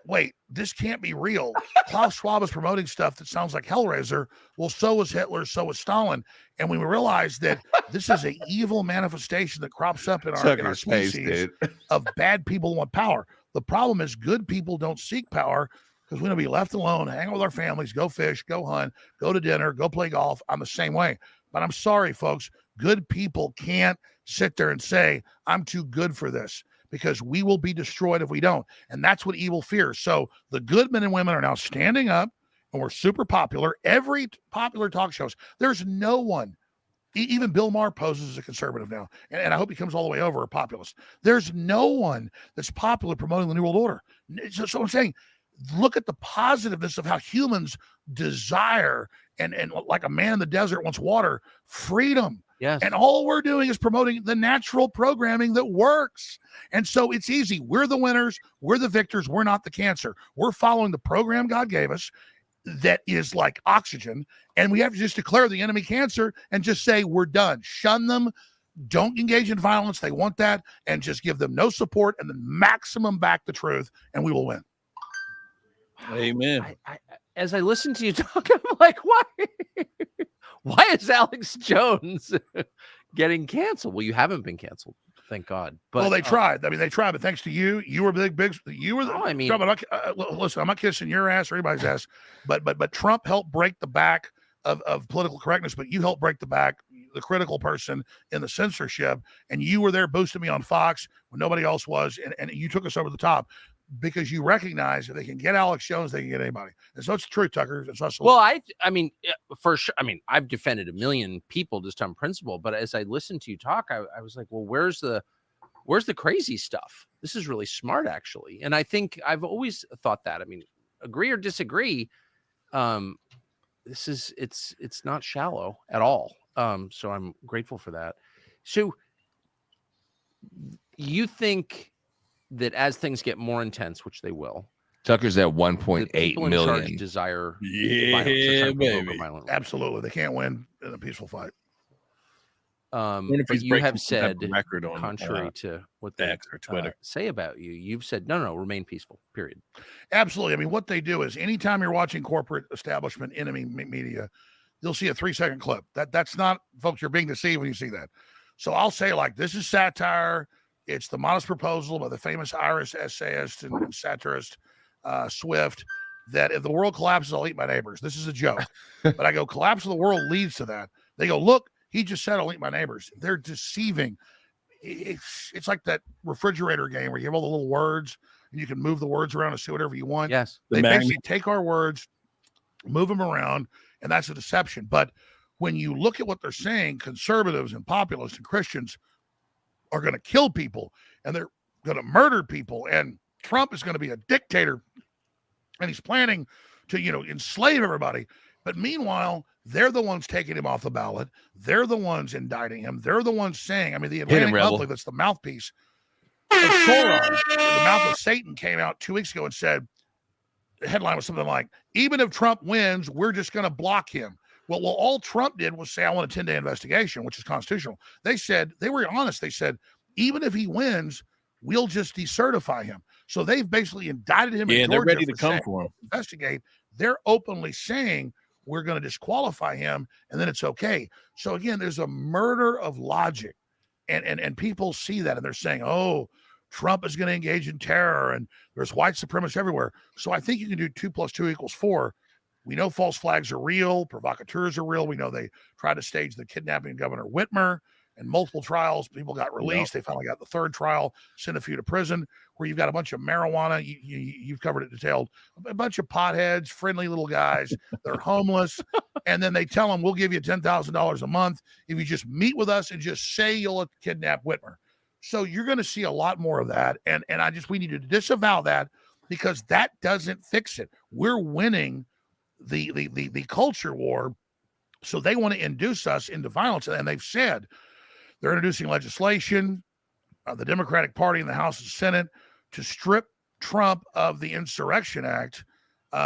wait, this can't be real. Klaus Schwab is promoting stuff that sounds like Hellraiser. Well, so was Hitler, so was Stalin. And when we realize that this is an evil manifestation that crops up in our species of bad people who want power. The problem is good people don't seek power because we want to be left alone, hang out with our families, go fish, go hunt, go to dinner, go play golf. I'm the same way. But I'm sorry, folks. Good people can't sit there and say, I'm too good for this, because we will be destroyed if we don't. And that's what evil fears. So the good men and women are now standing up, and we're super popular. Every popular talk shows, there's no one, even Bill Maher poses as a conservative now, and I hope he comes all the way over a populist. There's no one that's popular promoting the New World Order. So I'm saying, look at the positiveness of how humans desire, and like a man in the desert wants water, freedom. Yes. And all we're doing is promoting the natural programming that works. And so it's easy. We're the winners. We're the victors. We're not the cancer. We're following the program God gave us that is like oxygen. And we have to just declare the enemy cancer and just say, we're done. Shun them. Don't engage in violence. They want that. And just give them no support and then maximum back the truth, and we will win. Amen. As I listen to you talk, I'm like, why is Alex Jones getting canceled? Well, you haven't been canceled, thank God. But well, they tried. I mean, they tried, but thanks to you, you were big. You were. I mean, listen, I'm not kissing your ass or anybody's ass, but Trump helped break the back of political correctness. But you helped break the back, the critical person in the censorship, and you were there boosting me on Fox when nobody else was, and you took us over the top. Because you recognize if they can get Alex Jones, they can get anybody. And so it's true, Tucker. It's not so. Well, I mean, for sure. I mean, I've defended a million people just on principle, but as I listened to you talk, I was like, well, where's the crazy stuff? This is really smart, actually. And I think I've always thought that. I mean, agree or disagree, it's not shallow at all. So I'm grateful for that. So you think that as things get more intense, which they will, Tucker's at The 1.8 people in charge million. desire violence. Yeah, They're trying to provoke a baby. violent revolution. Absolutely, they can't win in a peaceful fight. Wonder if But he's you breaking have some type of said, record on contrary to what they X or Twitter. say about you, you've said, no, remain peaceful, period. Absolutely. I mean, what they do is anytime you're watching corporate establishment enemy media, you'll see a 3-second clip. That's not, folks, you're being deceived when you see that. So I'll say, like, this is satire. It's the modest proposal by the famous Irish essayist and satirist Swift that if the world collapses, I'll eat my neighbors. This is a joke. But I go, collapse of the world leads to that. They go, look, he just said I'll eat my neighbors. They're deceiving. It's like that refrigerator game where you have all the little words and you can move the words around and say whatever you want. Yes. They basically take our words, move them around, and that's a deception. But when you look at what they're saying, conservatives and populists and Christians are going to kill people and they're going to murder people. And Trump is going to be a dictator and he's planning to, enslave everybody. But meanwhile, they're the ones taking him off the ballot. They're the ones indicting him. They're the ones saying, I mean, the Atlantic Monthly, that's the mouthpiece of Sauron, the mouth of Satan, came out 2 weeks ago and said, the headline was something like, even if Trump wins, we're just going to block him. Well, all Trump did was say, I want a 10-day investigation, which is constitutional. They said, they were honest. They said, even if he wins, we'll just decertify him. So they've basically indicted him. Yeah, in they're Georgia ready to come for him. Investigate. They're openly saying, we're going to disqualify him, and then it's okay. So again, there's a murder of logic, and people see that, and they're saying, oh, Trump is going to engage in terror, and there's white supremacists everywhere. So I think you can do 2 + 2 = 4. We know false flags are real, provocateurs are real. We know they tried to stage the kidnapping of Governor Whitmer and multiple trials. People got released. They finally got the 3rd trial, sent a few to prison, where you've got a bunch of marijuana. You've covered it detailed. A bunch of potheads, friendly little guys. They're homeless. And then they tell them, we'll give you $10,000 a month if you just meet with us and just say you'll kidnap Whitmer. So you're going to see a lot more of that. And we need to disavow that, because that doesn't fix it. We're winning the culture war. So they want to induce us into violence. And they've said they're introducing legislation, the Democratic Party in the House and Senate, to strip Trump of the Insurrection Act,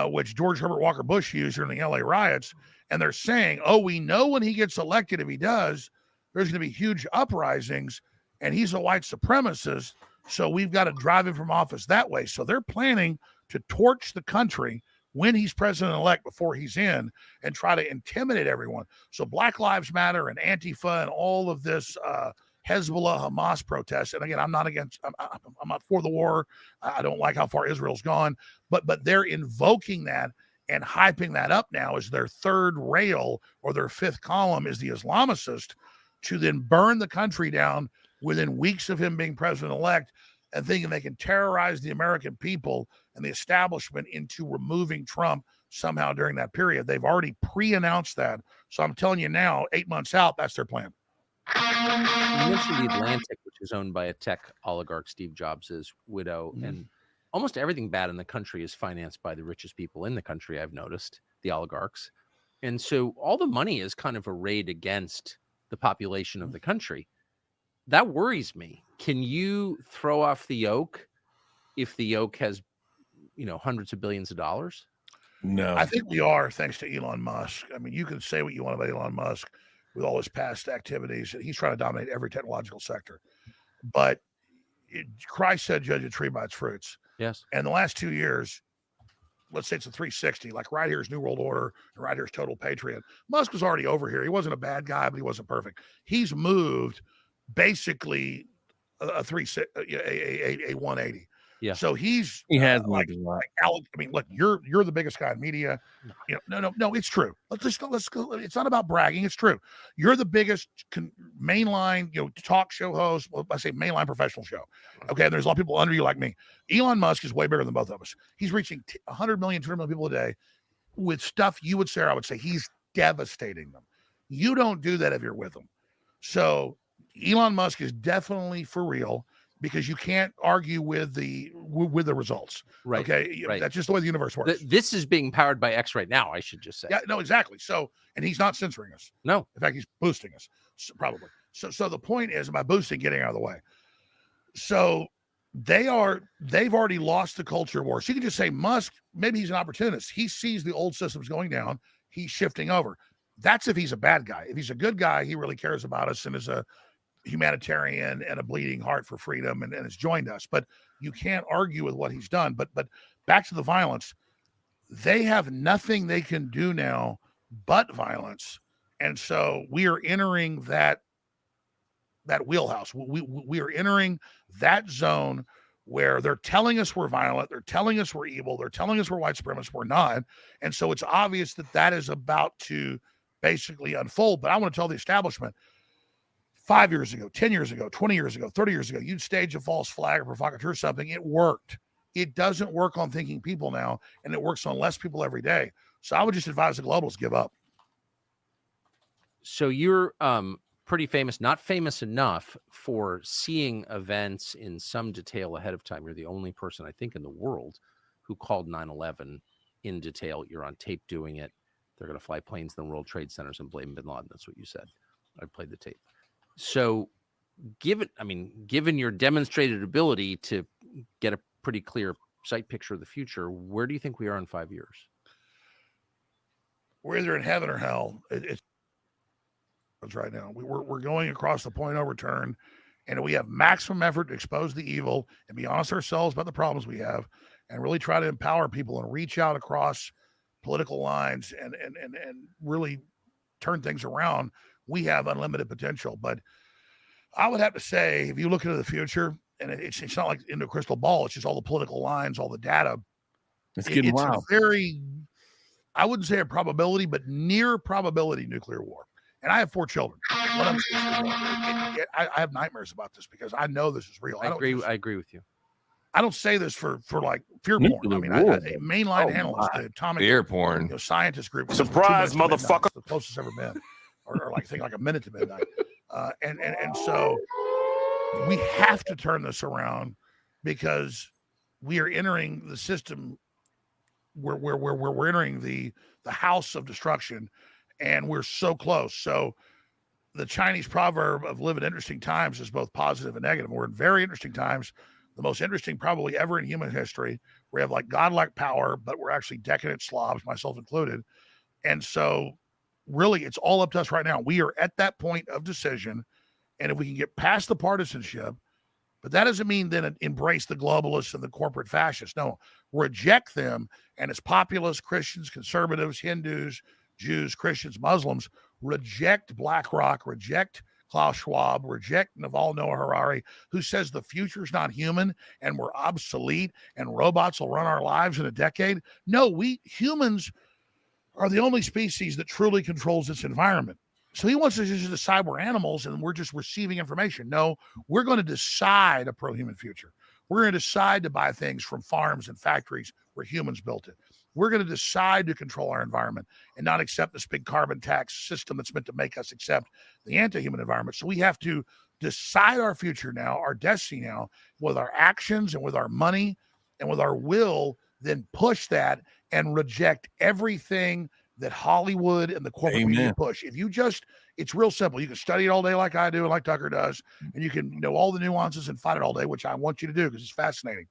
which George Herbert Walker Bush used during the LA riots. And they're saying, oh, we know when he gets elected, if he does, there's going to be huge uprisings, and he's a white supremacist. So we've got to drive him from office that way. So they're planning to torch the country when he's president-elect, before he's in, and try to intimidate everyone. So Black Lives Matter and Antifa and all of this Hezbollah, Hamas protests. And again, I'm not for the war. I don't like how far Israel's gone, but they're invoking that and hyping that up now as their 3rd rail, or their 5th column is the Islamicist, to then burn the country down within weeks of him being president-elect, and thinking they can terrorize the American people and the establishment into removing Trump somehow during that period. They've already pre-announced that. So I'm telling you now, 8 months out, that's their plan. You mentioned the Atlantic, which is owned by a tech oligarch, Steve Jobs' widow, and almost everything bad in the country is financed by the richest people in the country, I've noticed, the oligarchs. And so all the money is kind of arrayed against the population of the country. That worries me. Can you throw off the yoke if the yoke has, hundreds of billions of dollars? No. I think we are, thanks to Elon Musk. I mean, you can say what you want about Elon Musk with all his past activities. He's trying to dominate every technological sector. But Christ said, judge a tree by its fruits. Yes. And the last 2 years, let's say it's a 360, like right here is New World Order, and right here is Total Patriot. Musk was already over here. He wasn't a bad guy, but he wasn't perfect. He's moved basically a 180. Yeah. So he has like Alec. I mean, look, you're the biggest guy in media. No, it's true. Let's go. It's not about bragging. It's true. You're the biggest mainline, talk show host. Well, I say mainline professional show. Okay, and there's a lot of people under you like me. Elon Musk is way bigger than both of us. He's reaching 100 million, 200 million people a day with stuff you would say, or I would say, he's devastating them. You don't do that if you're with him. So Elon Musk is definitely for real, because you can't argue with the results. Right. Okay. Right. That's just the way the universe works. This is being powered by X right now, I should just say. Yeah, no, exactly. So, and he's not censoring us. No. In fact, he's boosting us, probably. So the point is, by boosting, getting out of the way. So they've already lost the culture war. So you can just say Musk, maybe he's an opportunist. He sees the old systems going down. He's shifting over. That's if he's a bad guy. If he's a good guy, he really cares about us and is a humanitarian and a bleeding heart for freedom and has joined us. But you can't argue with what he's done. But back to the violence. They have nothing they can do now but violence. And so we are entering that wheelhouse. We are entering that zone where they're telling us we're violent. They're telling us we're evil. They're telling us we're white supremacists. We're not. And so it's obvious that is about to basically unfold. But I want to tell the establishment, 5 years ago, 10 years ago, 20 years ago, 30 years ago, you'd stage a false flag or provocateur or something. It worked. It doesn't work on thinking people now, and it works on less people every day. So I would just advise the globalists give up. So you're pretty famous, not famous enough for seeing events in some detail ahead of time. You're the only person, I think, in the world who called 9/11 in detail. You're on tape doing it. They're going to fly planes in the World Trade Centers and blame bin Laden. That's what you said. I played the tape. So given your demonstrated ability to get a pretty clear sight picture of the future, where do you think we are in 5 years? We're either in heaven or hell. It's right now. We're going across the point of return, and we have maximum effort to expose the evil and be honest ourselves about the problems we have, and really try to empower people and reach out across political lines and really turn things around. We have unlimited potential. But I would have to say, if you look into the future, and it's not like into a crystal ball, it's just all the political lines, all the data. It's getting wild. I wouldn't say a probability, but near probability nuclear war. And I have 4 children. I have nightmares about this because I know this is real. I agree with you. I don't say this for like fear porn. I mean, a mainline analyst, the atomic fear porn, scientist group. Surprise, motherfucker! The closest it's ever been, or like think like a minute to midnight. And so we have to turn this around because we are entering the system where we're entering the house of destruction, and we're so close. So the Chinese proverb of live in interesting times is both positive and negative. We're in very interesting times, the most interesting probably ever in human history. We have like godlike power, but we're actually decadent slobs, myself included. And so really it's all up to us right now. We are at that point of decision. And if we can get past the partisanship, but that doesn't mean then embrace the globalists and the corporate fascists. No, reject them. And as populists, Christians, conservatives, Hindus, Jews, Christians, Muslims, reject BlackRock, reject Klaus Schwab, reject Naval Noah Harari, who says the future is not human and we're obsolete and robots will run our lives in a decade. No, we humans are the only species that truly controls its environment. So he wants us to just decide we're animals and we're just receiving information. No, we're going to decide a pro-human future. We're going to decide to buy things from farms and factories where humans built it. We're going to decide to control our environment and not accept this big carbon tax system that's meant to make us accept the anti-human environment. So we have to decide our future now, our destiny now, with our actions and with our money and with our will, then push that and reject everything that Hollywood and the corporate media push. If you just, it's real simple. You can study it all day like I do and like Tucker does, and you can know all the nuances and fight it all day, which I want you to do because it's fascinating.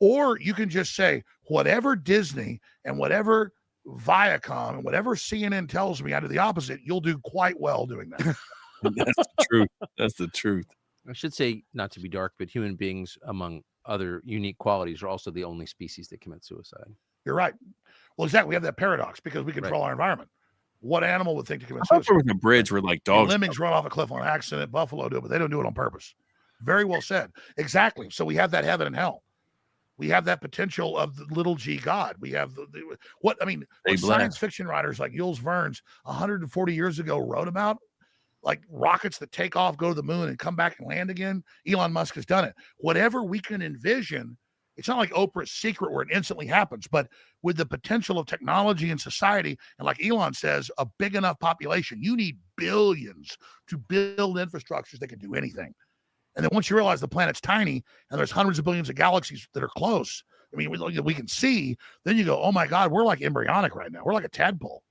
Or you can just say, whatever Disney and whatever Viacom and whatever CNN tells me, I do the opposite. You'll do quite well doing that. That's the truth. That's the truth. I should say, not to be dark, but human beings, among other unique qualities, are also the only species that commit suicide. You're right. Well, exactly. We have that paradox because we control our environment. What animal would think to commit I thought suicide? there was a bridge where like dogs. Lemmings run off a cliff on accident. Buffalo do it, but they don't do it on purpose. Very well said. Exactly. So we have that heaven and hell. We have that potential of the little g God. We have what science fiction writers like Jules Verne's 140 years ago wrote about, like rockets that take off, go to the moon, and come back and land again. Elon Musk has done it. Whatever we can envision, it's not like Oprah's Secret where it instantly happens, but with the potential of technology and society, and like Elon says, a big enough population, you need billions to build infrastructures that can do anything. And then once you realize the planet's tiny and there's hundreds of billions of galaxies that are close, I mean, we can see, then you go, oh my God, we're like embryonic right now. We're like a tadpole.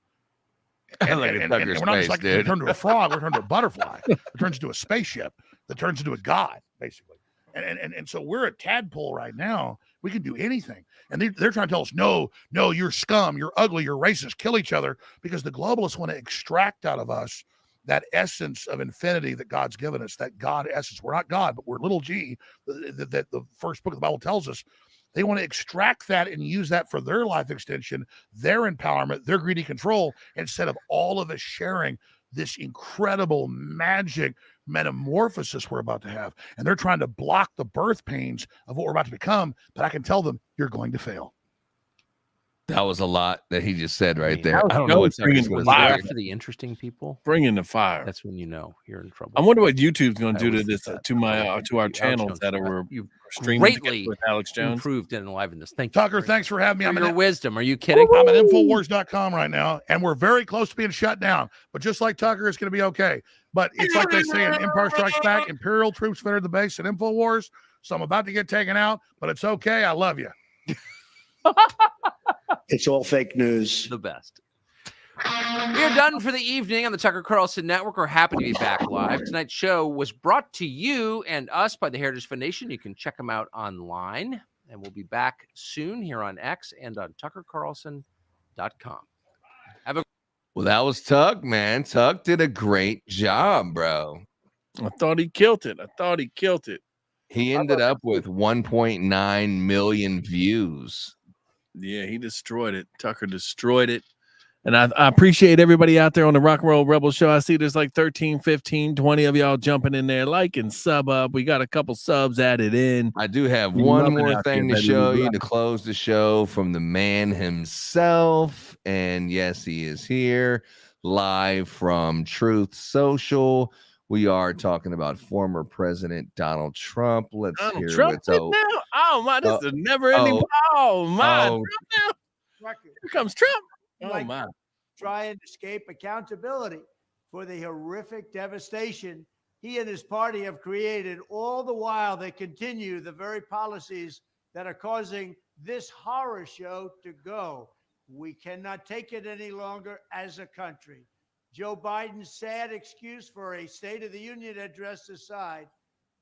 And we're not just like we turn to a frog, we turn to a butterfly. It turns into a spaceship that turns into a god, basically. And so we're a tadpole right now. We can do anything. And they're trying to tell us, no, you're scum, you're ugly, you're racist, kill each other, because the globalists want to extract out of us that essence of infinity that God's given us, that God essence. We're not God, but we're little g, that the first book of the Bible tells us. They want to extract that and use that for their life extension, their empowerment, their greedy control, instead of all of us sharing this incredible magic metamorphosis we're about to have. And they're trying to block the birth pains of what we're about to become. But I can tell them, you're going to fail. That was a lot that he just said right there. I don't know know what's what bringing Tucker's the gonna fire. say. For the interesting people, bringing the fire. That's when you know you're in trouble. I wonder what YouTube's going I to do to always this think that. to my to our Alex channels Jones, that are you've streaming greatly with Alex Jones. improved and enlivened. Thank you, Tucker, thanks for having me. for I'm your wisdom. Are you kidding? I'm at Infowars.com right now, and we're very close to being shut down. But just like Tucker, it's going to be okay. But it's like they say in Empire Strikes Back, Imperial troops entered the base at Infowars. So I'm about to get taken out, but it's okay. I love you. It's all fake news. The best. We are done for the evening on the Tucker Carlson Network. We're happy to be back live. Tonight's show was brought to you and us by the Heritage Foundation. You can check them out online. And we'll be back soon here on X and on tuckercarlson.com. Well, that was Tuck, man. Tuck did a great job, bro. I thought he killed it. He ended up with 1.9 million views. Yeah, he destroyed it. Tucker destroyed it. And I appreciate everybody out there on the Rock and Roll Rebel Show. I see there's like 13, 15, 20 of y'all jumping in there, like and sub up. We got a couple subs added in. I do have We one love it more out thing there, to baby. show We you love to it. close the show from the man himself. And yes, he is here live from Truth Social. We are talking about former President Donald Trump. Let's Donald hear Trump what's it now? Oh, my. This is a never-ending. Trump now. Here comes Trump. Oh, Like my. try and escape accountability for the horrific devastation he and his party have created. All the while, they continue the very policies that are causing this horror show to go. We cannot take it any longer as a country. Joe Biden's sad excuse for a State of the Union address aside,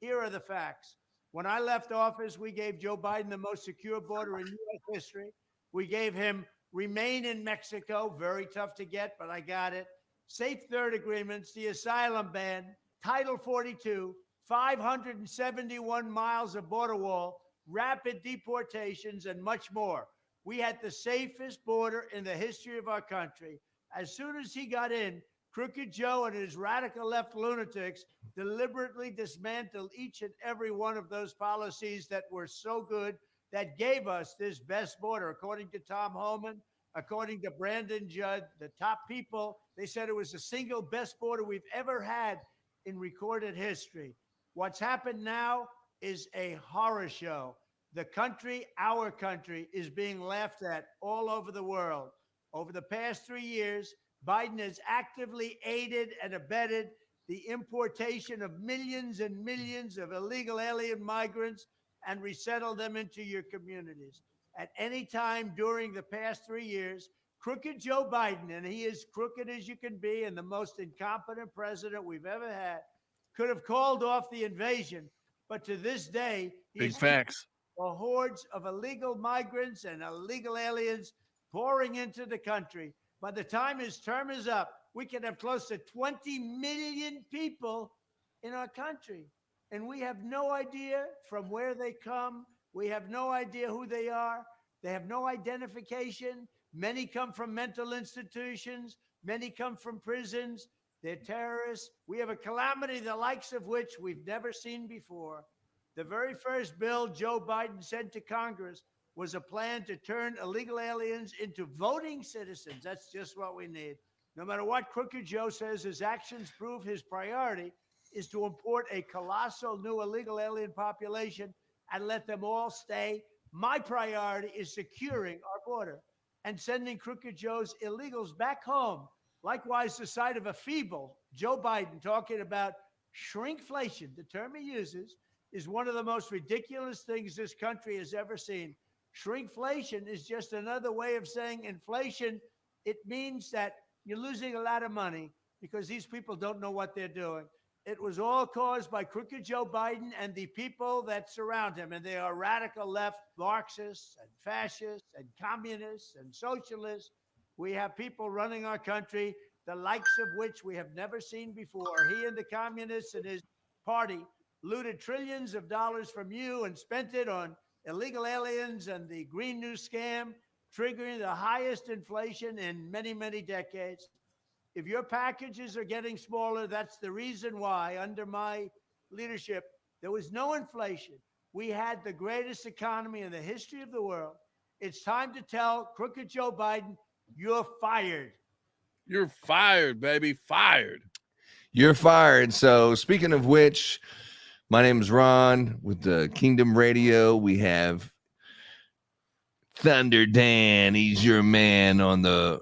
here are the facts. When I left office, we gave Joe Biden the most secure border in U.S. history. We gave him remain in Mexico, very tough to get, but I got it. Safe third agreements, the asylum ban, Title 42, 571 miles of border wall, rapid deportations, and much more. We had the safest border in the history of our country. As soon as he got in, Crooked Joe and his radical left lunatics deliberately dismantled each and every one of those policies that were so good, that gave us this best border. According to Tom Homan, according to Brandon Judd, the top people, they said it was the single best border we've ever had in recorded history. What's happened now is a horror show. The country, our country, is being laughed at all over the world. Over the past 3 years, Biden has actively aided and abetted the importation of millions and millions of illegal alien migrants and resettle them into your communities. At any time during the past 3 years, crooked Joe Biden, and he is crooked as you can be and the most incompetent president we've ever had, could have called off the invasion. But to this day, Big facts. The hordes of illegal migrants and illegal aliens pouring into the country. By the time his term is up, we could have close to 20 million people in our country. And we have no idea from where they come. We have no idea who they are. They have no identification. Many come from mental institutions. Many come from prisons. They're terrorists. We have a calamity the likes of which we've never seen before. The very first bill Joe Biden sent to Congress was a plan to turn illegal aliens into voting citizens. That's just what we need. No matter what Crooked Joe says, his actions prove his priority is to import a colossal new illegal alien population and let them all stay. My priority is securing our border and sending Crooked Joe's illegals back home. Likewise, the sight of a feeble Joe Biden talking about shrinkflation, the term he uses, is one of the most ridiculous things this country has ever seen. Shrinkflation is just another way of saying inflation. It means that you're losing a lot of money because these people don't know what they're doing. It was all caused by crooked Joe Biden and the people that surround him. And they are radical left Marxists and fascists and communists and socialists. We have people running our country, the likes of which we have never seen before. He and the communists and his party looted trillions of dollars from you and spent it on illegal aliens and the Green New Scam, triggering the highest inflation in many, many decades. If your packages are getting smaller, that's the reason why, under my leadership, there was no inflation. We had the greatest economy in the history of the world. It's time to tell crooked Joe Biden, you're fired. You're fired, baby. Fired. You're fired. So speaking of which, my name is Ron with the Kingdom Radio. We have Thunder Dan. He's your man on the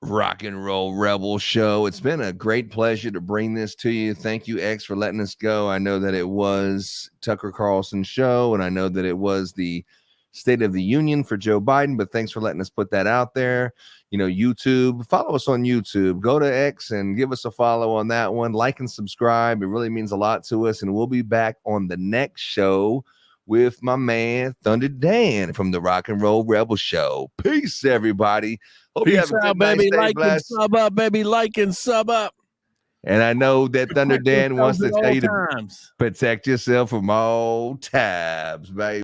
Rock and Roll Rebel Show. It's been a great pleasure to bring this to you. Thank you, X, for letting us go. I know that it was Tucker Carlson's show, and I know that it was the State of the Union for Joe Biden, but thanks for letting us put that out there. You know, YouTube, follow us on YouTube. Go to X and give us a follow on that one. Like and subscribe. It really means a lot to us, and we'll be back on the next show with my man Thunder Dan from the Rock and Roll Rebel Show. Peace, everybody. Hope you have a good night. Stay Like and blessed. sub up, baby. Like and sub up. And I know that Thunder Dan wants to yourselves at tell you all to times. protect yourself from all tabs, baby.